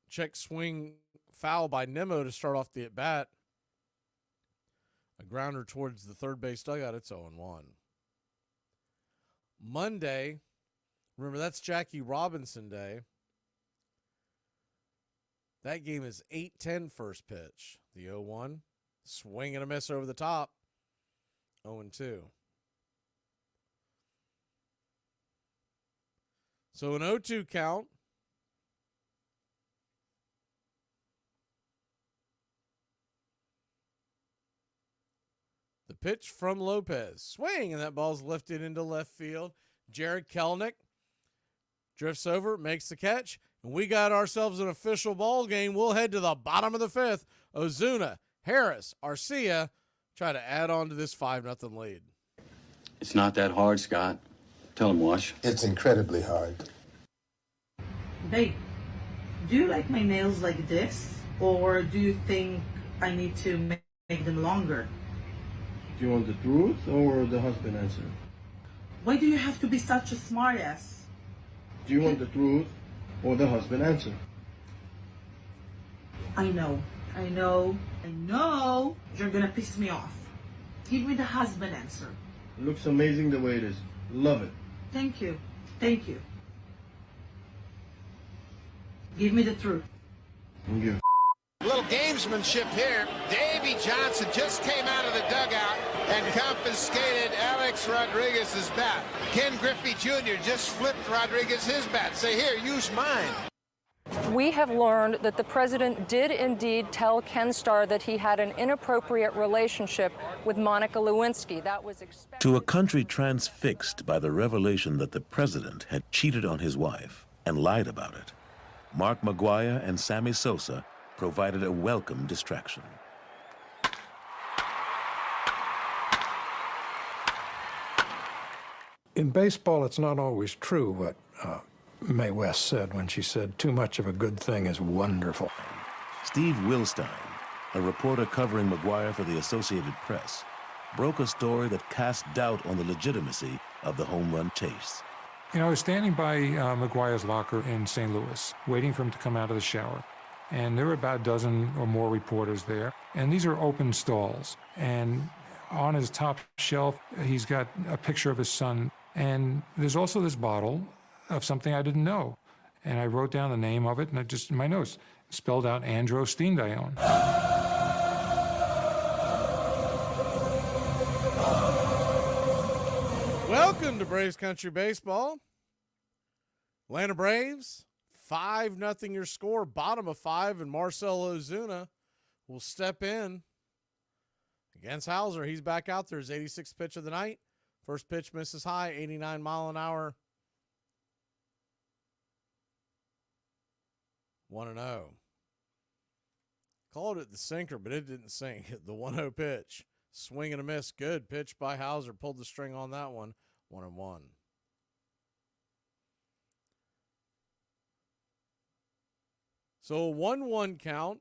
Check swing foul by Nimmo to start off the at-bat. A grounder towards the third base dugout. It's 0-1. Monday, remember that's Jackie Robinson Day. That game is 8:10 first pitch. The 0-1. Swing and a miss over the top. 0-2. So an 0-2 count. The pitch from Lopez. Swing, and that ball's lifted into left field. Jared Kelenic drifts over, makes the catch, and we got ourselves an official ball game. We'll head to the bottom of the 5th. Ozuna, Harris, Arcia try to add on to this 5-0 lead. It's not that hard, Scott. Tell him, Wash. It's incredibly hard. Babe, do you like my nails like this? Or do you think I need to make them longer? Do you want the truth or the husband answer? Why do you have to be such a smartass? Do you want the truth or the husband answer? I know you're gonna piss me off. Give me the husband answer. It looks amazing the way it is. Love it. Thank you. Give me the truth. Don't give A little gamesmanship here. Davy Johnson just came out of the dugout and confiscated Alex Rodriguez's bat. Ken Griffey Jr. just flipped Rodriguez his bat. Say, here, use mine. We have learned that the president did indeed tell Ken Starr that he had an inappropriate relationship with Monica Lewinsky. That was expected. To a country transfixed by the revelation that the president had cheated on his wife and lied about it, Mark McGuire and Sammy Sosa provided a welcome distraction. In baseball, it's not always true what Mae West said when she said, too much of a good thing is wonderful. Steve Wilstein, a reporter covering McGuire for the Associated Press, broke a story that cast doubt on the legitimacy of the home run chase. You know, I was standing by McGuire's locker in St. Louis, waiting for him to come out of the shower. And there were about a dozen or more reporters there. And these are open stalls. And on his top shelf, he's got a picture of his son. And there's also this bottle of something I didn't know. And I wrote down the name of it, and I just, in my notes, spelled out androstenedione. Welcome to Braves Country Baseball. Atlanta Braves, 5-0 your score, bottom of 5, and Marcell Ozuna will step in against Hauser. He's back out there. His 86th pitch of the night. First pitch misses high, 89 mile an hour. 1-0. Called it the sinker, but it didn't sink. The 1-0 pitch. Swing and a miss. Good pitch by Hauser. Pulled the string on that one. 1-1. So a 1-1 count.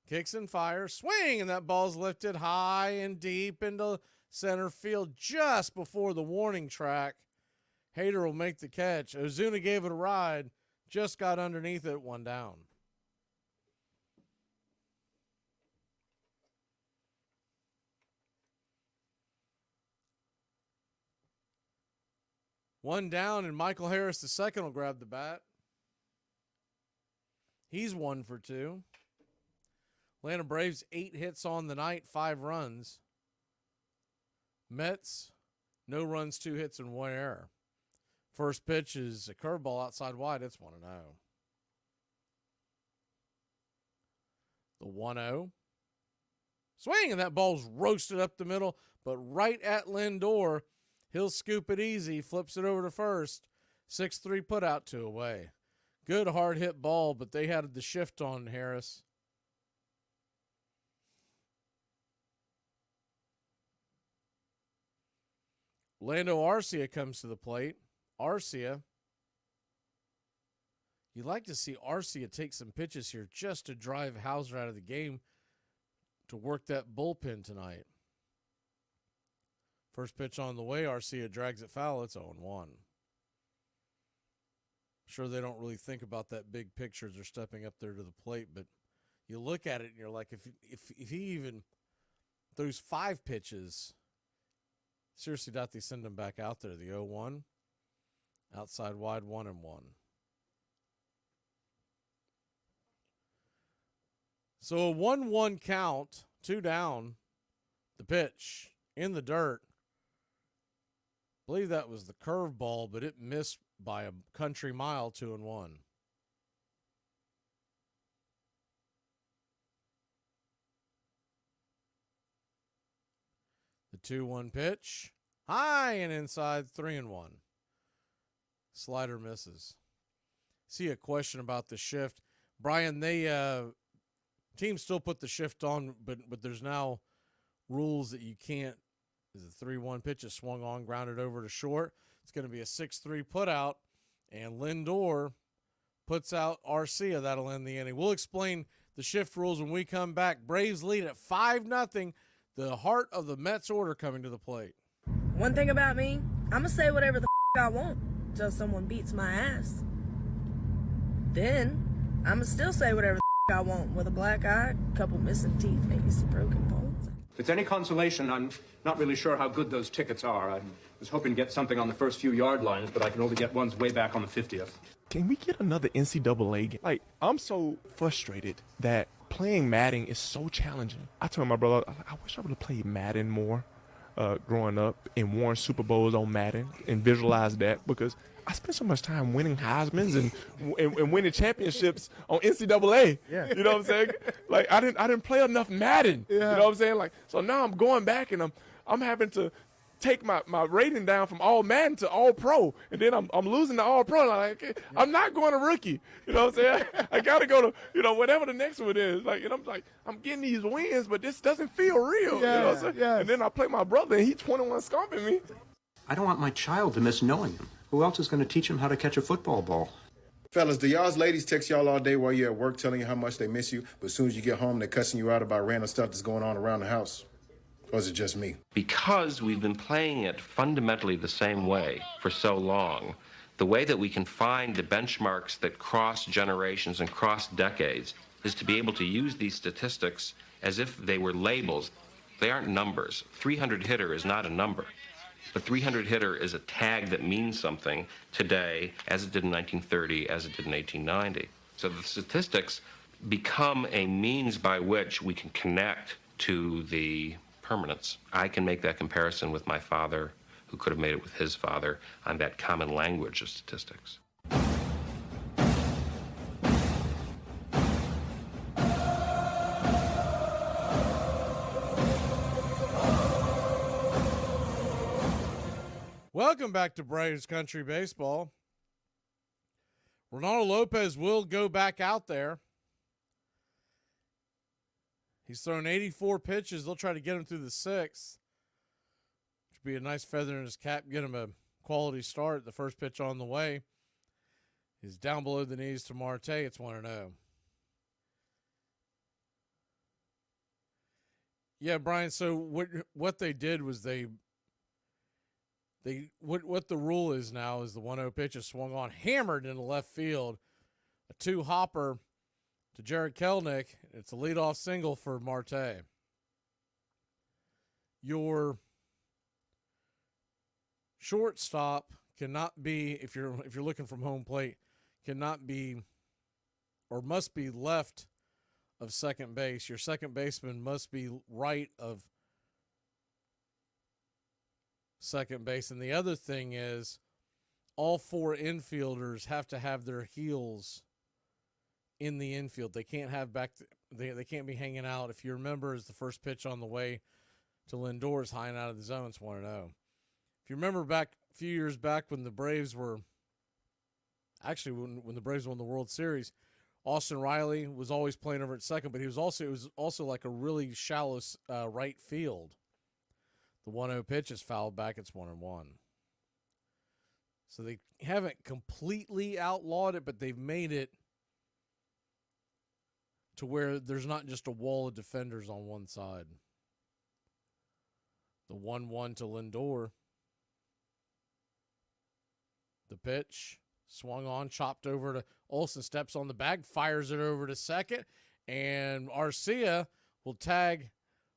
Kicks and fires. Swing, and that ball's lifted high and deep into center field just before the warning track. Hader will make the catch. Ozuna gave it a ride. Just got underneath it. 1 down. One down, and Michael Harris II will grab the bat. He's 1 for 2. Atlanta Braves 8 hits on the night, 5 runs. Mets, no runs, 2 hits, and 1 error. First pitch is a curveball outside wide. It's 1-0. The 1-0. Swing, and that ball's roasted up the middle, but right at Lindor. He'll scoop it easy, flips it over to first. 6-3 put out, 2 away. Good hard hit ball, but they had the shift on Harris. Lando Arcia comes to the plate. Arcia. You'd like to see Arcia take some pitches here just to drive Hauser out of the game to work that bullpen tonight. First pitch on the way, Arcia drags it foul. It's 0-1. Sure, they don't really think about that big picture as they're stepping up there to the plate, but you look at it and you're like, if he even throws 5 pitches, seriously doubt they send him back out there. The 0-1, outside wide, 1-1. So a 1-1 count, 2 down. The pitch in the dirt. I believe that was the curveball, but it missed by a country mile. 2-1. The 2-1 pitch, high and inside, 3-1. Slider misses. See a question about the shift, Brian. They teams still put the shift on, but there's now rules that you can't. Is a 3-1 pitch is swung on, grounded over to short. It's going to be a 6-3 put out, and Lindor puts out Arcia. That'll end the inning. We'll explain the shift rules when we come back. Braves lead at 5-0. The heart of the Mets order coming to the plate. One thing about me, I'm going to say whatever the I want until someone beats my ass. Then I'm going to still say whatever the I want with a black eye, a couple missing teeth, maybe some broken bones. If it's any consolation, I'm not really sure how good those tickets are. I was hoping to get something on the first few yard lines, but I can only get ones way back on the 50th. Can we get another NCAA game? Like, I'm so frustrated that playing Madden is so challenging. I told my brother, I wish I would have played Madden more growing up and won Super Bowls on Madden and visualized that, because I spent so much time winning Heismans and winning championships on NCAA. Yeah. You know what I'm saying? Like, I didn't play enough Madden. Yeah. You know what I'm saying? Like, so now I'm going back and I'm having to take my rating down from all Madden to all pro, and then I'm losing to all pro. I'm not going to rookie. You know what I'm saying? I got to go to, whatever the next one is. Like, and I'm getting these wins, but this doesn't feel real. Yeah, you know what I'm saying? Yeah. And then I play my brother, and he's 21 stomping me. I don't want my child to miss knowing him. Who else is going to teach him how to catch a football ball? Fellas, do y'all's ladies text y'all all day while you're at work telling you how much they miss you, but as soon as you get home, they're cussing you out about random stuff that's going on around the house? Or is it just me? Because we've been playing it fundamentally the same way for so long, the way that we can find the benchmarks that cross generations and cross decades is to be able to use these statistics as if they were labels. They aren't numbers. 300 hitter is not a number. The 300 hitter is a tag that means something today, as it did in 1930, as it did in 1890. So the statistics become a means by which we can connect to the permanence. I can make that comparison with my father, who could have made it with his father, on that common language of statistics. Welcome back to Braves Country Baseball. Ronaldo Lopez will go back out there. He's thrown 84 pitches. They'll try to get him through the sixth, which would be a nice feather in his cap, get him a quality start. The first pitch on the way. He's down below the knees to Marte. It's 1-0. Yeah, Brian, so what they did was what the rule is now is the 1-0 pitch is swung on, hammered into left field. A two-hopper to Jared Kelenic. It's a leadoff single for Marte. Your shortstop cannot be, if you're looking from home plate, cannot be or must be left of second base. Your second baseman must be right of second base. And the other thing is all four infielders have to have their heels in the infield. They can't have they can't be hanging out. If you remember, as the first pitch on the way to Lindor is high and out of the zone, it's 1-0. If you remember back a few years back when the Braves were actually when the Braves won the World Series, Austin Riley was always playing over at second, but it was also like a really shallow right field. The 1-0 pitch is fouled back. It's 1-1. So they haven't completely outlawed it, but they've made it to where there's not just a wall of defenders on one side. The 1-1 to Lindor. The pitch swung on, chopped over to Olsen, steps on the bag, fires it over to second, and Arcia will tag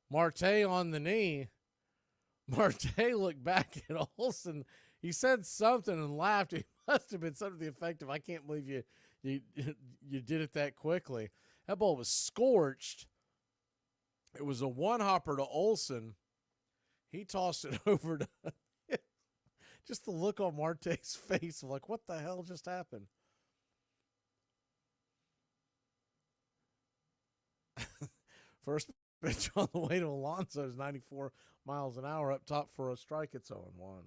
Marte on the knee. Marte looked back at Olsen. He said something and laughed. It must have been something to the effect of, "I can't believe you did it that quickly." That ball was scorched. It was a one-hopper to Olsen. He tossed it over to just the look on Marte's face of like, what the hell just happened? First pitch on the way to Alonso is 94 miles an hour up top for a strike. It's 0-1.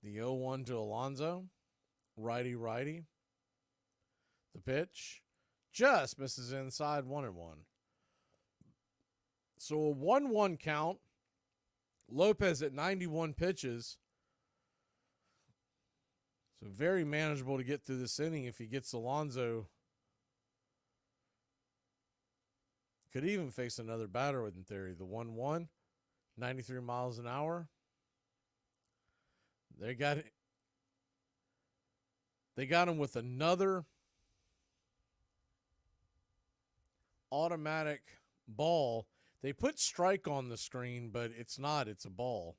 The 0-1 to Alonso. Righty. The pitch just misses inside, 1-1. So a 1-1 count. Lopez at 91 pitches. So very manageable to get through this inning if he gets Alonso. Could even face another batter in theory. The 1-1, 93 miles an hour. They got him with another automatic ball. They put strike on the screen, but it's not. It's a ball.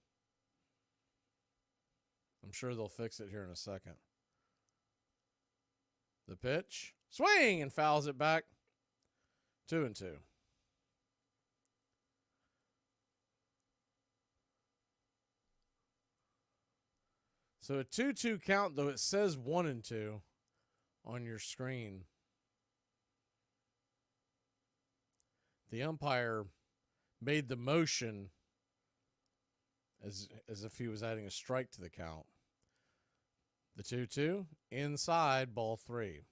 I'm sure they'll fix it here in a second. The pitch. Swing and fouls it back. 2-2. So a 2-2 count, though it says 1-2 on your screen. The umpire made the motion as if he was adding a strike to the count. The 2-2, inside, ball 3.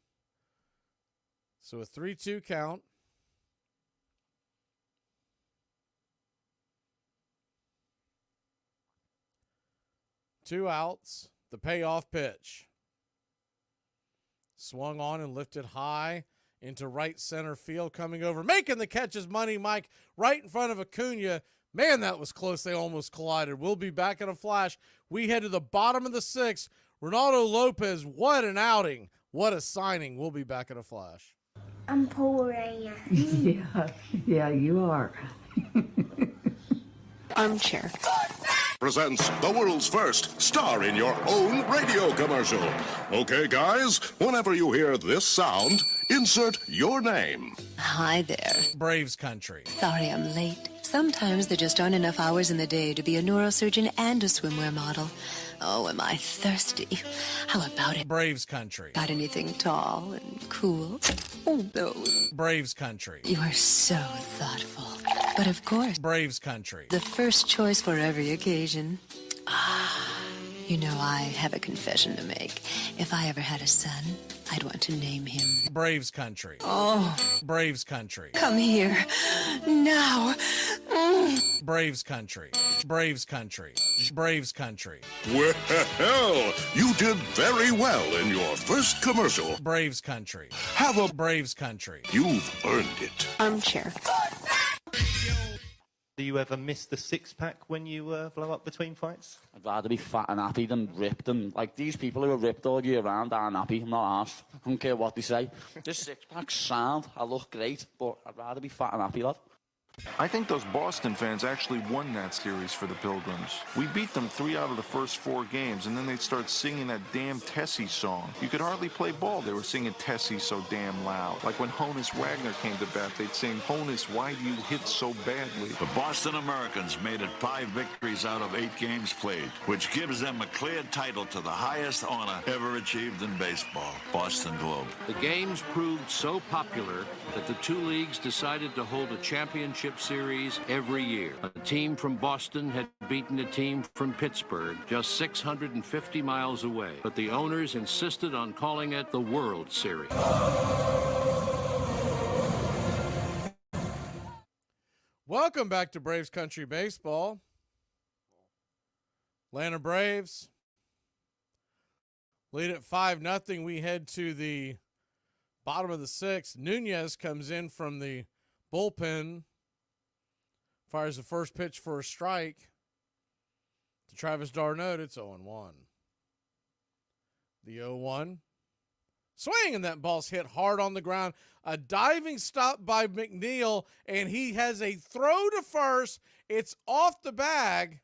So a 3-2 count. Two outs. The payoff pitch. Swung on and lifted high into right center field, coming over, making the catch is Money Mike right in front of Acuna. Man, that was close. They almost collided. We'll be back in a flash. We head to the bottom of the sixth. Ronaldo Lopez, what an outing. What a signing. We'll be back in a flash. I'm poor, Yeah, you are. Armchair presents the world's first star in your own radio commercial. Okay, guys, whenever you hear this sound, insert your name. Hi there. Braves country. Sorry I'm late. Sometimes there just aren't enough hours in the day to be a neurosurgeon and a swimwear model. Oh, am I thirsty? How about it? Braves country. Got anything tall and cool? Oh, no. Braves country. You are so thoughtful. But of course, Braves country. The first choice for every occasion. You know, I have a confession to make. If I ever had a son, I'd want to name him Braves country. Oh. Braves country. Come here. Now. Braves country. Braves country. Braves country. Well, you did very well in your first commercial. Braves country. Have a Braves country. You've earned it. Armchair. Do you ever miss the six-pack when you blow up between fights? I'd rather be fat and happy than ripped. And like these people who are ripped all year round aren't happy. I'm not arsed. I don't care what they say. This six-pack's sound. I look great, but I'd rather be fat and happy, lad. I think those Boston fans actually won that series for the Pilgrims. We beat them 3 out of the first 4 games, and then they'd start singing that damn Tessie song. You could hardly play ball. They were singing Tessie so damn loud. Like when Honus Wagner came to bat, they'd sing, Honus, why do you hit so badly? The Boston Americans made it 5 victories out of 8 games played, which gives them a clear title to the highest honor ever achieved in baseball, Boston Globe. The games proved so popular that the two leagues decided to hold a championship series every year. A team from Boston had beaten a team from Pittsburgh just 650 miles away, but the owners insisted on calling it the World Series. Welcome back to Braves Country Baseball. Atlanta Braves lead at 5-0. We head to the bottom of the sixth. Nunez comes in from the bullpen, fires the first pitch for a strike to Travis d'Arnaud. It's 0-1. The 0-1. Swing, and that ball's hit hard on the ground. A diving stop by McNeil, and he has a throw to first. It's off the bag.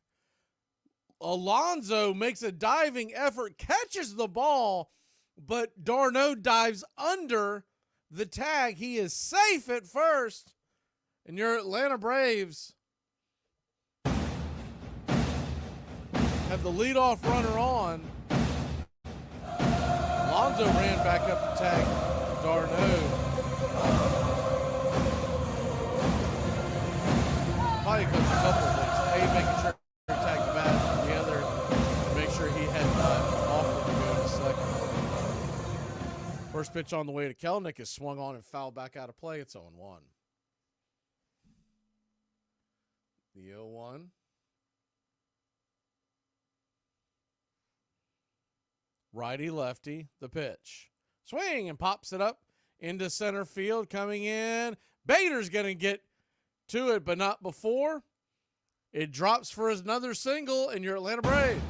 Alonso makes a diving effort, catches the ball, but d'Arnaud dives under the tag. He is safe at first. And your Atlanta Braves have the leadoff runner on. Alonso ran back up the tag. d'Arnaud. Probably comes a couple of things. A, making sure to tag the bat. And the other, make sure he had offered to go to second. First pitch on the way to Kelenic is swung on and fouled back out of play. It's 0-1. The 0-1. Righty lefty, the pitch. Swing and pops it up into center field. Coming in. Bader's going to get to it, but not before. It drops for another single, and your Atlanta Braves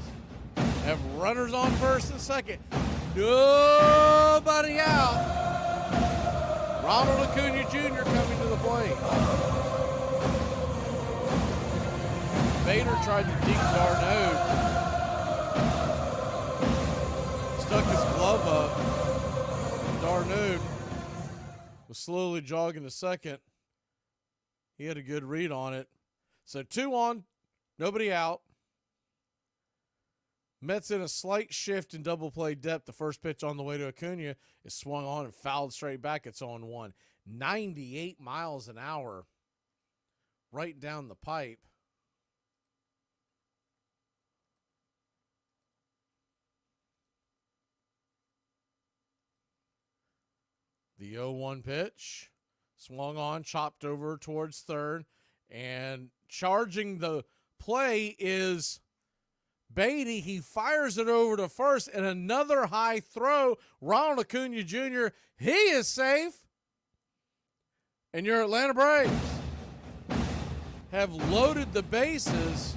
have runners on first and second. Nobody out. Ronald Acuna Jr. coming to the plate. Bader tried to deke d'Arnaud. Stuck his glove up. d'Arnaud was slowly jogging to second. He had a good read on it. So 2 on, nobody out. Mets in a slight shift in double play depth. The first pitch on the way to Acuna is swung on and fouled straight back. It's 0-1. 98 miles an hour right down the pipe. The 0-1 pitch, swung on, chopped over towards third, and charging the play is Beatty. He fires it over to first, and another high throw. Ronald Acuna Jr., he is safe. And your Atlanta Braves have loaded the bases.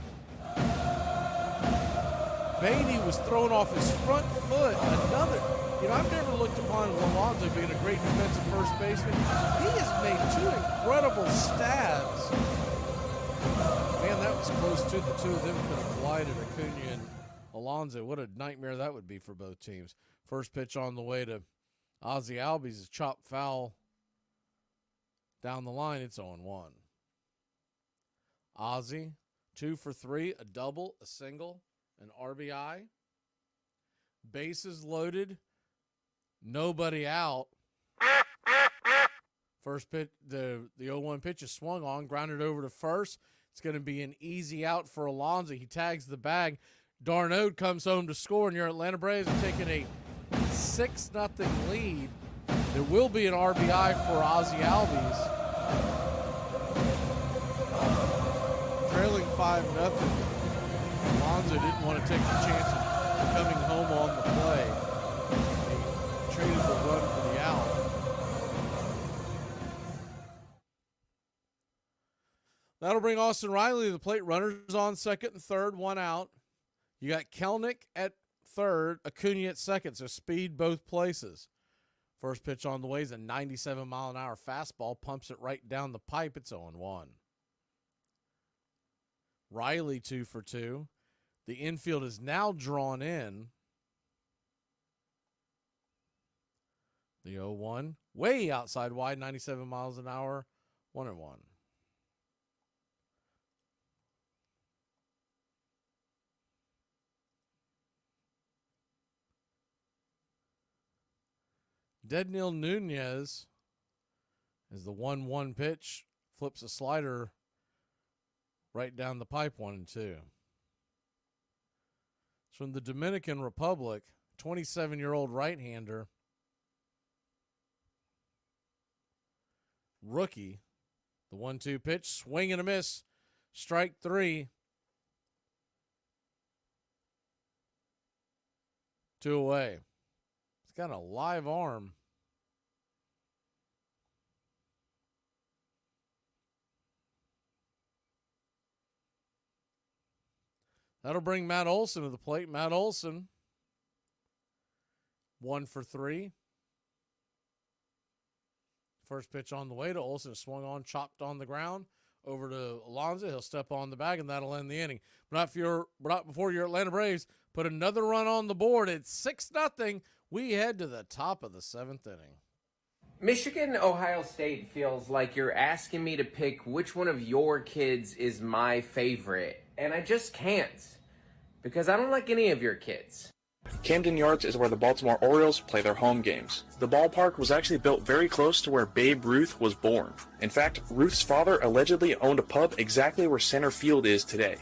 Beatty was thrown off his front foot. I've never looked upon Alonso being a great defensive first baseman. He has made 2 incredible stabs. Man, that was close to the two of them could have collided, Acuna and Alonso. What a nightmare that would be for both teams. First pitch on the way to Ozzie Albies is chopped foul down the line. It's 0-1. Ozzie, 2 for 3, a double, a single, an RBI. Bases loaded, nobody out. First pitch, the 0-1 pitch is swung on, grounded over to first. It's going to be an easy out for Alonso. He tags the bag. Darno comes home to score, and your Atlanta Braves are taking a 6-0 lead. There will be an RBI for Ozzie Albies. Trailing 5-0. Alonso didn't want to take the chance of coming home on the play. He traded the run for the out. That'll bring Austin Riley to the plate. Runners on second and third, 1 out. You got Kelnick at third, Acuna at second, so speed both places. First pitch on the way is a 97-mile-an-hour fastball, pumps it right down the pipe. It's 0-1. Riley 2 for 2. The infield is now drawn in. The 0-1, way outside wide, 97 miles an hour, 1-1. Dedniel Nunez, as the 1-1 pitch, flips a slider right down the pipe, 1-2. It's from the Dominican Republic, 27-year-old right-hander. Rookie. The 1-2 pitch, swing and a miss, strike 3. 2 away. He's got a live arm. That'll bring Matt Olson to the plate. Matt Olson, 1 for 3. First pitch on the way to Olson, swung on, chopped on the ground. Over to Alonso. He'll step on the bag, and that'll end the inning. But not before your Atlanta Braves put another run on the board. It's 6-0. We head to the top of the 7th inning. Michigan, Ohio State feels like you're asking me to pick which one of your kids is my favorite. And I just can't. Because I don't like any of your kids. Camden Yards is where the Baltimore Orioles play their home games. The ballpark was actually built very close to where Babe Ruth was born. In fact, Ruth's father allegedly owned a pub exactly where center field is today.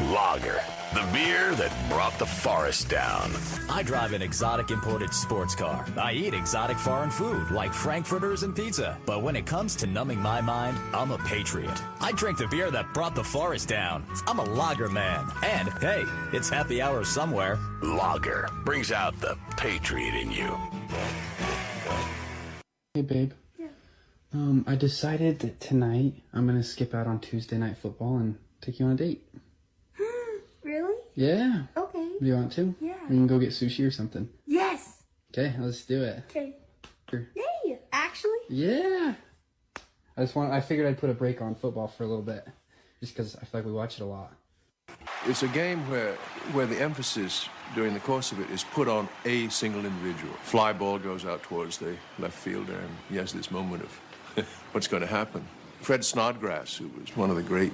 Lager, the beer that brought the forest down. I drive an exotic imported sports car. I eat exotic foreign food like frankfurters and pizza. But when it comes to numbing my mind, I'm a patriot. I drink the beer that brought the forest down. I'm a lager man. And hey, it's happy hour somewhere. Lager brings out the patriot in you. Hey babe. Yeah. I decided that tonight I'm gonna skip out on Tuesday night football and take you on a date. Really? Yeah. Okay. Do you want to? Yeah. We can go get sushi or something. Yes. Okay, let's do it. Okay. Sure. Yay! Actually? Yeah. I figured I'd put a break on football for a little bit, just because I feel like we watch it a lot. It's a game where the emphasis during the course of it is put on a single individual. Fly ball goes out towards the left fielder, and he has this moment of what's going to happen. Fred Snodgrass, who was one of the great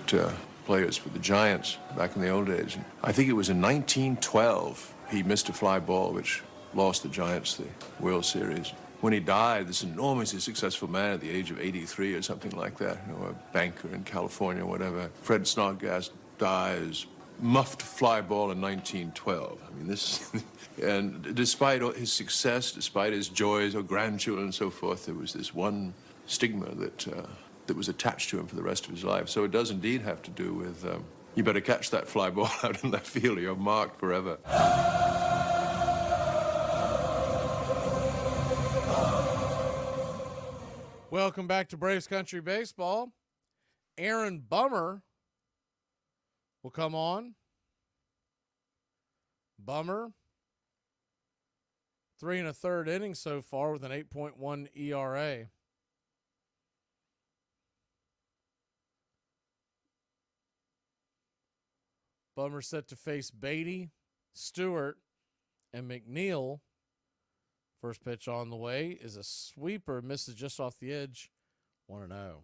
players for the Giants back in the old days, I think it was in 1912 he missed a fly ball which lost the Giants the World Series. When he died, this enormously successful man at the age of 83 or something like that, a banker in California or whatever, Fred Snodgrass dies, muffed fly ball in 1912. I mean, this, and despite his success, despite his joys or grandchildren and so forth, there was this one stigma that was attached to him for the rest of his life. So it does indeed have to do with, you better catch that fly ball out in left field or you're marked forever. Welcome back to Braves Country Baseball. Aaron Bummer will come on. Bummer, 3 1/3 innings so far with an 8.1 ERA. Bummer set to face Beatty, Stewart, and McNeil. First pitch on the way is a sweeper, misses just off the edge, 1-0.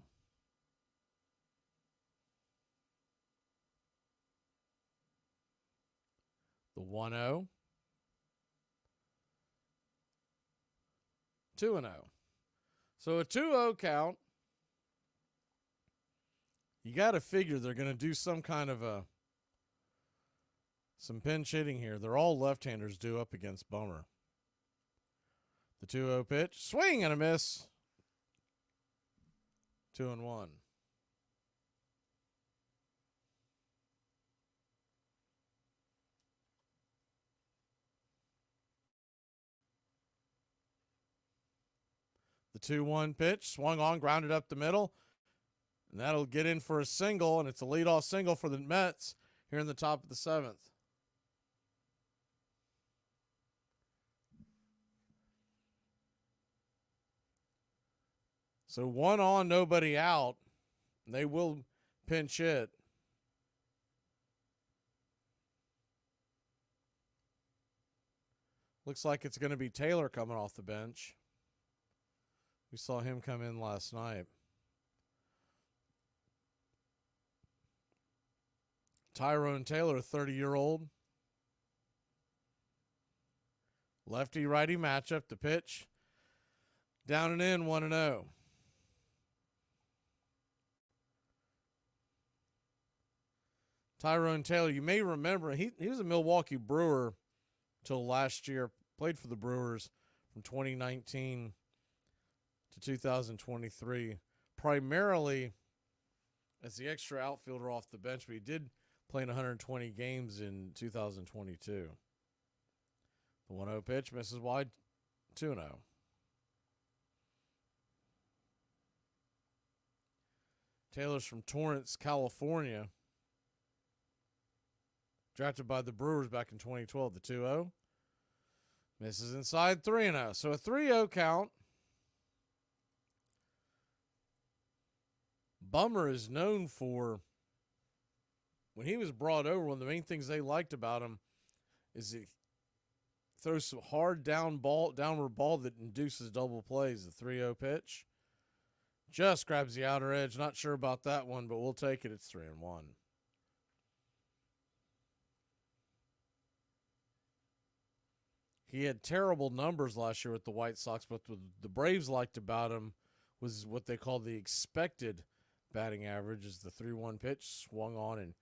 The 1-0. 2-0. So a 2-0 count. You got to figure they're going to do some kind of some pinch hitting here. They're all left-handers due up against Bummer. The 2-0 pitch. Swing and a miss. 2-1. The 2-1 pitch, swung on, grounded up the middle, and that'll get in for a single, and it's a leadoff single for the Mets here in the top of the 7th. So 1 on, nobody out, and they will pinch hit. Looks like it's going to be Taylor coming off the bench. We saw him come in last night. Tyrone Taylor, 30-year-old. Lefty-righty matchup. The pitch. Down and in, 1-0. Tyrone Taylor, you may remember, he was a Milwaukee Brewer till last year. Played for the Brewers from 2019 to 2023, primarily as the extra outfielder off the bench, but he did play in 120 games in 2022. The 1-0 pitch misses wide, 2-0. Taylor's from Torrance, California. Drafted by the Brewers back in 2012, the 2-0. Misses inside, 3-0. So a 3-0 count. Bummer is known for, when he was brought over, one of the main things they liked about him is he throws some hard downward ball that induces double plays. The 3-0 pitch just grabs the outer edge. Not sure about that one, but we'll take it. It's 3-1. He had terrible numbers last year with the White Sox, but what the Braves liked about him was what they call the expected batting average. Is the 3-1 pitch, swung on and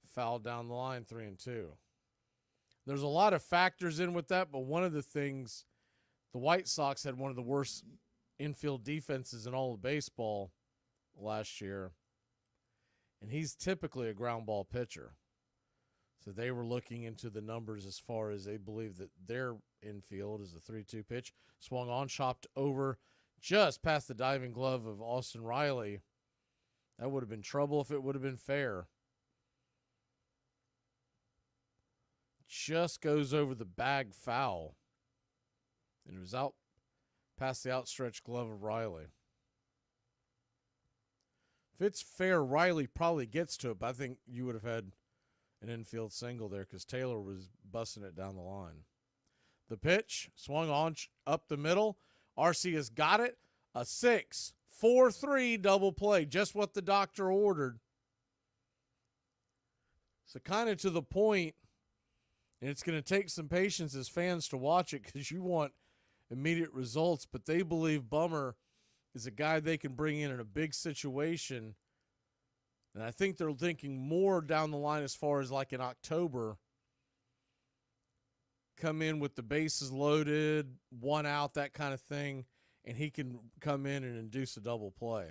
fouled down the line, 3-2. There's a lot of factors in with that, but one of the things, the White Sox had one of the worst infield defenses in all of baseball last year, and he's typically a ground ball pitcher. So they were looking into the numbers as far as they believe that their infield is the 3-2 pitch. Swung on, chopped over just past the diving glove of Austin Riley. That would have been trouble if it would have been fair. Just goes over the bag foul. And it was out past the outstretched glove of Riley. If it's fair, Riley probably gets to it, but I think you would have had an infield single there because Taylor was busting it down the line. The pitch, swung on up the middle. RC has got it. A 6-4-3 double play, just what the doctor ordered. So kind of to the point, and it's going to take some patience as fans to watch it because you want immediate results, but they believe Bummer is a guy they can bring in a big situation. And I think they're thinking more down the line as far as like in October, come in with the bases loaded, 1 out, that kind of thing, and he can come in and induce a double play.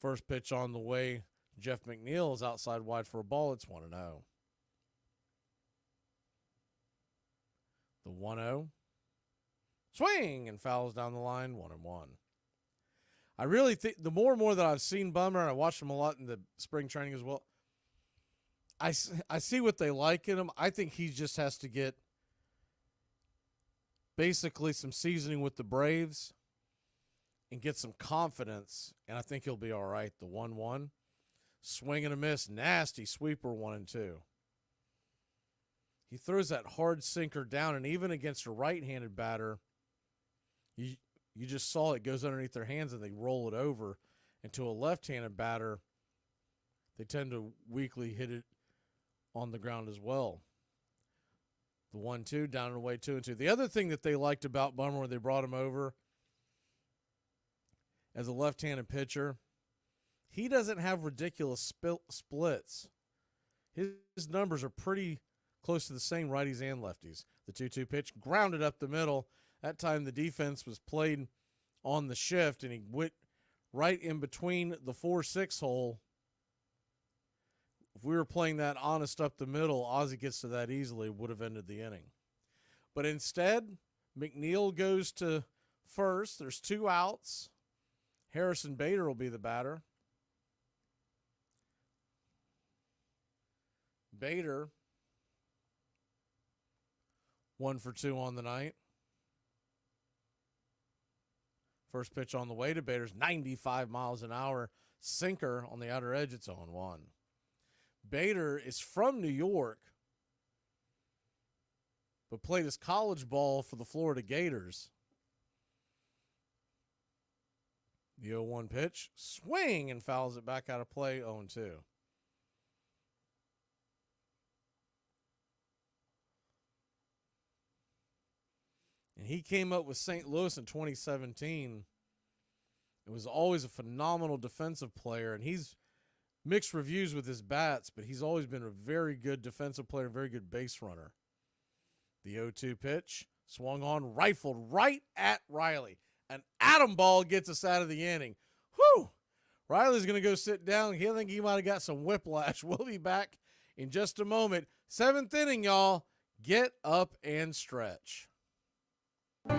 First pitch on the way, Jeff McNeil is outside wide for a ball. It's 1-0. The 1-0. Swing and fouls down the line, 1-1. I really think the more and more that I've seen Bummer, and I watched him a lot in the spring training as well, I see what they like in him. I think he just has to get basically some seasoning with the Braves and get some confidence, and I think he'll be all right. The 1-1. Swing and a miss. Nasty sweeper, 1-2. He throws that hard sinker down, and even against a right-handed batter, you just saw it goes underneath their hands and they roll it over. And to a left-handed batter, they tend to weakly hit it on the ground as well. The 1-2, down and away, 2-2. The other thing that they liked about Bummer when they brought him over as a left-handed pitcher, he doesn't have ridiculous splits. His numbers are pretty close to the same righties and lefties. The 2-2 pitch, grounded up the middle. That time the defense was played on the shift, and he went right in between the 4-6 hole. If we were playing that honest up the middle, Ozzie gets to that easily, would have ended the inning. But instead, McNeil goes to first. There's 2 outs. Harrison Bader will be the batter. Bader, 1 for 2 on the night. First pitch on the way to Bader's 95 miles an hour sinker on the outer edge. It's 0-1. Bader is from New York, but played his college ball for the Florida Gators. The 0-1 pitch, swing, and fouls it back out of play, 0-2. And he came up with St. Louis in 2017. It was always a phenomenal defensive player, and he's mixed reviews with his bats, but he's always been a very good defensive player, very good base runner. The 0-2 pitch, swung on, rifled right at Riley. An atom ball gets us out of the inning. Whew! Riley's going to go sit down. I think he might have got some whiplash. We'll be back in just a moment. 7th inning, y'all. Get up and stretch. All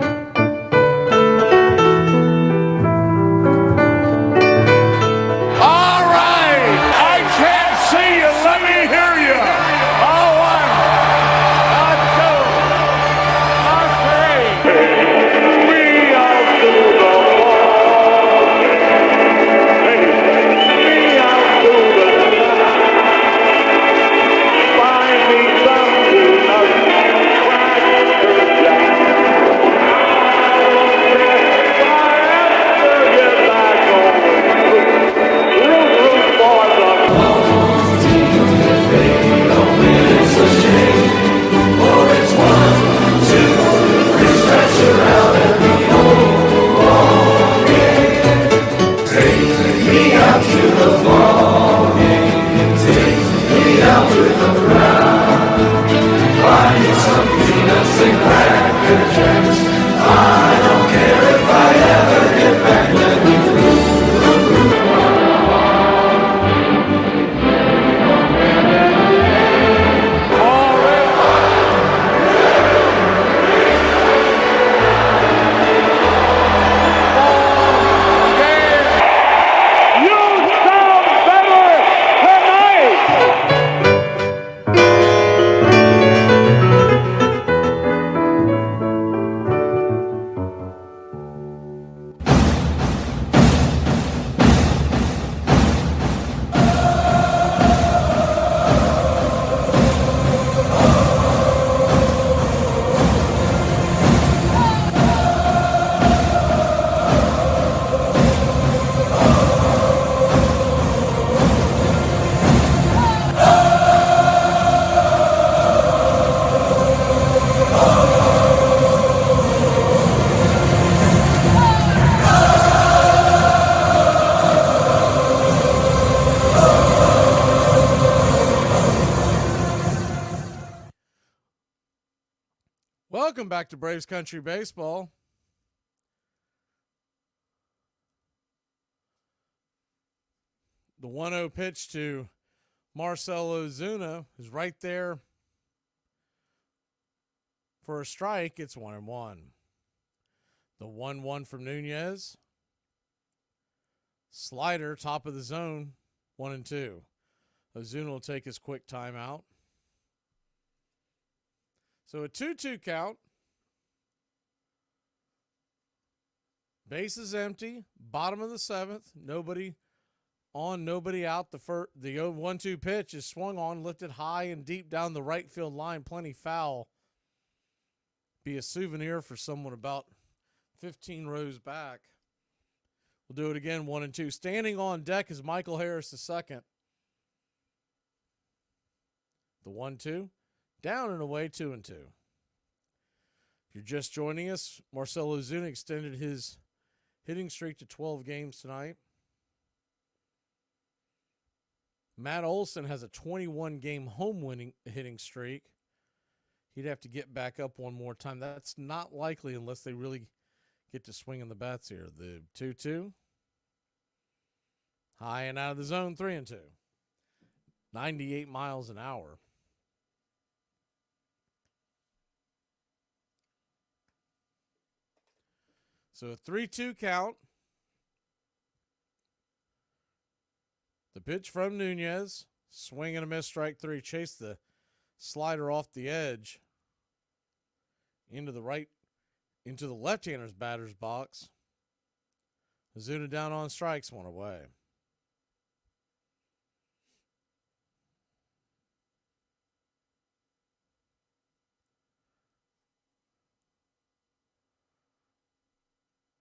right! I can't see you. Let me hear you. A 1, a 2, a 3. We out to the ball. We out to the find me something Welcome back to Braves Country Baseball. The 1-0 pitch to Marcell Ozuna is right there for a strike. It's 1-1. The 1-1 from Nunez. Slider, top of the zone, 1-2. Ozuna will take his quick timeout. So a 2-2 count. Base is empty. Bottom of the 7th. Nobody on, nobody out. The 1-2 pitch is swung on, lifted high and deep down the right field line. Plenty foul. Be a souvenir for someone about 15 rows back. We'll do it again, 1-2. Standing on deck is Michael Harris II. The 1-2. Down and away, 2-2. If you're just joining us, Marcell Ozuna extended his hitting streak to 12 games tonight. Matt Olson has a 21-game home hitting streak. He'd have to get back up one more time. That's not likely unless they really get to swinging the bats here. The 2-2. High and out of the zone, 3-2. 98 miles an hour. So a 3-2 count. The pitch from Nunez. Swing and a miss, strike 3. Chase the slider off the edge into the left-hander's batter's box. Ozuna down on strikes, 1 away.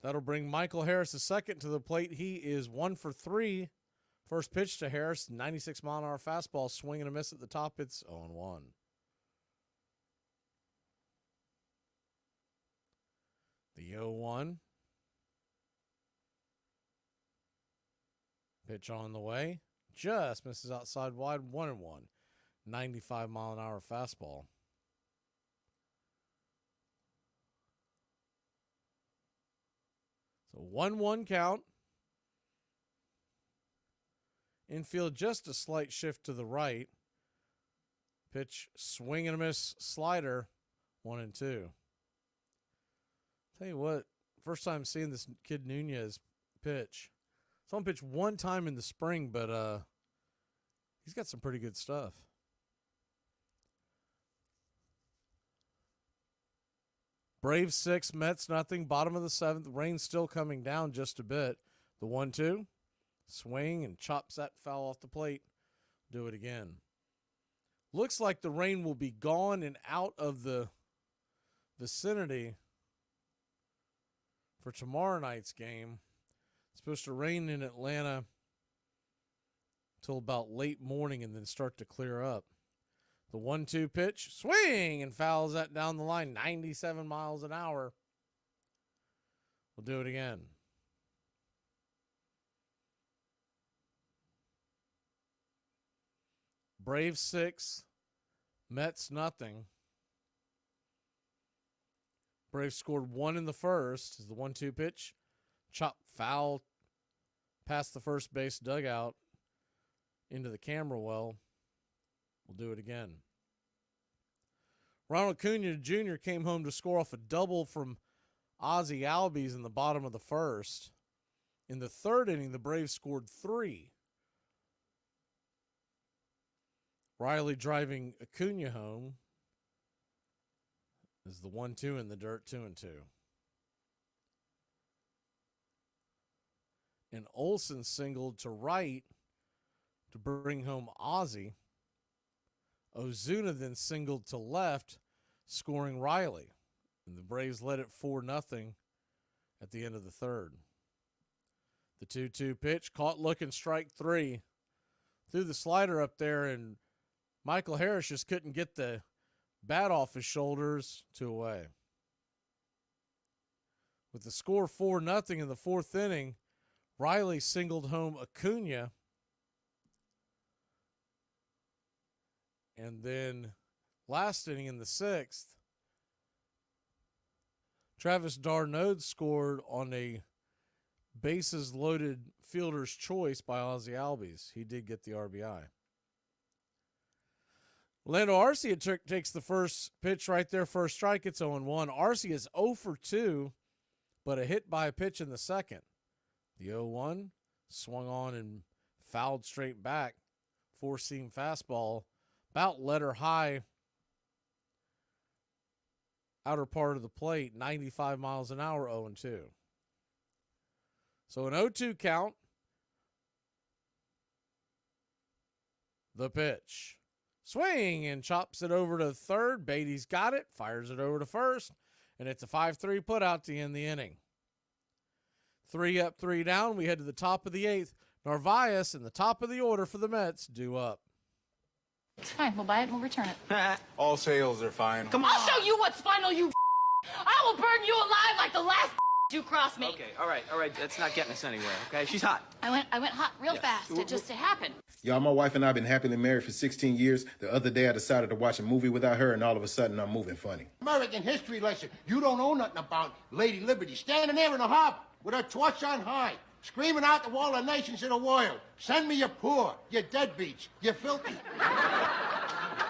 That'll bring Michael Harris II to the plate. He is 1 for 3. First pitch to Harris, 96-mile-an-hour fastball, swing and a miss at the top. It's 0-1. The 0-1. Pitch on the way. Just misses outside wide, 1-1. 95-mile-an-hour fastball. So 1-1 count. Infield just a slight shift to the right. Pitch, swing and a miss, slider, 1-2. Tell you what, first time seeing this kid Nunez pitch. Saw him pitch one time in the spring, but he's got some pretty good stuff. Braves 6, Mets nothing. Bottom of the 7th. Rain still coming down just a bit. The 1-2. Swing and chops that foul off the plate. Do it again. Looks like the rain will be gone and out of the vicinity for tomorrow night's game. It's supposed to rain in Atlanta till about late morning and then start to clear up. The 1-2 pitch, swing, and fouls that down the line, 97 miles an hour. We'll do it again. Braves 6, Mets nothing. Braves scored 1 in the first. Is the 1-2 pitch. Chop foul past the first base dugout into the camera well. We'll do it again. Ronald Acuna Jr. came home to score off a double from Ozzie Albies in the bottom of the first. In the third inning, the Braves scored 3. Riley driving Acuna home is the 1-2 in the dirt, 2-2. And Olson singled to right to bring home Ozzie. Ozuna then singled to left, scoring Riley. And the Braves led it 4-0 at the end of the third. The 2-2 pitch, caught looking, strike 3. Threw the slider up there, and Michael Harris just couldn't get the bat off his shoulders. 2 away. With the score 4-0 in the fourth inning, Riley singled home Acuna. And then last inning in the 6th, Travis d'Arnaud scored on a bases-loaded fielder's choice by Ozzie Albies. He did get the RBI. Orlando Arcia takes the first pitch right there, first strike. It's 0-1. Arcia is 0 for 2. but a hit by a pitch in the second. The 0-1 swung on and fouled straight back. Four-seam fastball, about letter high, outer part of the plate, 95 miles an hour, 0-2. So an 0-2 count. The pitch. Swing and chops it over to third. Beatty's got it, fires it over to first, and it's a 5-3 putout to end the inning. 3 up, 3 down. We head to the top of the 8th. Narvaez in the top of the order for the Mets due up. It's fine. We'll buy it and we'll return it. All sales are final. Come on. I'll show you what's final, you I will burn you alive like the last you cross me. Okay, all right. That's not getting us anywhere, okay? She's hot. I went hot real fast. It happened. Y'all, my wife and I have been happily married for 16 years. The other day I decided to watch a movie without her, and all of a sudden I'm moving funny. American history lesson. You don't know nothing about Lady Liberty standing there in the harbor with her torch on high, screaming out to all the nations of the world, send me your poor, your deadbeats, your filthy.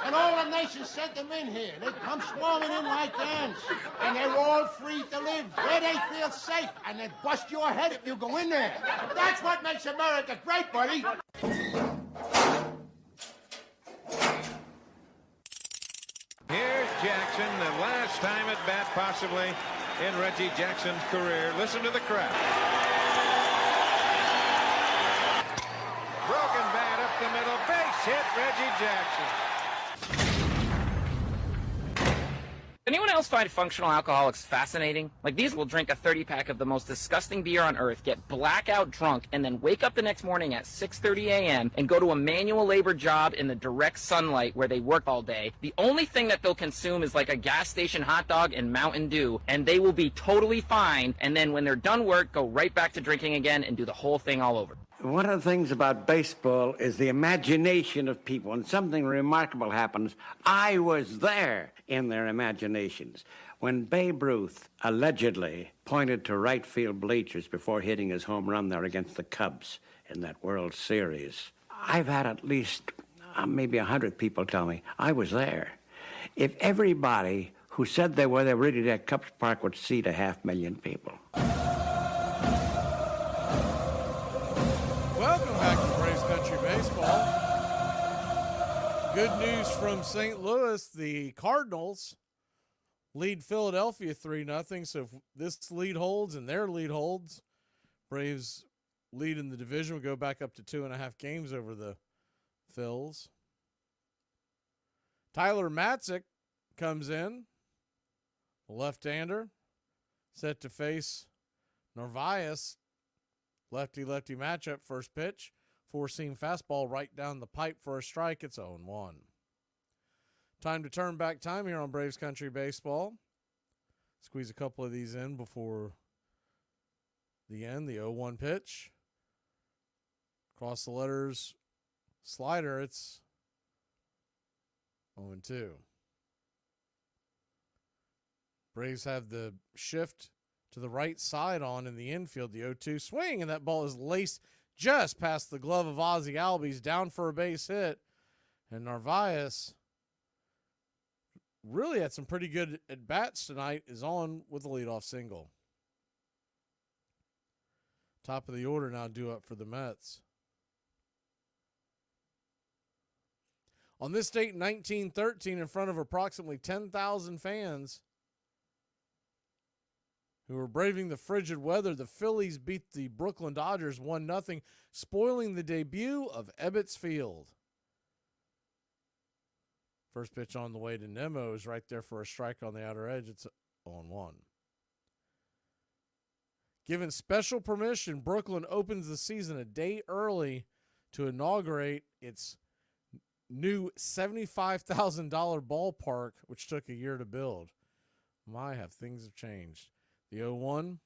And all the nations sent them in here. They come swarming in like ants. And they're all free to live where they feel safe. And they bust your head if you go in there. That's what makes America great, buddy. Here's Jackson, the last time at bat possibly in Reggie Jackson's career. Listen to the crowd. Broken bat up the middle, base hit, Reggie Jackson. Anyone else find functional alcoholics fascinating? Like, these will drink a 30-pack of the most disgusting beer on earth, get blackout drunk, and then wake up the next morning at 6:30 a.m. and go to a manual labor job in the direct sunlight where they work all day. The only thing that they'll consume is like a gas station hot dog and Mountain Dew, and they will be totally fine, and then when they're done work, go right back to drinking again and do the whole thing all over. One of the things about baseball is the imagination of people, and something remarkable happens. I was there in their imaginations. When Babe Ruth allegedly pointed to right field bleachers before hitting his home run there against the Cubs in that World Series, I've had at least maybe 100 people tell me, I was there. If everybody who said they were there really at Cubs Park would seat 500,000 people. Welcome back to Braves Country Baseball. Good news from St. Louis. The Cardinals lead Philadelphia 3-0. So if this lead holds and their lead holds, Braves lead in the division will go back up to 2.5 games over the Phils. Tyler Matzik comes in, a left-hander, set to face Narvaez. Lefty-lefty matchup, first pitch. Four-seam fastball right down the pipe for a strike. It's 0-1. Time to turn back time here on Braves Country Baseball. Squeeze a couple of these in before the end. The 0-1 pitch. Across the letters, slider. It's 0-2. Braves have the shift to the right side on in the infield. The 0-2 swing, and that ball is laced just past the glove of Ozzie Albies, down for a base hit. And Narvaez really had some pretty good at-bats tonight, is on with a leadoff single. Top of the order now due up for the Mets. On this date in 1913, in front of approximately 10,000 fans who were braving the frigid weather, the Phillies beat the Brooklyn Dodgers 1-0, spoiling the debut of Ebbets Field. First pitch on the way to Nemo is right there for a strike on the outer edge. It's 0-1. Given special permission, Brooklyn opens the season a day early to inaugurate its new $75,000 ballpark, which took a year to build. Have things have changed. The 0-1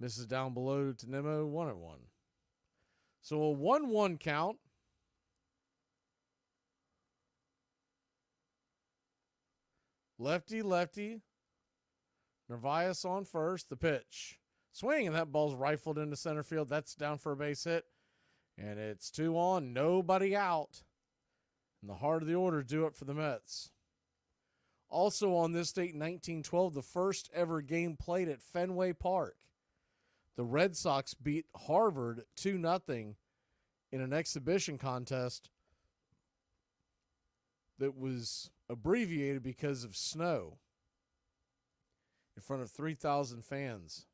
misses down below to Nemo, 1-1. So a 1-1 count. Lefty. Narvaez on first. The pitch. Swing, and that ball's rifled into center field. That's down for a base hit. And it's 2 on, nobody out. And the heart of the order due up for the Mets. Also on this date in 1912, the first ever game played at Fenway Park. The Red Sox beat Harvard 2-0 in an exhibition contest that was abbreviated because of snow in front of 3,000 fans.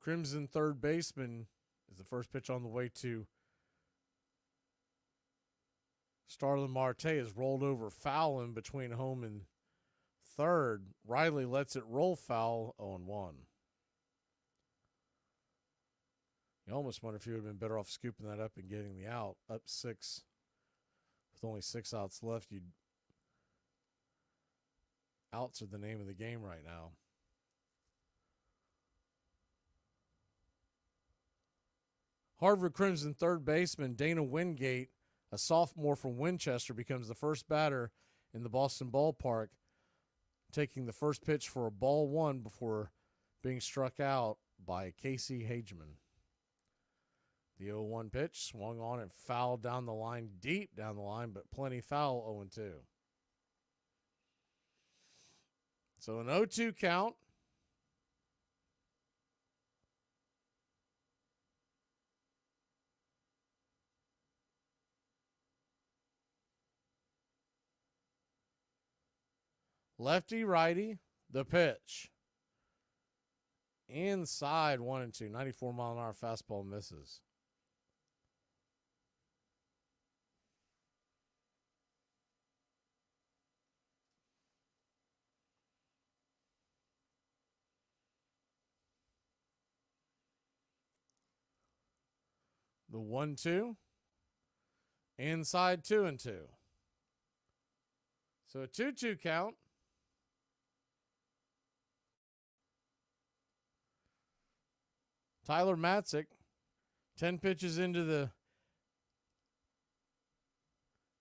Crimson third baseman is the first pitch on the way to Starlin Marte is rolled over foul in between home and third. Riley lets it roll foul, 0-1. You almost wonder if you would have been better off scooping that up and getting the out. Up 6 with only 6 outs left. Outs are the name of the game right now. Harvard Crimson third baseman Dana Wingate, a sophomore from Winchester, becomes the first batter in the Boston ballpark, taking the first pitch for a ball 1 before being struck out by Casey Hageman. The 0-1 pitch swung on and fouled down the line, deep down the line, but plenty foul, 0-2. So an 0-2 count. Lefty, righty, the pitch. Inside 1-2. 94-mile-an-hour fastball misses. The 1-2. Inside 2-2. So a 2-2 count. Tyler Matzik, 10 pitches into the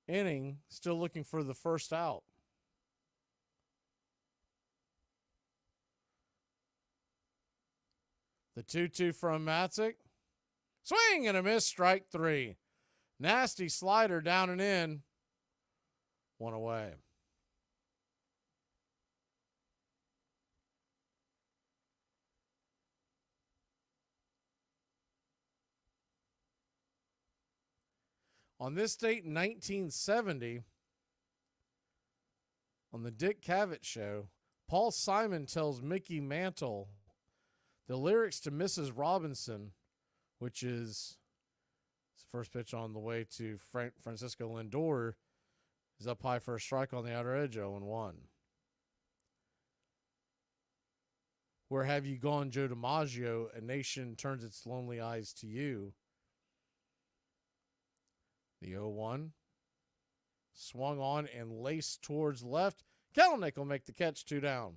inning, still looking for the first out. The 2-2 from Matzik. Swing and a miss, strike 3. Nasty slider down and in. 1 away. On this date in 1970, on the Dick Cavett Show, Paul Simon tells Mickey Mantle the lyrics to Mrs. Robinson, which is the first pitch on the way to Francisco Lindor, is up high for a strike on the outer edge, 0-1. Where have you gone, Joe DiMaggio? A nation turns its lonely eyes to you. The 0-1 swung on and laced towards left. Kelenic will make the catch, 2 down.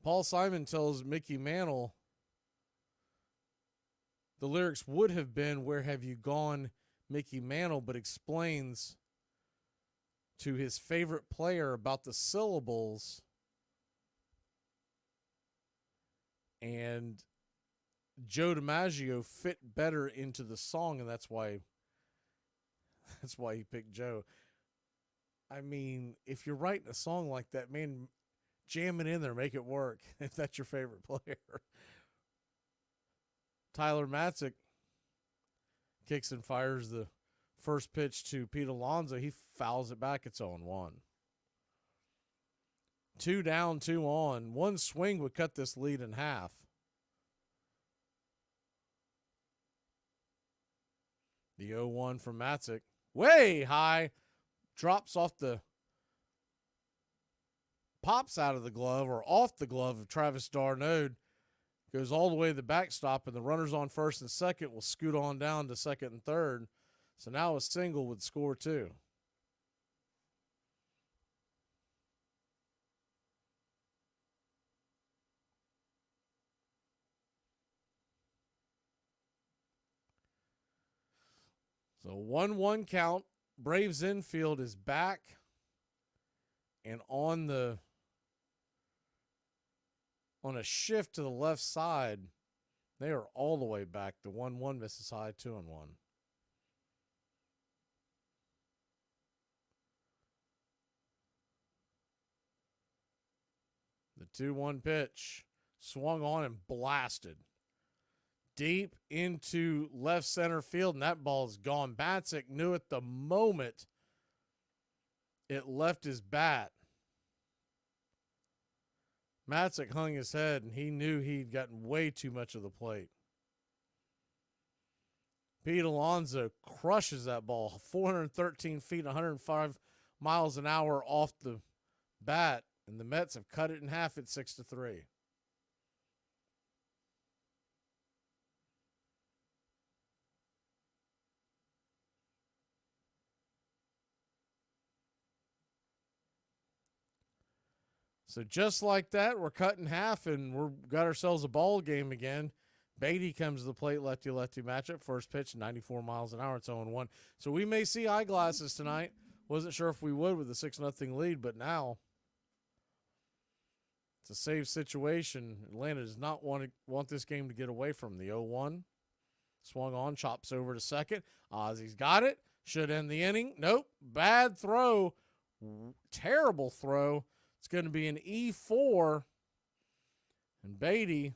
Paul Simon tells Mickey Mantle the lyrics would have been, where have you gone, Mickey Mantle, but explains to his favorite player about the syllables, and Joe DiMaggio fit better into the song, and that's why he picked Joe. I mean, if you're writing a song like that, man, jam it in there, make it work, if that's your favorite player. Tyler Matzik kicks and fires the first pitch to Pete Alonso. He fouls it back. It's 0-1. 2 down, 2 on. One swing would cut this lead in half. The 0-1 from Matzik. Way high. Drops off pops out of the glove or off the glove of Travis d'Arnaud. Goes all the way to the backstop, and the runners on first and second will scoot on down to second and third. So now a single would score 2. So 1-1 count. Braves infield is back and on a shift to the left side. They are all the way back. The 1-1 misses high, 2-1. The 2-1 pitch swung on and blasted deep into left center field, and that ball is gone. Batsick knew it the moment it left his bat. Matzik hung his head, and he knew he'd gotten way too much of the plate. Pete Alonso crushes that ball 413 feet, 105 miles an hour off the bat, and the Mets have cut it in half at 6-3. So just like that, we're cut in half, and we've got ourselves a ball game again. Beatty comes to the plate, lefty-lefty matchup. First pitch, 94 miles an hour. It's 0-1. So we may see eyeglasses tonight. Wasn't sure if we would with a 6-0 lead, but now it's a save situation. Atlanta does not want this game to get away from the 0-1. Swung on, chops over to second. Ozzy's got it. Should end the inning. Nope. Bad throw. Terrible throw. It's going to be an E4, and Beatty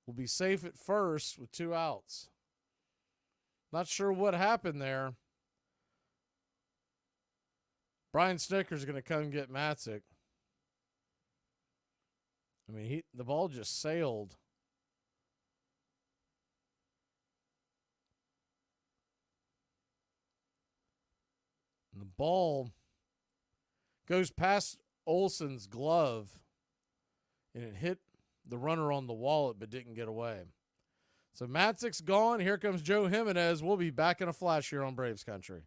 will be safe at first with 2 outs. Not sure what happened there. Brian Snicker's going to come get Matzik. I mean, the ball just sailed. And the ball goes past Olsen's glove, and it hit the runner on the wallet but didn't get away. So Matzik's gone. Here comes Joe Jimenez. We'll be back in a flash here on Braves Country.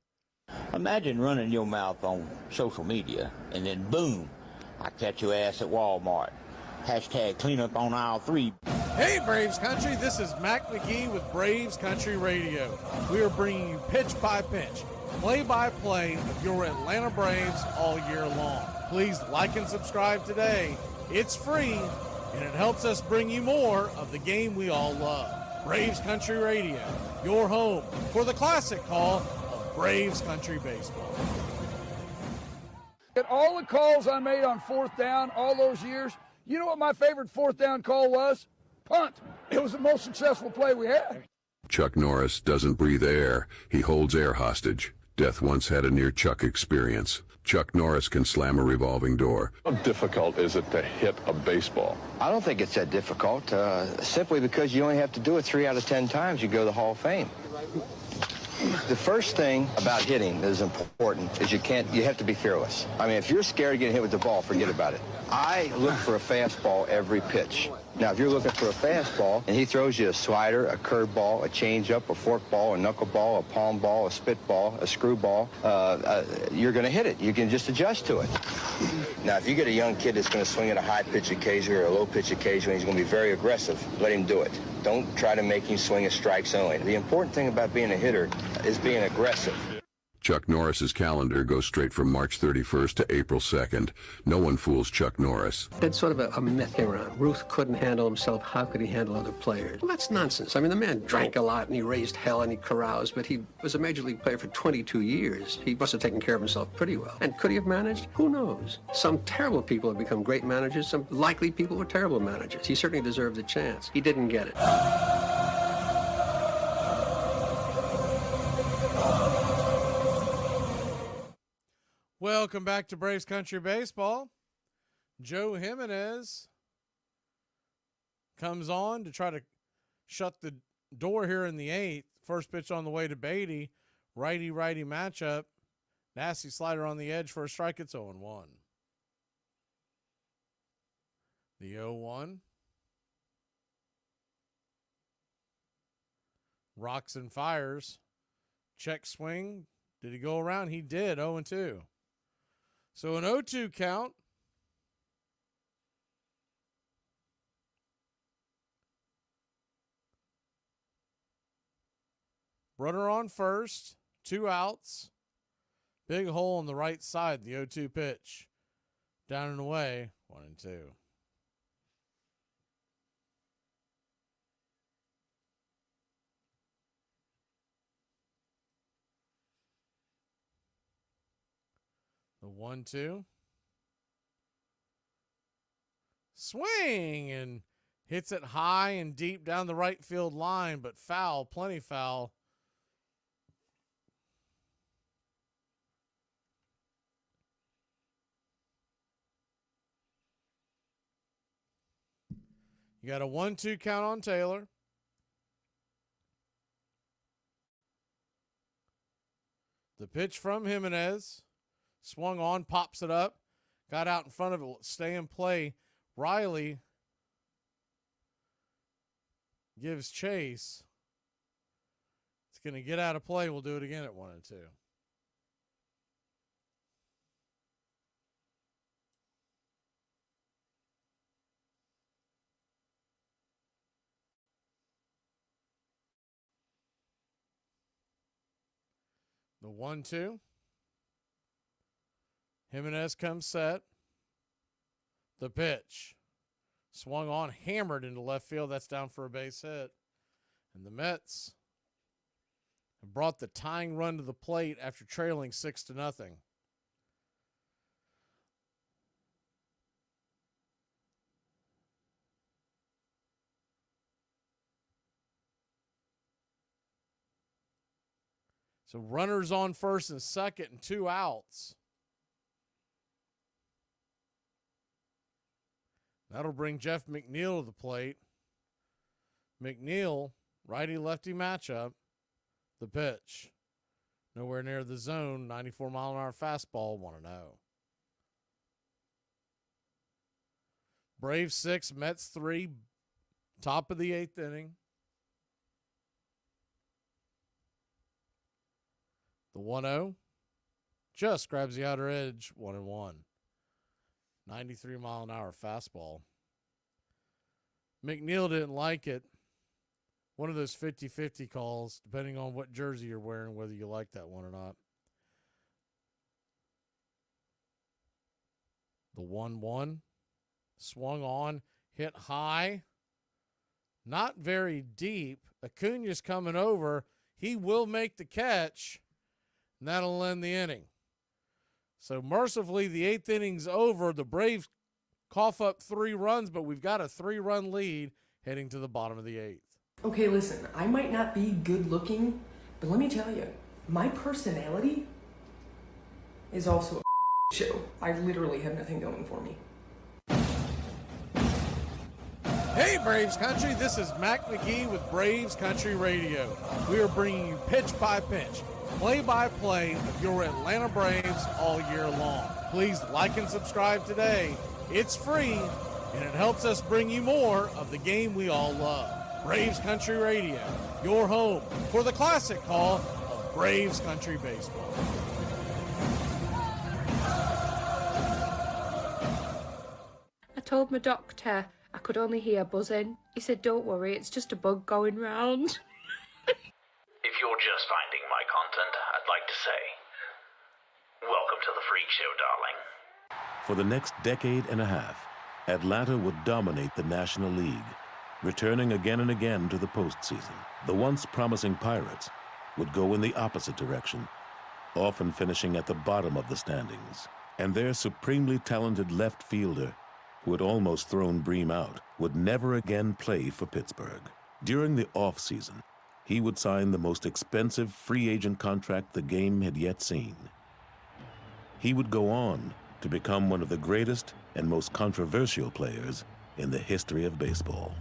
Imagine running your mouth on social media, and then boom, I catch your ass at Walmart. Hashtag cleanup on aisle 3. Hey, Braves Country. This is Mac Magee with Braves Country Radio. We are bringing you pitch by pitch, play-by-play of your Atlanta Braves all year long. Please like and subscribe today. It's free, and it helps us bring you more of the game we all love. Braves Country Radio, your home for the classic call of Braves Country Baseball. At all the calls I made on 4th down all those years, you know what my favorite 4th down call was? Punt. It was the most successful play we had. Chuck Norris doesn't breathe air. He holds air hostage. Death once had a near Chuck experience. Chuck Norris can slam a revolving door. How difficult is it to hit a baseball? I don't think it's that difficult, simply because you only have to do it 3 out of 10 times, you go to the Hall of Fame. The first thing about hitting that is important is you have to be fearless. I mean, if you're scared of getting hit with the ball, forget about it. I look for a fastball every pitch. Now, if you're looking for a fastball and he throws you a slider, a curveball, a changeup, a forkball, a knuckleball, a palm ball, a spitball, a screwball, you're going to hit it. You can just adjust to it. Now, if you get a young kid that's going to swing at a high pitch occasionally or a low pitch occasionally, he's going to be very aggressive. Let him do it. Don't try to make him swing at strikes only. The important thing about being a hitter is being aggressive. Chuck Norris's calendar goes straight from March 31st to April 2nd. No one fools Chuck Norris. That's sort of a myth around. Ruth couldn't handle himself. How could he handle other players? Well, that's nonsense. I mean, the man drank a lot and he raised hell and he caroused, but he was a major league player for 22 years. He must have taken care of himself pretty well. And could he have managed? Who knows? Some terrible people have become great managers. Some likely people were terrible managers. He certainly deserved a chance. He didn't get it. Welcome back to Braves Country Baseball. Joe Jimenez comes on to try to shut the door here in the 8th. First pitch on the way to Beatty. Righty-righty matchup. Nasty slider on the edge for a strike. It's 0-1. The 0-1. Rocks and fires. Check swing. Did he go around? He did. 0-2. So an 0-2 count. Runner on first, 2 outs. Big hole on the right side, the 0-2 pitch. Down and away, 1-2. The 1-2. Swing and hits it high and deep down the right field line, but foul, plenty foul. You got a 1-2 count on Taylor. The pitch from Jimenez. Swung on, pops it up. Got out in front of it. Stay in play. Riley gives chase. It's going to get out of play. We'll do it again at 1-2. The 1-2. Jimenez comes set. The pitch. Swung on, hammered into left field. That's down for a base hit. And the Mets have brought the tying run to the plate after trailing 6-0. So runners on first and second and 2 outs. That'll bring Jeff McNeil to the plate. McNeil, righty-lefty matchup. The pitch. Nowhere near the zone. 94-mile-an-hour fastball, 1-0. Braves 6, Mets 3. Top of the 8th inning. The 1-0 just grabs the outer edge, 1-1. 93-mile-an-hour fastball. McNeil didn't like it. One of those 50-50 calls, depending on what jersey you're wearing, whether you like that one or not. The 1-1 swung on, hit high, not very deep. Acuna's coming over. He will make the catch, and that'll end the inning. So mercifully, the 8th inning's over. The Braves cough up 3 runs, but we've got a 3-run lead heading to the bottom of the 8th. Okay, listen, I might not be good looking, but let me tell you, my personality is also a show. I literally have nothing going for me. Hey, Braves Country, this is Mac Magee with Braves Country Radio. We are bringing you pitch by pitch, play-by-play of your Atlanta Braves all year long. Please like and subscribe today. It's free, and it helps us bring you more of the game we all love. Braves Country Radio, your home for the classic call of Braves Country Baseball. I told my doctor I could only hear buzzing. He said, don't worry, it's just a bug going round. If you're just finding my content, I'd like to say, welcome to the Freak Show, darling. For the next decade and a half, Atlanta would dominate the National League, returning again and again to the postseason. The once promising Pirates would go in the opposite direction, often finishing at the bottom of the standings. And their supremely talented left fielder, who had almost thrown Bream out, would never again play for Pittsburgh. During the offseason, he would sign the most expensive free agent contract the game had yet seen. He would go on to become one of the greatest and most controversial players in the history of baseball.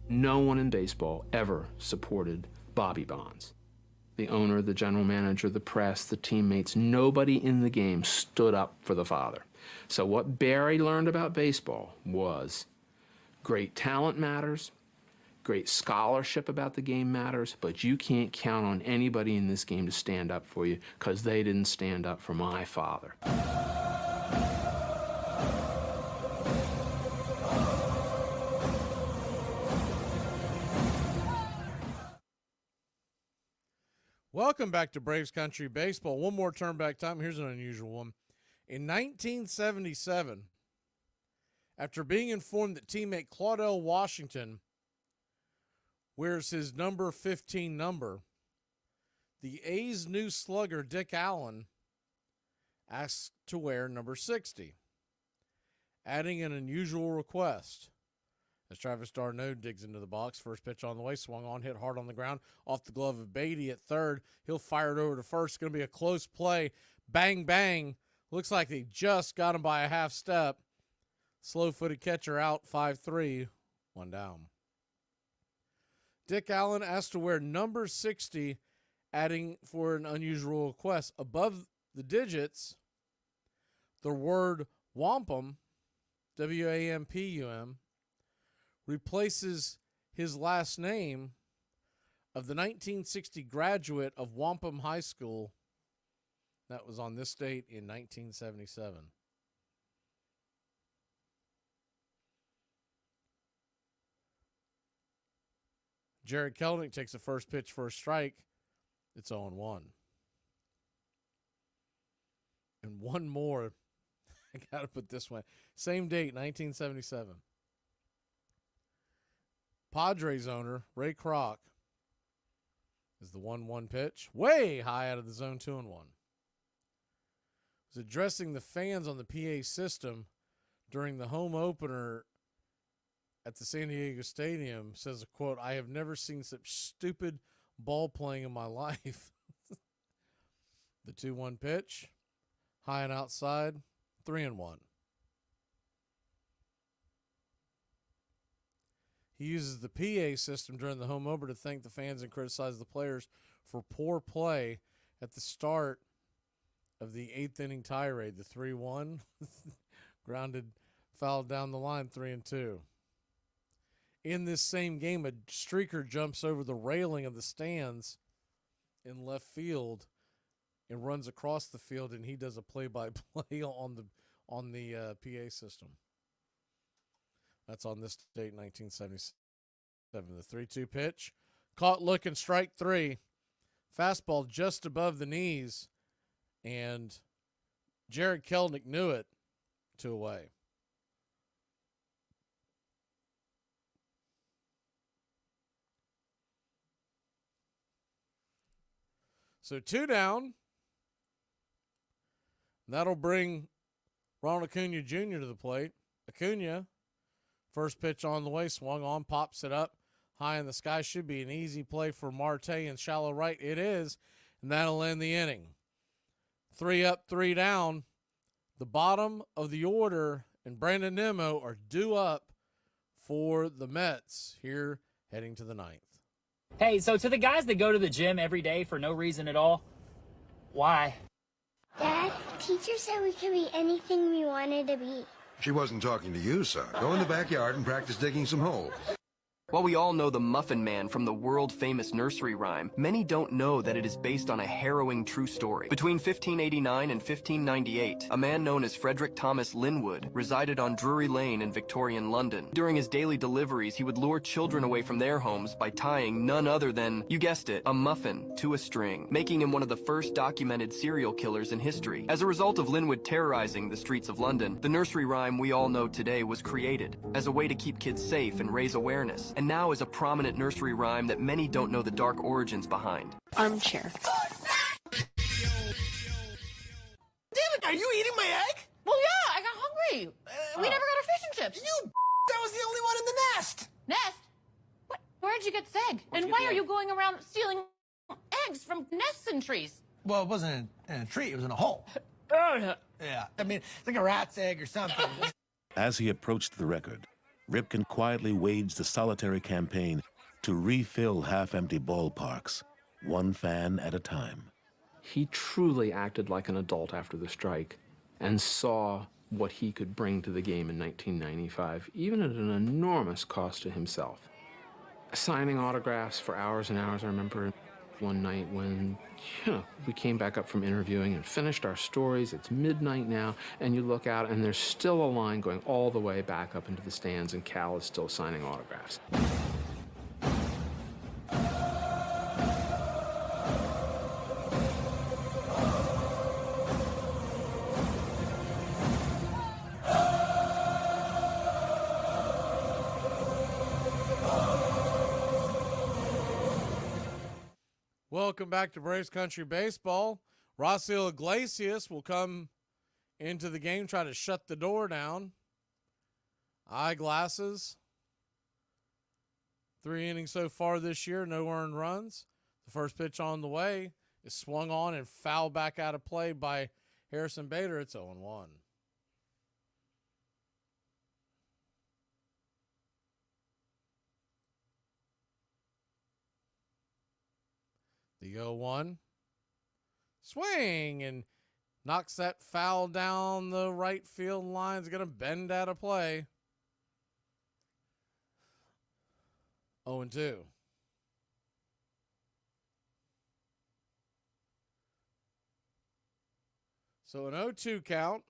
No one in baseball ever supported Bobby Bonds. The owner, the general manager, the press, the teammates, nobody in the game stood up for the father. So what Barry learned about baseball was great talent matters, great scholarship about the game matters, but you can't count on anybody in this game to stand up for you because they didn't stand up for my father. Welcome back to Braves Country Baseball. One more turn back time. Here's an unusual one. In 1977, after being informed that teammate Claudell Washington wears his number 15 number, the A's new slugger Dick Allen asked to wear number 60, adding an unusual request. As Travis d'Arnaud digs into the box, first pitch on the way, swung on, hit hard on the ground, off the glove of Beatty at third. He'll fire it over to first. It's going to be a close play. Bang, bang. Looks like they just got him by a half step. Slow-footed catcher out, 5-3, one down. Dick Allen asked to wear number 60, adding for an unusual request. Above the digits, the word wampum, W-A-M-P-U-M, replaces his last name of the 1960 graduate of Wampum High School that was on this date in 1977. Jared Kelenic takes the first pitch for a strike. It's 0-1. And one more. I got to put this one. Same date, 1977. Padres owner Ray Kroc is the 1-1 pitch. Way high out of the zone, 2-1. Was addressing the fans on the PA system during the home opener at the San Diego Stadium. Says a quote, "I have never seen such stupid ball playing in my life." The 2-1 pitch, high and outside, 3-1. He uses the PA system during the home opener to thank the fans and criticize the players for poor play at the start of the 8th inning tirade. The 3-1 grounded foul down the line, 3-2. In this same game, a streaker jumps over the railing of the stands in left field and runs across the field, and he does a play-by-play on the PA system. That's on this date, 1977. The 3-2 pitch, caught looking, strike 3. Fastball just above the knees, and Jared Kelenic knew it, 2 away. So 2 down. That'll bring Ronald Acuna Jr. to the plate. Acuna, first pitch on the way, swung on, pops it up high in the sky. Should be an easy play for Marte in shallow right. It is, and that'll end the inning. 3 up, 3 down. The bottom of the order and Brandon Nimmo are due up for the Mets here heading to the 9th. Hey, so to the guys that go to the gym every day for no reason at all, why? Dad, teacher said we could be anything we wanted to be. She wasn't talking to you, son. Go in the backyard and practice digging some holes. While we all know the Muffin Man from the world-famous nursery rhyme, many don't know that it is based on a harrowing true story. Between 1589 and 1598, a man known as Frederick Thomas Linwood resided on Drury Lane in Victorian London. During his daily deliveries, he would lure children away from their homes by tying none other than, you guessed it, a muffin to a string, making him one of the first documented serial killers in history. As a result of Linwood terrorizing the streets of London, the nursery rhyme we all know today was created as a way to keep kids safe and raise awareness, and now is a prominent nursery rhyme that many don't know the dark origins behind. Armchair. Damn it, are you eating my egg? Well, yeah, I got hungry. We never got our fish and chips. You that was the only one in the nest. Nest? What? Where'd you get this egg? And why are you going around stealing eggs from nests and trees? Well, it wasn't in a tree, it was in a hole. Yeah, I mean, it's like a rat's egg or something. As he approached the record, Ripken quietly waged a solitary campaign to refill half-empty ballparks, one fan at a time. He truly acted like an adult after the strike and saw what he could bring to the game in 1995, even at an enormous cost to himself. Signing autographs for hours and hours. I remember one night when, we came back up from interviewing and finished our stories. It's midnight now, and you look out, and there's still a line going all the way back up into the stands, and Cal is still signing autographs. Welcome back to Braves Country Baseball. Rossiel Iglesias will come into the game, try to shut the door down. Eyeglasses. 3 innings so far this year, no earned runs. The first pitch on the way is swung on and fouled back out of play by Harrison Bader. It's 0-1. The 0-1. Swing and knocks that foul down the right field line. It's going to bend out of play. 0-2. So an 0-2 count.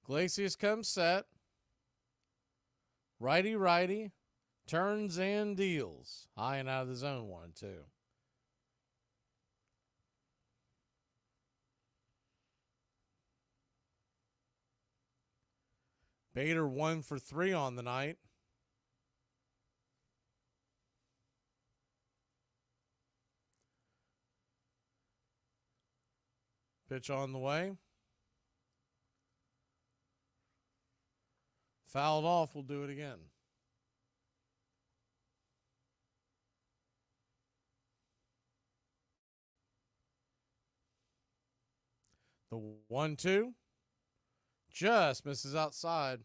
Iglesias comes set. Righty, turns and deals. High and out of the zone, 1-2. Bader 1 for 3 on the night. Pitch on the way. Fouled off. We'll do it again. The 1-2 just misses outside.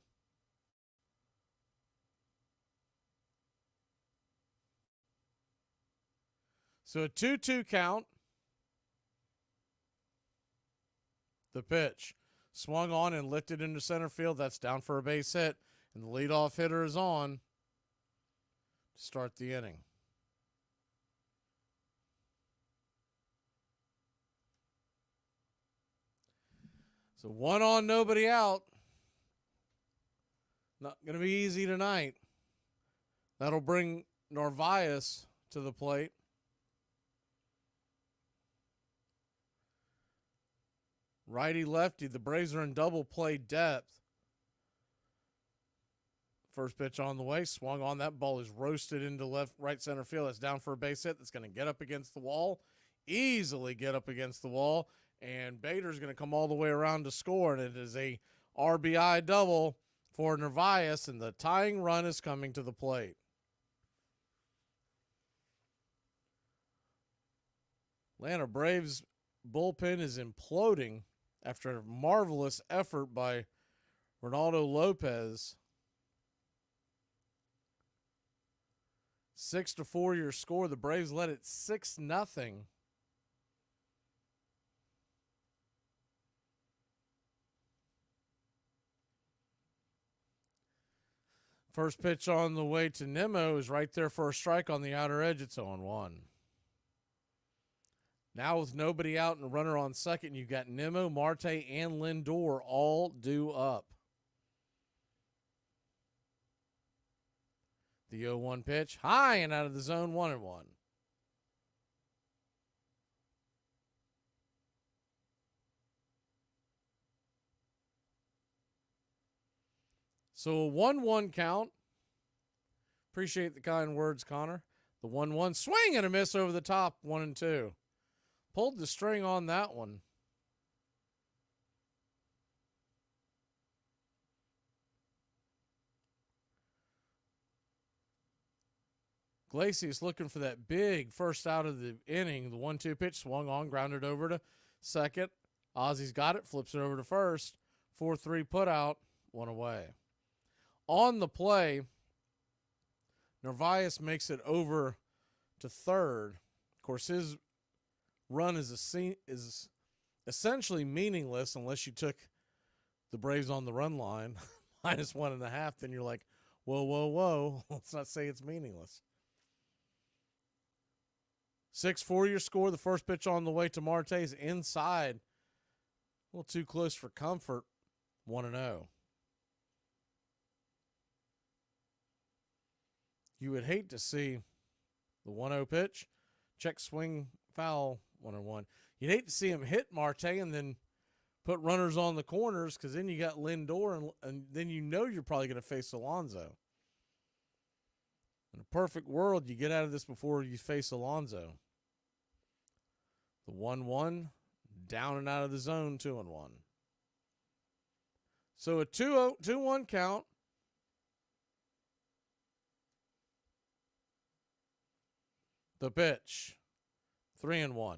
So a 2-2 count. The pitch swung on and lifted into center field. That's down for a base hit. And the leadoff hitter is on to start the inning. So 1 on, nobody out. Not going to be easy tonight. That'll bring Narvaez to the plate. Righty-lefty. The Braves are in double play depth. First pitch on the way. Swung on. That ball is roasted into right center field. That's down for a base hit. That's going to get up against the wall. Easily get up against the wall. And Bader's going to come all the way around to score. And it is a RBI double for Narvaez. And the tying run is coming to the plate. Atlanta Braves bullpen is imploding after a marvelous effort by Ronaldo Lopez. 6-4 your score. The Braves led it 6-0. First pitch on the way to Nimmo is right there for a strike on the outer edge. It's 0-1. Now with nobody out and a runner on second, you've got Nimmo, Marte, and Lindor all due up. The 0-1 pitch, high and out of the zone, 1-1. So a 1-1 count. Appreciate the kind words, Connor. The 1-1 swing and a miss over the top, 1-2. Pulled the string on that one. Iglesias looking for that big first out of the inning. The 1-2 pitch swung on, grounded over to second. Ozzy's got it, flips it over to first. 4-3 put out, 1 away. On the play, Narvaez makes it over to third. Of course, his run is essentially meaningless unless you took the Braves on the run line -1.5. Then you're like, whoa. Let's not say it's meaningless. 6-4 your score. The first pitch on the way to Marte is inside. A little too close for comfort. 1-0. You would hate to see the 1-0 pitch. Check swing foul 1-1. You'd hate to see him hit Marte and then put runners on the corners because then you got Lindor and then you know you're probably going to face Alonso. In a perfect world, you get out of this before you face Alonso. The 1-1, down and out of the zone, 2-1. So a 2-1 count. The pitch, 3-1.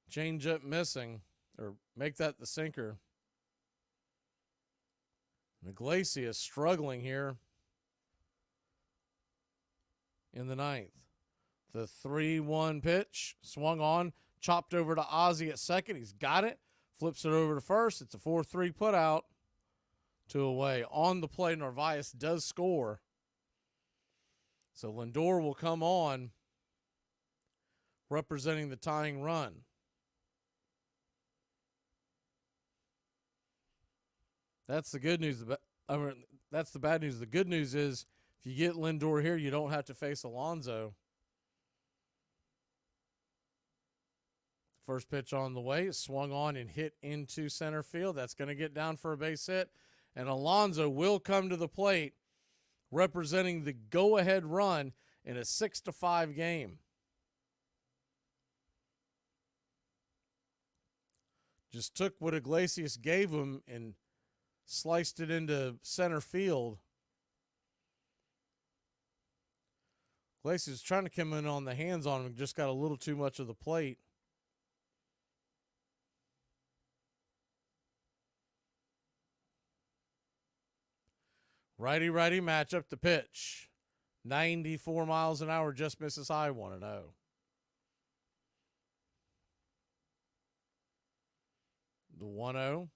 Change up missing, or make that the sinker. Iglesias struggling here in the ninth. The 3-1 pitch, swung on, chopped over to Ozzie at second. He's got it, flips it over to first. It's a 4-3 put out, 2 away. On the play, Narvaez does score. So Lindor will come on, representing the tying run. That's the good news. That's the bad news. The good news is if you get Lindor here, you don't have to face Alonso. First pitch on the way, swung on and hit into center field. That's going to get down for a base hit. And Alonso will come to the plate, representing the go-ahead run in a 6-5 game. Just took what Iglesias gave him and sliced it into center field. Iglesias trying to come in on the hands on him, just got a little too much of the plate. Righty-righty matchup, the pitch. 94 miles an hour, just misses high, 1-0. The 1-0.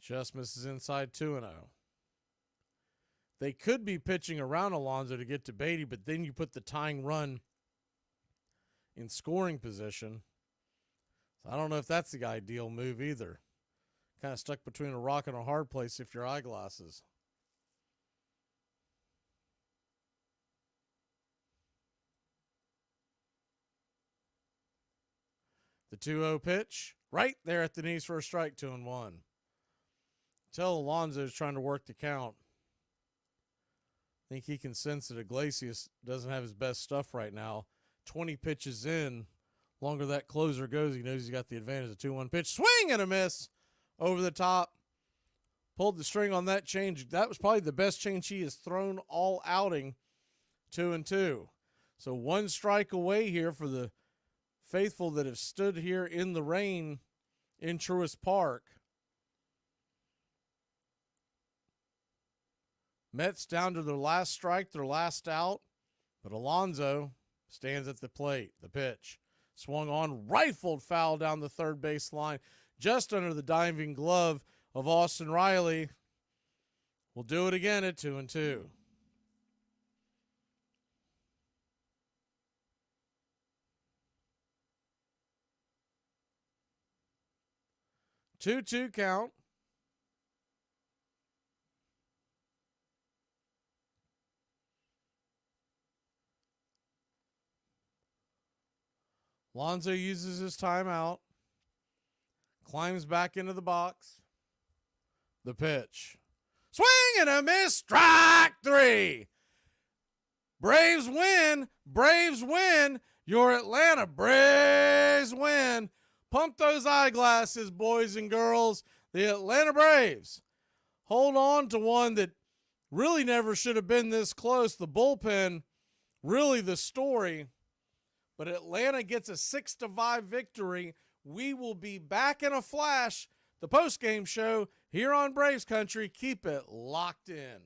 Just misses inside, 2-0. They could be pitching around Alonso to get to Beatty, but then you put the tying run in scoring position. So I don't know if that's the ideal move either. Kind of stuck between a rock and a hard place if your eyeglasses. The 2-0 pitch, right there at the knees for a strike, 2-1. Tell Alonso's trying to work the count. I think he can sense that Iglesias doesn't have his best stuff right now. 20 pitches in, longer that closer goes, he knows he's got the advantage. The 2-1 pitch, swing and a miss. Over the top, pulled the string on that change. That was probably the best change he has thrown all outing, 2-2. So 1 strike away here for the faithful that have stood here in the rain in Truist Park. Mets down to their last strike, their last out, but Alonso stands at the plate. The pitch, swung on, rifled foul down the third base line. Just under the diving glove of Austin Riley. We'll do it again at 2-2. 2-2 count. Alonso uses his timeout. Climbs back into the box. The pitch. Swing and a miss. Strike 3. Braves win. Braves win. Your Atlanta Braves win. Pump those eyeglasses, boys and girls. The Atlanta Braves hold on to one that really never should have been this close. The bullpen, really the story. But Atlanta gets a 6-5 victory. We will be back in a flash. The postgame show here on Braves Country. Keep it locked in.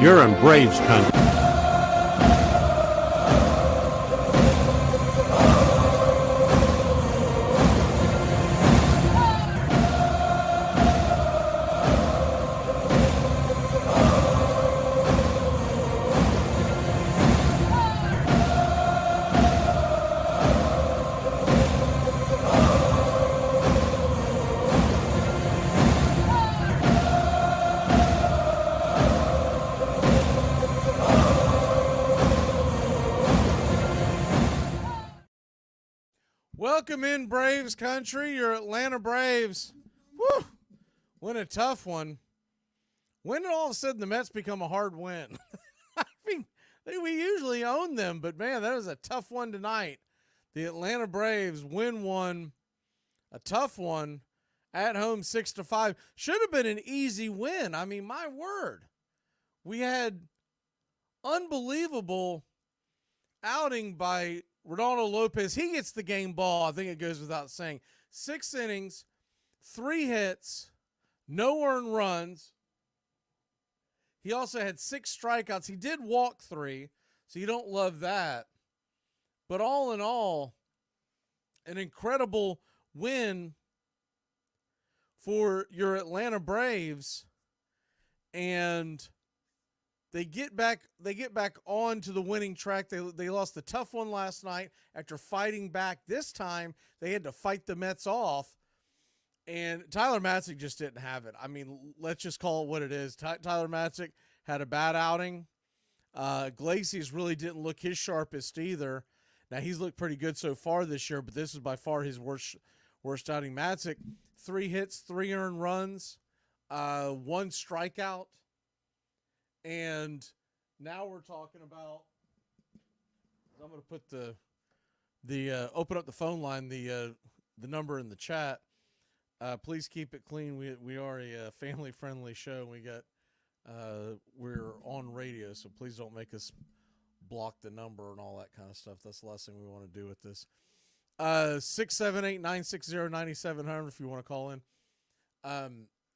You're in Braves country. Welcome in, Braves country. Your Atlanta Braves. Woo! Win a tough one. When did all of a sudden the Mets become a hard win? I mean, we usually own them, but man, that was a tough one tonight. The Atlanta Braves win one, a tough one, at home 6-5. Should have been an easy win. I mean, my word. We had unbelievable outing by Ronaldo Lopez. He gets the game ball. I think it goes without saying. 6 innings, 3 hits, no earned runs. He also had 6 strikeouts. He did walk 3, so you don't love that. But all in all, an incredible win for your Atlanta Braves. And they get back onto the winning track. They lost the tough one last night after fighting back. This time they had to fight the Mets off, and Tyler Matzik just didn't have it. I mean, let's just call it what it is. Tyler Matzik had a bad outing. Iglesias really didn't look his sharpest either. Now, he's looked pretty good so far this year, but this is by far his worst outing. Matzik, 3 hits, 3 earned runs, 1 strikeout. And now we're talking about, I'm going to put the open up the phone line, the number in the chat. Please keep it clean. We are a family friendly show. We're on radio, so please don't make us block the number and all that kind of stuff. That's the last thing we want to do with this. 678-960-9700 if you want to call in.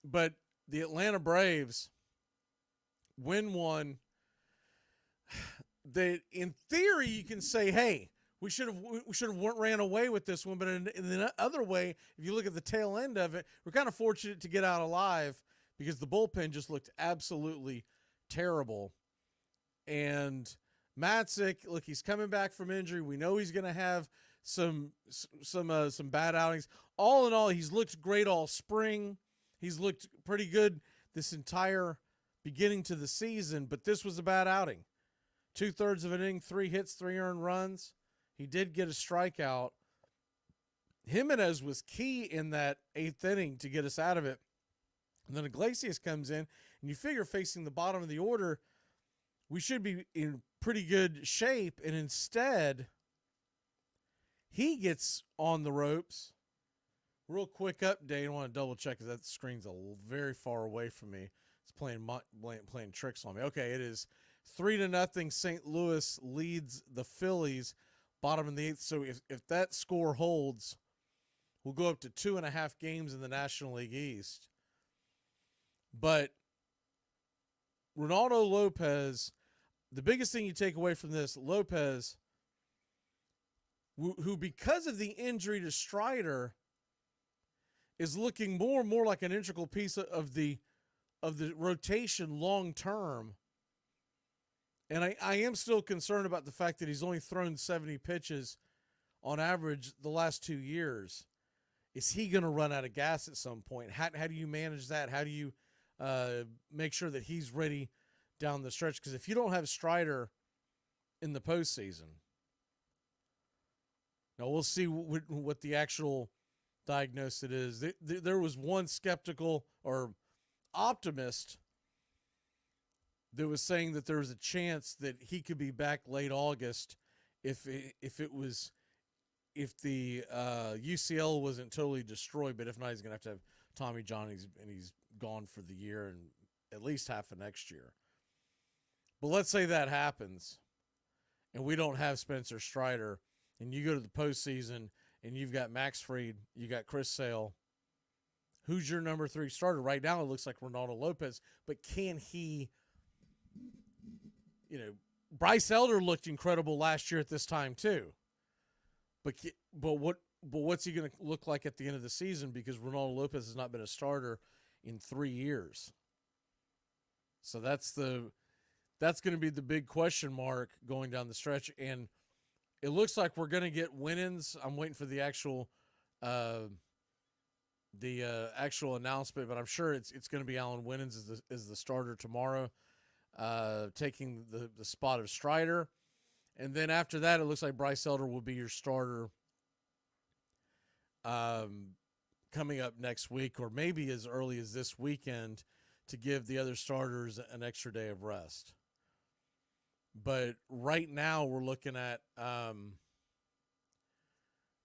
But the Atlanta Braves win one. In theory, you can say, hey, we should have ran away with this one. But in the other way, if you look at the tail end of it, we're kind of fortunate to get out alive because the bullpen just looked absolutely terrible. And Matzik, look, he's coming back from injury. We know he's going to have some bad outings. All in all, he's looked great all spring. He's looked pretty good this entire beginning to the season, but this was a bad outing. 2/3 of an inning, 3 hits, 3 earned runs. He did get a strikeout. Jimenez was key in that 8th inning to get us out of it. And then Iglesias comes in, and you figure facing the bottom of the order, we should be in pretty good shape, and instead, he gets on the ropes. Real quick update. I want to double check because that screen's very far away from me. It's playing tricks on me. Okay, it is 3-0. St. Louis leads the Phillies, bottom of the 8th. So if that score holds, we'll go up to 2.5 games in the National League East. But Ronaldo Lopez, the biggest thing you take away from this, Lopez, who because of the injury to Strider, is looking more and more like an integral piece of the rotation long term. And I am still concerned about the fact that he's only thrown 70 pitches on average the last 2 years. Is he going to run out of gas at some point? How do you manage that? How do you make sure that he's ready down the stretch? Because if you don't have Strider in the postseason, now we'll see what the actual diagnosis is. There was one skeptical or optimist that was saying that there was a chance that he could be back late August if the UCL wasn't totally destroyed. But if not, he's going to have Tommy John, and he's gone for the year and at least half of next year. But let's say that happens and we don't have Spencer Strider, and you go to the postseason and you've got Max Fried, you got Chris Sale. Who's your number 3 starter? Right now it looks like Ronaldo Lopez, but can he Bryce Elder looked incredible last year at this time too. But what's he going to look like at the end of the season? Because Ronaldo Lopez has not been a starter in 3 years. So that's going to be the big question mark going down the stretch. And it looks like we're going to get Innings. I'm waiting for the actual announcement, but I'm sure it's going to be Alan Innings as the starter tomorrow, taking the spot of Strider. And then after that, it looks like Bryce Elder will be your starter coming up next week, or maybe as early as this weekend, to give the other starters an extra day of rest. But right now we're looking at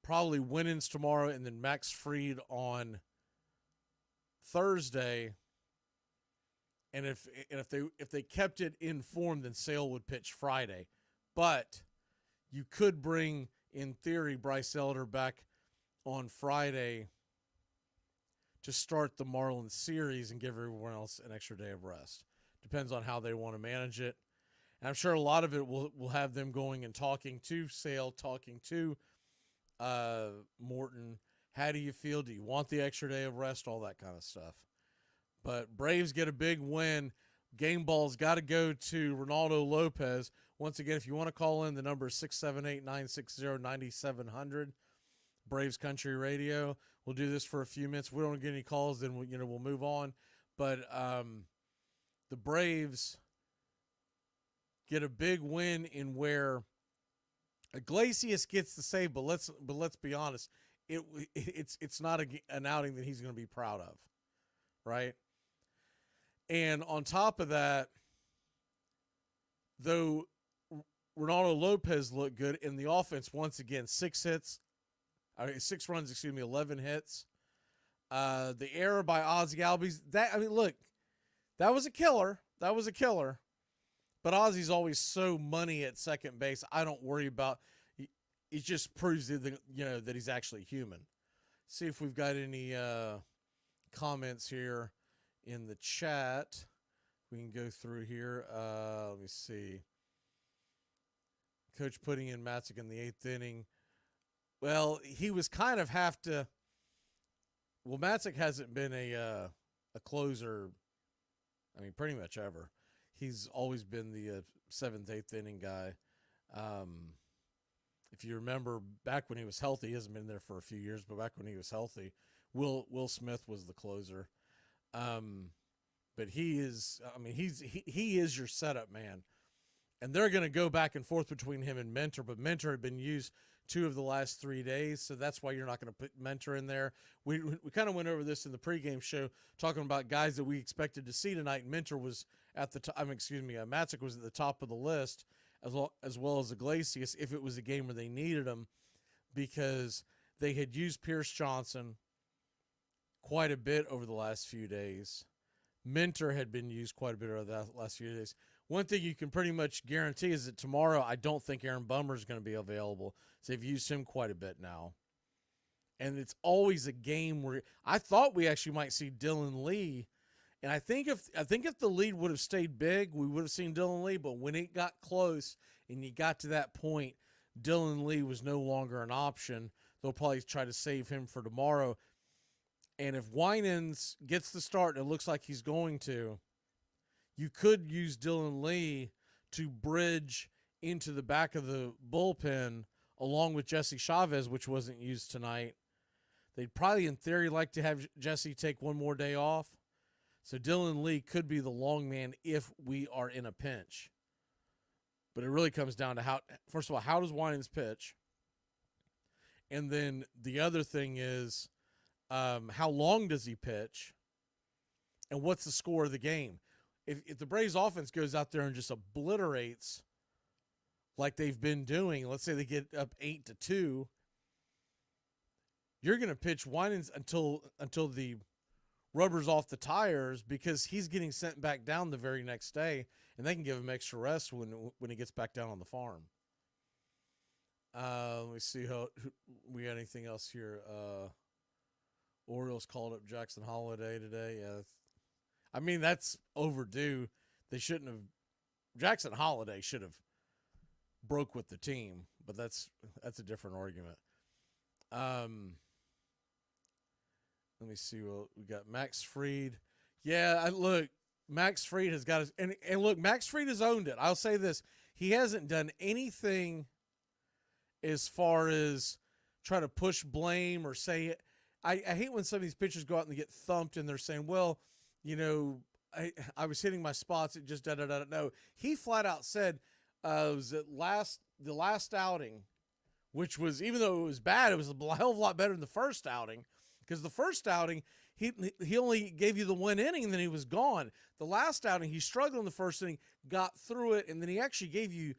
probably Innings tomorrow, and then Max Fried on Thursday. And if they kept it in form, then Sale would pitch Friday. But you could bring, in theory, Bryce Elder back on Friday to start the Marlins series and give everyone else an extra day of rest. Depends on how they want to manage it. And I'm sure a lot of it will have them going and talking to Sale, talking to Morton. How do you feel? Do you want the extra day of rest? All that kind of stuff. But Braves get a big win. Game ball's got to go to Ronaldo Lopez. Once again, if you want to call in, the number is 678-960-9700. Braves Country Radio. We'll do this for a few minutes. If we don't get any calls, then we'll move on. But the Braves get a big win in where Iglesias gets the save, but let's be honest, it's not an outing that he's going to be proud of, right? And on top of that, though Ronaldo Lopez looked good in the offense once again, 6 runs, 11 hits. The error by Ozzie Albies, that was a killer. That was a killer. But Ozzie's always so money at second base. I don't worry about. It just proves that he's actually human. See if we've got any comments here in the chat. We can go through here. Let me see. Coach putting in Matzek in the 8th inning. Well, he was kind of have to. Well, Matzek hasn't been a closer. I mean, pretty much ever. He's always been the 7th, 8th inning guy. If you remember back when he was healthy, he hasn't been there for a few years, but back when he was healthy, Will Smith was the closer. But he is. I mean, he is your setup man. And they're going to go back and forth between him and Mentor, but Mentor had been used 2 of the last 3 days, so that's why you're not going to put Mentor in there. We kind of went over this in the pregame show, talking about guys that we expected to see tonight. And Mentor was at the top. Matzek was at the top of the list, as well as Iglesias, if it was a game where they needed him, because they had used Pierce Johnson quite a bit over the last few days. Mentor had been used quite a bit over the last few days. One thing you can pretty much guarantee is that tomorrow I don't think Aaron Bummer is going to be available. So they've used him quite a bit now. And it's always a game where I thought we actually might see Dylan Lee. And I think if the lead would have stayed big, we would have seen Dylan Lee. But when it got close and you got to that point, Dylan Lee was no longer an option. They'll probably try to save him for tomorrow. And if Winans gets the start, and it looks like he's going to, you could use Dylan Lee to bridge into the back of the bullpen along with Jesse Chavez, which wasn't used tonight. They'd probably, in theory, like to have Jesse take one more day off. So Dylan Lee could be the long man if we are in a pinch. But it really comes down to first of all, how does Winans pitch? And then the other thing is, how long does he pitch? And what's the score of the game? If the Braves offense goes out there and just obliterates like they've been doing, let's say they get up 8-2, you're going to pitch Winans until the rubber's off the tires, because he's getting sent back down the very next day, and they can give him extra rest when he gets back down on the farm. Let me see how we got anything else here. Orioles called up Jackson Holiday today. Yeah, I mean, that's overdue. They shouldn't have Jackson Holiday should have broke with the team, but that's a different argument. Let me see. Well, we got Max Fried. Yeah, look, Max Fried has got his, and look, Max Fried has owned it. I'll say this: he hasn't done anything as far as try to push blame or say it. I hate when some of these pitchers go out and get thumped and they're saying, well, you know, I was hitting my spots. It just da-da-da. No, he flat out said, was it the last outing, which was, even though it was bad, it was a hell of a lot better than the first outing, because the first outing, he only gave you the one inning and then he was gone. The last outing, he struggled in the first inning, got through it, and then he actually gave you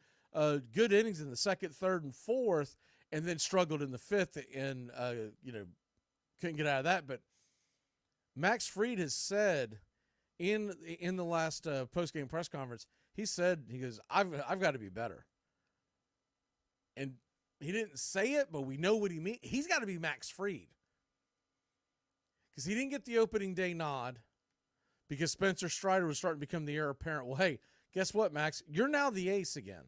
good innings in the second, third, and fourth, and then struggled in the fifth and, couldn't get out of that. But Max Fried has said in the last post-game press conference, he goes, I've got to be better. And he didn't say it, but we know what he means. He's got to be Max Fried. Because he didn't get the opening day nod because Spencer Strider was starting to become the heir apparent. Well, hey, guess what, Max? You're now the ace again.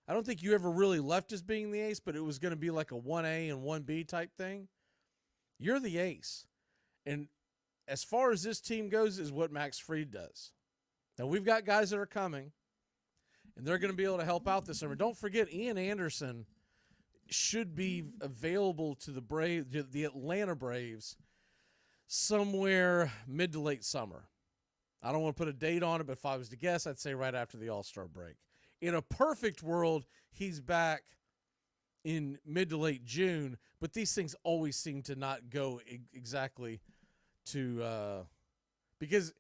I don't think you ever really left as being the ace, but it was going to be like a 1A and 1B type thing. You're the ace. And as far as this team goes, is what Max Fried does. Now, we've got guys that are coming, and they're going to be able to help out this summer. Don't forget, Ian Anderson should be available to the Atlanta Braves somewhere mid to late summer. I don't want to put a date on it, but if I was to guess, I'd say right after the All-Star break. In a perfect world, he's back in mid to late June, but these things always seem to not go exactly to because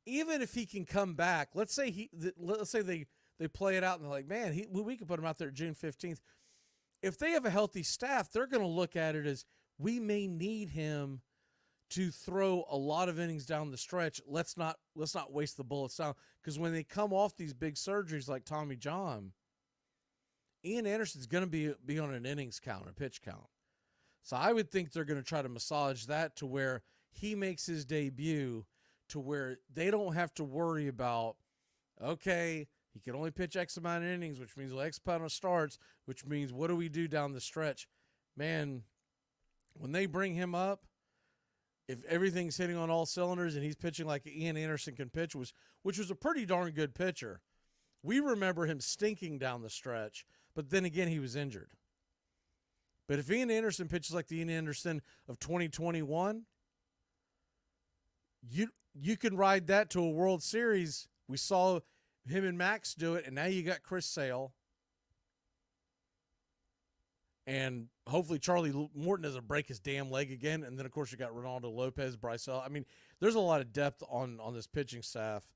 even if he can come back, let's say they play it out and they're like, man, we could put him out there June 15th. If they have a healthy staff, they're going to look at it as, we may need him to throw a lot of innings down the stretch. Let's not waste the bullets down, because when they come off these big surgeries like Tommy John, Ian Anderson's going to be on an innings count, a pitch count. So I would think they're going to try to massage that to where he makes his debut, to where they don't have to worry about, okay, he can only pitch X amount of innings, which means X amount of starts, which means what do we do down the stretch? Man, when they bring him up, if everything's hitting on all cylinders and he's pitching like Ian Anderson can pitch, which was a pretty darn good pitcher. We remember him stinking down the stretch, but then again, he was injured. But if Ian Anderson pitches like the Ian Anderson of 2021, you can ride that to a World Series. We saw him and Max do it, and now you got Chris Sale. And hopefully Charlie Morton doesn't break his damn leg again. And then, of course, you got Ronaldo Lopez, Bryce Ellis. I mean, there's a lot of depth on this pitching staff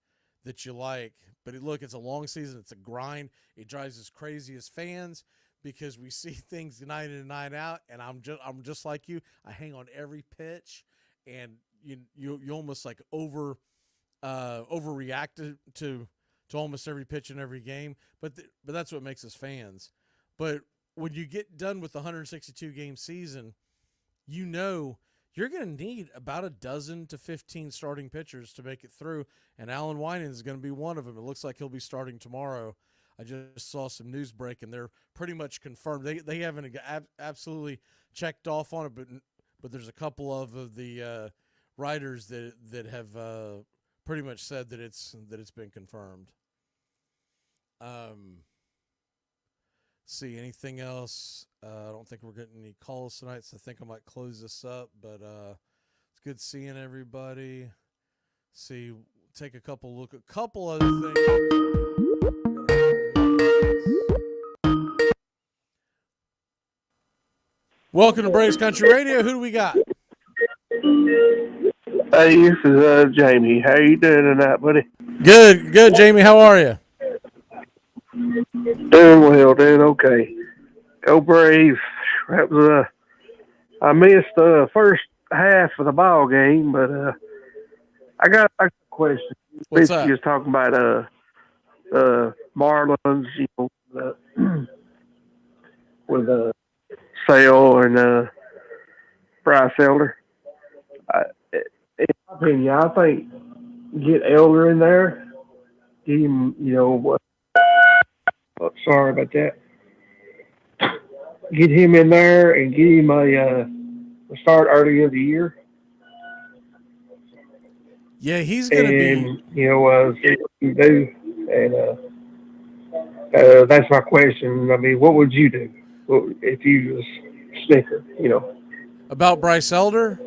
that you like. But look, it's a long season. It's a grind. It drives us crazy as fans because we see things night in and night out. And I'm just like you. I hang on every pitch, and you almost like overreact to almost every pitch in every game. But that's what makes us fans. But when you get done with the 162-game season, you know you're going to need about a dozen to 15 starting pitchers to make it through, and Alan Winans is going to be one of them. It looks like he'll be starting tomorrow. I just saw some news break, and they're pretty much confirmed. They haven't absolutely checked off on it, but there's a couple of the writers that have pretty much said that it's been confirmed. See, anything else? I don't think we're getting any calls tonight, so I think I might close this up. But it's good seeing everybody. See, take a couple other things. Welcome to Braves Country Radio. Who do we got? Hey, this is Jamie. How you doing tonight, buddy? Good, Jamie. How are you? Doing well, doing okay. Go Braves. That was I missed the first half of the ball game, but I got a question. What's that? You was talking about Marlins, with Sale and Bryce Elder. In my opinion, I think get Elder in there get him, sorry about that. Get him in there and get him a start early in the year. Yeah, he's going to be. See what you do. And that's my question. I mean, what would you do if you was Snicker? About Bryce Elder?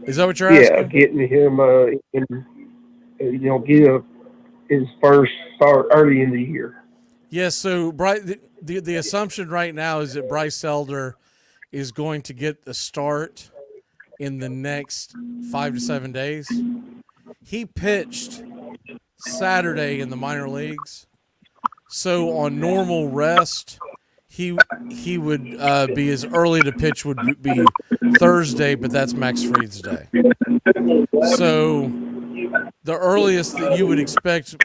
Is that what you're asking? Yeah, getting him, get his first start early in the year. Yeah, so the assumption right now is that Bryce Elder is going to get the start in the next 5 to 7 days. He pitched Saturday in the minor leagues, so on normal rest, he would be as early to pitch would be Thursday, but that's Max Fried's day. So the earliest that you would expect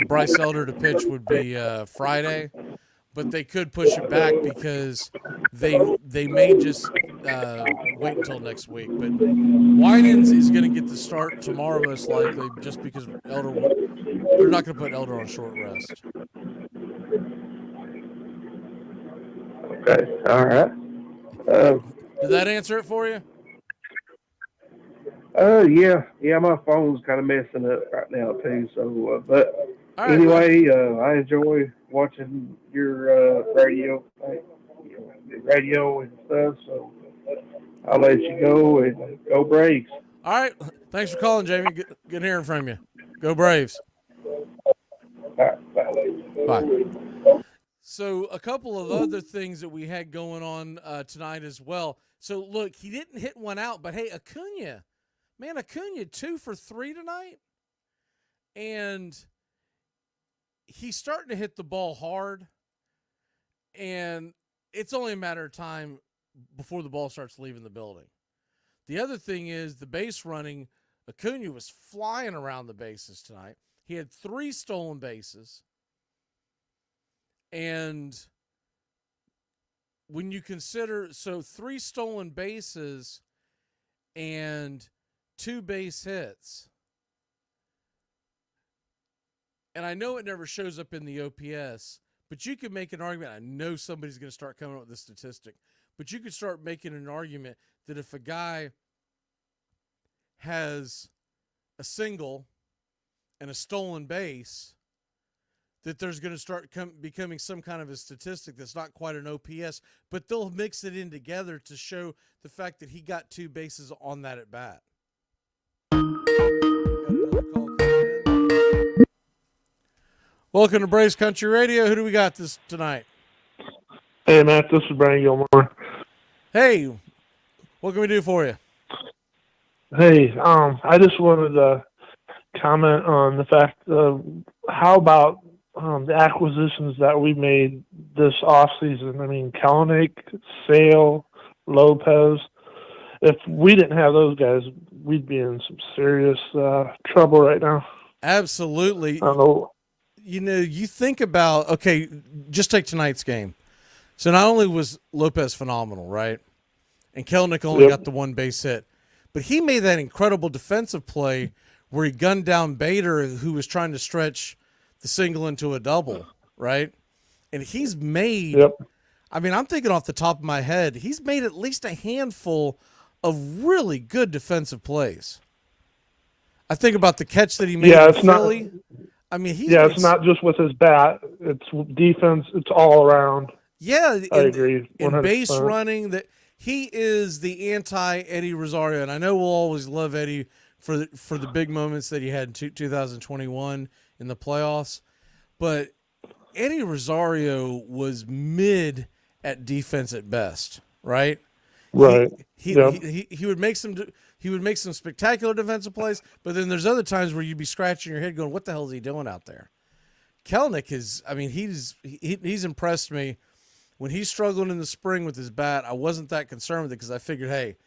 Bryce Elder to pitch would be Friday, but they could push it back because they may just wait until next week. But Winans is going to get the start tomorrow most likely, just because they're not going to put Elder on short rest. Okay, all right. Did that answer it for you? Yeah. My phone's kind of messing up right now too. So, but right, anyway, I enjoy watching your radio and stuff. So I'll let you go and go Braves. All right. Thanks for calling, Jamie. Good hearing from you. Go Braves. All right, bye. So a couple of other things that we had going on tonight as well. So look, he didn't hit one out, but hey, Acuna 2 for 3 tonight, and he's starting to hit the ball hard, and it's only a matter of time before the ball starts leaving the building. The other thing is the base running. Acuna was flying around the bases tonight. He had 3 stolen bases. And when you consider, 3 stolen bases and 2 base hits, and I know it never shows up in the OPS, but you could make an argument. I know somebody's going to start coming up with this statistic, but you could start making an argument that if a guy has a single and a stolen base, that there's going to start becoming some kind of a statistic that's not quite an OPS, but they'll mix it in together to show the fact that he got 2 bases on that at bat. Welcome to Braves Country Radio. Who do we got this tonight? Hey, Matt, this is Brian Gilmore. Hey, what can we do for you? Hey, I just wanted to comment on the fact how about the acquisitions that we made this offseason. I mean, Kalanick, Sale, Lopez. If we didn't have those guys, we'd be in some serious trouble right now. Absolutely. I don't know. You think about, okay, just take tonight's game. So not only was Lopez phenomenal, right? And Kalanick only got the 1 base hit, but he made that incredible defensive play where he gunned down Bader, who was trying to stretch the single into a double, right? And he's made, I mean, I'm thinking off the top of my head, he's made at least a handful of really good defensive plays. I think about the catch that he made in Philly. I mean, it's not just with his bat. It's defense. It's all around. Yeah, I agree. 100%. In base running, that he is the anti-Eddie Rosario, and I know we'll always love Eddie for the big moments that he had in 2021 in the playoffs, but Eddie Rosario was mid at defense at best, right? Right. He would make some spectacular defensive plays, but then there's other times where you'd be scratching your head going, what the hell is he doing out there? Kelenic he's impressed me. When he struggled in the spring with his bat, I wasn't that concerned with it because I figured, hey,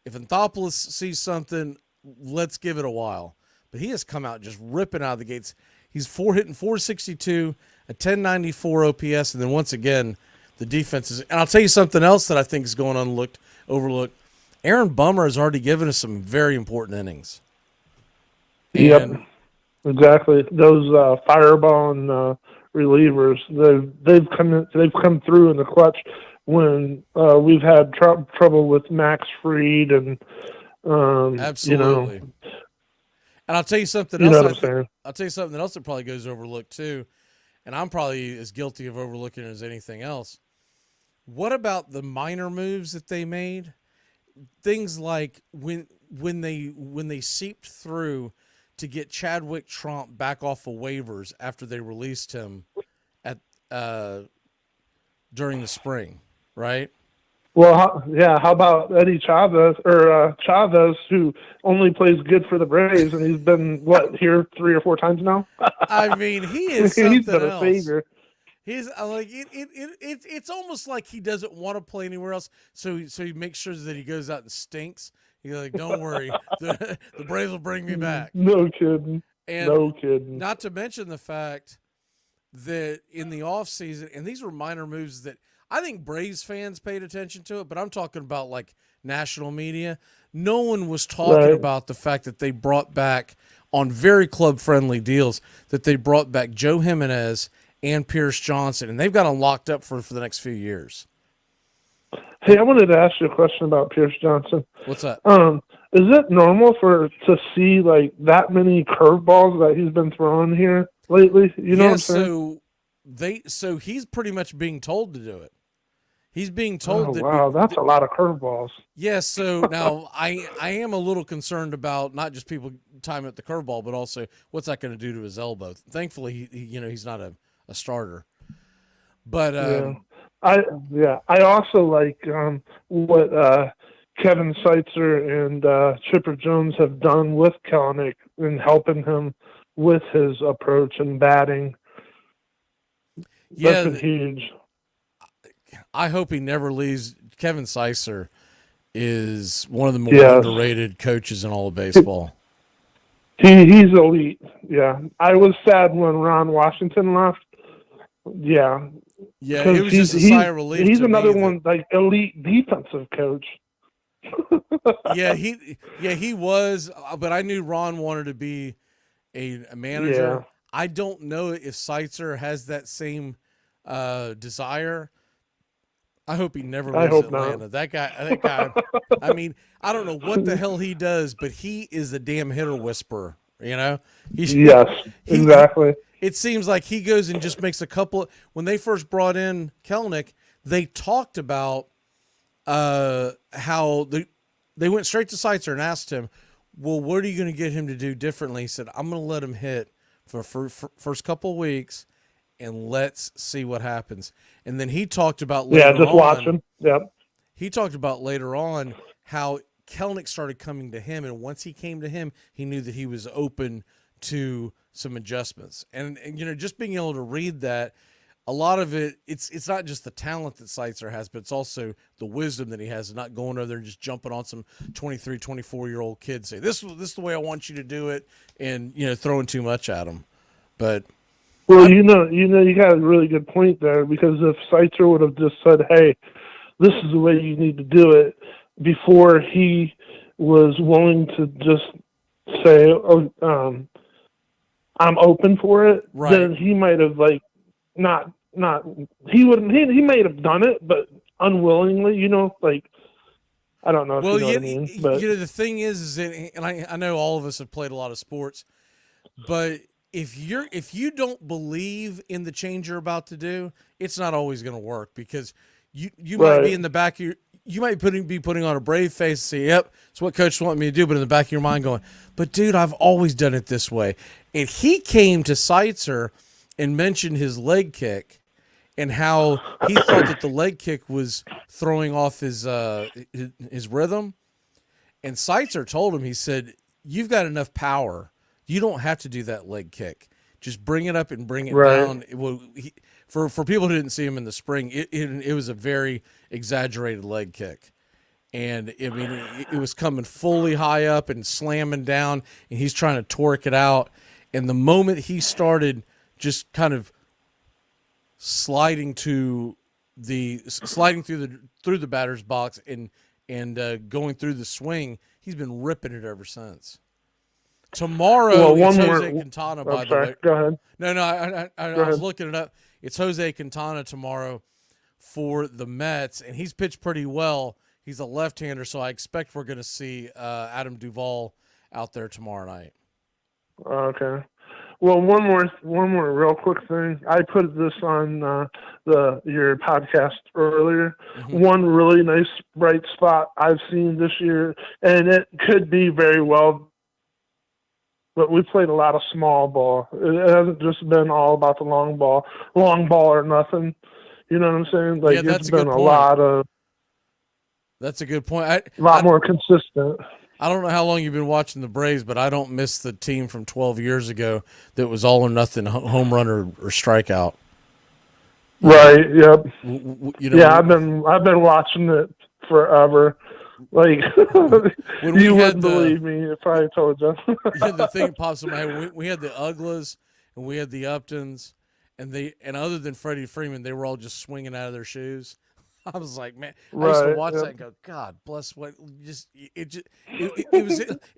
if Anthopoulos sees something, let's give it a while. But he has come out just ripping out of the gates. He's hitting 462, a 1094 OPS, and then once again, the defense is. And I'll tell you something else that I think is going overlooked. Aaron Bummer has already given us some very important innings. And Exactly. Those fireball and relievers, they've come through in the clutch when we've had trouble with Max Fried and Absolutely. And I'll tell you something You else. know what I'm saying? I'll tell you something else that probably goes overlooked too, and I'm probably as guilty of overlooking it as anything else. What about the minor moves that they made? Things like when they seeped through to get Chadwick Trump back off of waivers after they released him at during the spring, right? Well, how about Eddie Chavez Chavez, who only plays good for the Braves, and he's been here 3 or 4 times now. I mean, he is something he's been a else. savior. He's like it's almost like he doesn't want to play anywhere else, so he makes sure that he goes out and stinks. He's like, don't worry, the Braves will bring me back. No kidding. And no kidding. Not to mention the fact that in the offseason, and these were minor moves that I think Braves fans paid attention to it, but I'm talking about like national media. No one was talking about the fact that they brought back on very club-friendly deals that they brought back Joe Jimenez and Pierce Johnson, and they've got them locked up for the next few years. Hey, I wanted to ask you a question about Pierce Johnson. What's that? Is it normal to see like that many curveballs that he's been throwing here lately? You know what I'm saying? So he's pretty much being told to do it. He's being told that. Wow, that's a lot of curveballs. Yes. So now I am a little concerned about not just people timing at the curveball, but also what's that going to do to his elbow. Thankfully, he's not a starter. But I also like what Kevin Seitzer and Chipper Jones have done with Kelenic in helping him with his approach and batting. Yeah, that's been huge. I hope he never leaves. Kevin Seitzer is one of the more underrated coaches in all of baseball. He's elite. Yeah, I was sad when Ron Washington left. Yeah, it was just a sigh of relief. He's another one, like elite defensive coach. he was, but I knew Ron wanted to be a manager. Yeah. I don't know if Seitzer has that same desire. I hope he never leaves Atlanta. Not. That guy. I mean, I don't know what the hell he does, but he is a damn hitter whisperer. You know? Exactly. It seems like he goes and just makes a couple. When they first brought in Kelenic, they talked about how they went straight to Seitzer and asked him, "Well, what are you going to get him to do differently?" He said, "I'm going to let him hit for first couple of weeks, and let's see what happens." And then he talked about watch him. Yep. He talked about later on how Kelenic started coming to him, and once he came to him, he knew that he was open to some adjustments. And just being able to read that, a lot of it's not just the talent that Seitzer has, but it's also the wisdom that he has, not going over there and just jumping on some 23, 24-year-old kid, say, this is the way I want you to do it, and throwing too much at him. But well, you got a really good point there, because if Seitzer would have just said, "Hey, this is the way you need to do it," before he was willing to just say, "Oh, I'm open for it," then he might have not he might have done it, but unwillingly. I don't know if you know what I mean. But the thing is that, and I know all of us have played a lot of sports, but if you don't believe in the change you're about to do, it's not always going to work, because you might be in the back of you might be putting on a brave face and say, "Yep, it's what coach wants me to do," but in the back of your mind going, "But dude, I've always done it this way." And he came to Seitzer and mentioned his leg kick and how he thought that the leg kick was throwing off his rhythm. And Seitzer told him, he said, "You've got enough power. You don't have to do that leg kick. Just bring it up and bring it down." For people who didn't see him in the spring, it was a very exaggerated leg kick. And I mean, it was coming fully high up and slamming down, and he's trying to torque it out. And the moment he started just kind of sliding through the batter's box and going through the swing, he's been ripping it ever since. Tomorrow, Well, it's one Jose more. Quintana, I'm by the sorry. way. Go ahead. No, I Go was ahead. looking it up. It's Jose Quintana tomorrow for the Mets, and he's pitched pretty well. He's a left-hander, so I expect we're going to see Adam Duvall out there tomorrow night. Okay. Well, one more real quick thing. I put this on your podcast earlier. Mm-hmm. One really nice bright spot I've seen this year, and it could be very well, but we played a lot of small ball. It hasn't just been all about the long ball or nothing. You know what I'm saying? Like, Yeah, that's it's a good been a point. lot of. That's a good point. A lot more consistent. I don't know how long you've been watching the Braves, but I don't miss the team from 12 years ago that was all or nothing home run or strikeout. Right. Yep. You know, yeah, I've been watching it forever. Like, you wouldn't believe me if I told you. The thing that pops in my head, we had the Uglas and we had the Uptons, and other than Freddie Freeman, they were all just swinging out of their shoes. I was like, man, I used to watch that and go, God bless what it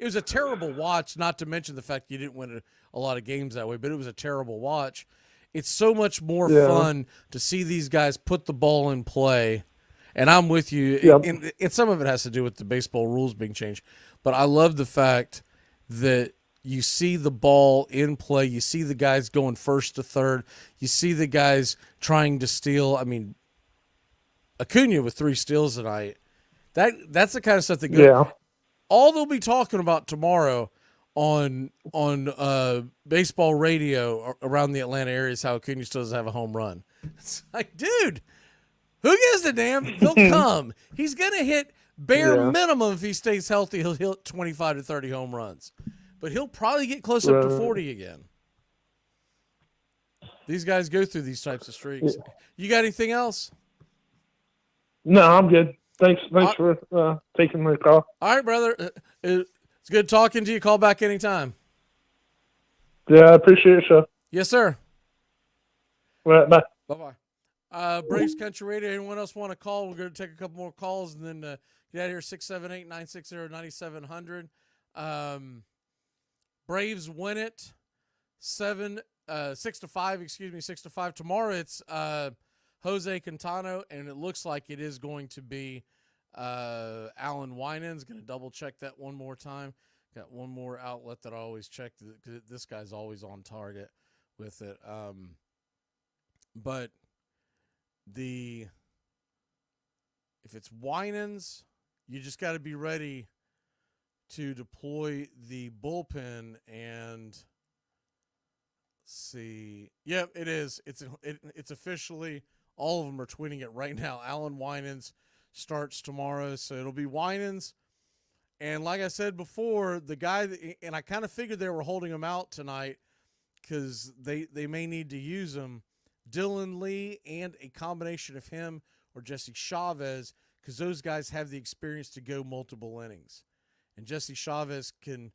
was a terrible watch, not to mention the fact you didn't win a lot of games that way, but it was a terrible watch. It's so much more fun to see these guys put the ball in play. And I'm with you. Yep. And some of it has to do with the baseball rules being changed. But I love the fact that you see the ball in play. You see the guys going first to third. You see the guys trying to steal. I mean, Acuna with 3 steals tonight. That's the kind of stuff that goes. Yeah. All they'll be talking about tomorrow on baseball radio around the Atlanta area is how Acuna still doesn't have a home run. It's like, dude, who gives a damn? He'll come. He's going to hit bare minimum if he stays healthy. He'll hit 25 to 30 home runs. But he'll probably get close up to 40 again. These guys go through these types of streaks. You got anything else? No, I'm good. Thanks for taking my call. All right, brother. It's good talking to you. Call back anytime. Yeah, I appreciate your show. Yes, sir. All right, bye. Bye-bye. Braves Country Radio. Anyone else want to call? We're going to take a couple more calls and then get out of here. 678-960-9700. Braves win it 6-5. 6-5. Tomorrow it's Jose Quintana, and it looks like it is going to be Alan Winans. Going to double check that one more time. Got one more outlet that I always check because this guy's always on target with it. But if it's Winans, you just got to be ready to deploy the bullpen and see. Yep, it is. It's officially. All of them are tweeting it right now. Alan Winans starts tomorrow, so it'll be Winans. And like I said before, the guy and I kind of figured they were holding him out tonight because they may need to use him. Dylan Lee and a combination of him or Jesse Chavez, because those guys have the experience to go multiple innings. And Jesse Chavez can,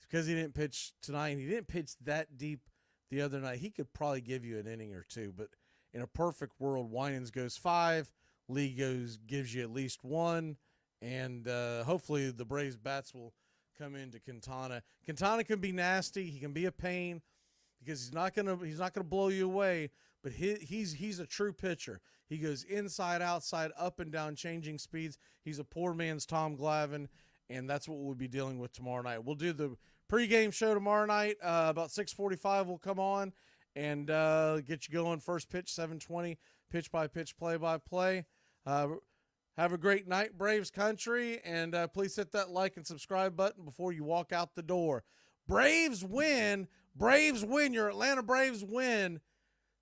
because he didn't pitch tonight, and he didn't pitch that deep the other night, he could probably give you an inning or two. But in a perfect world, Winans goes 5, Lee gives you at least 1, and hopefully the Braves bats will come into Quintana. Quintana can be nasty. He can be a pain because he's not gonna blow you away. But he's a true pitcher. He goes inside, outside, up and down, changing speeds. He's a poor man's Tom Glavine, and that's what we'll be dealing with tomorrow night. We'll do the pregame show tomorrow night. About 6:45 we'll come on and get you going. First pitch, 7:20, pitch-by-pitch, play-by-play. Have a great night, Braves country, and please hit that like and subscribe button before you walk out the door. Braves win. Braves win. Your Atlanta Braves win.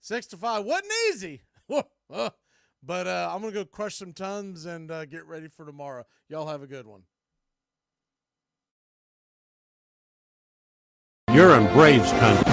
6-5. Wasn't easy. But I'm going to go crush some tons and get ready for tomorrow. Y'all have a good one. You're in Braves country.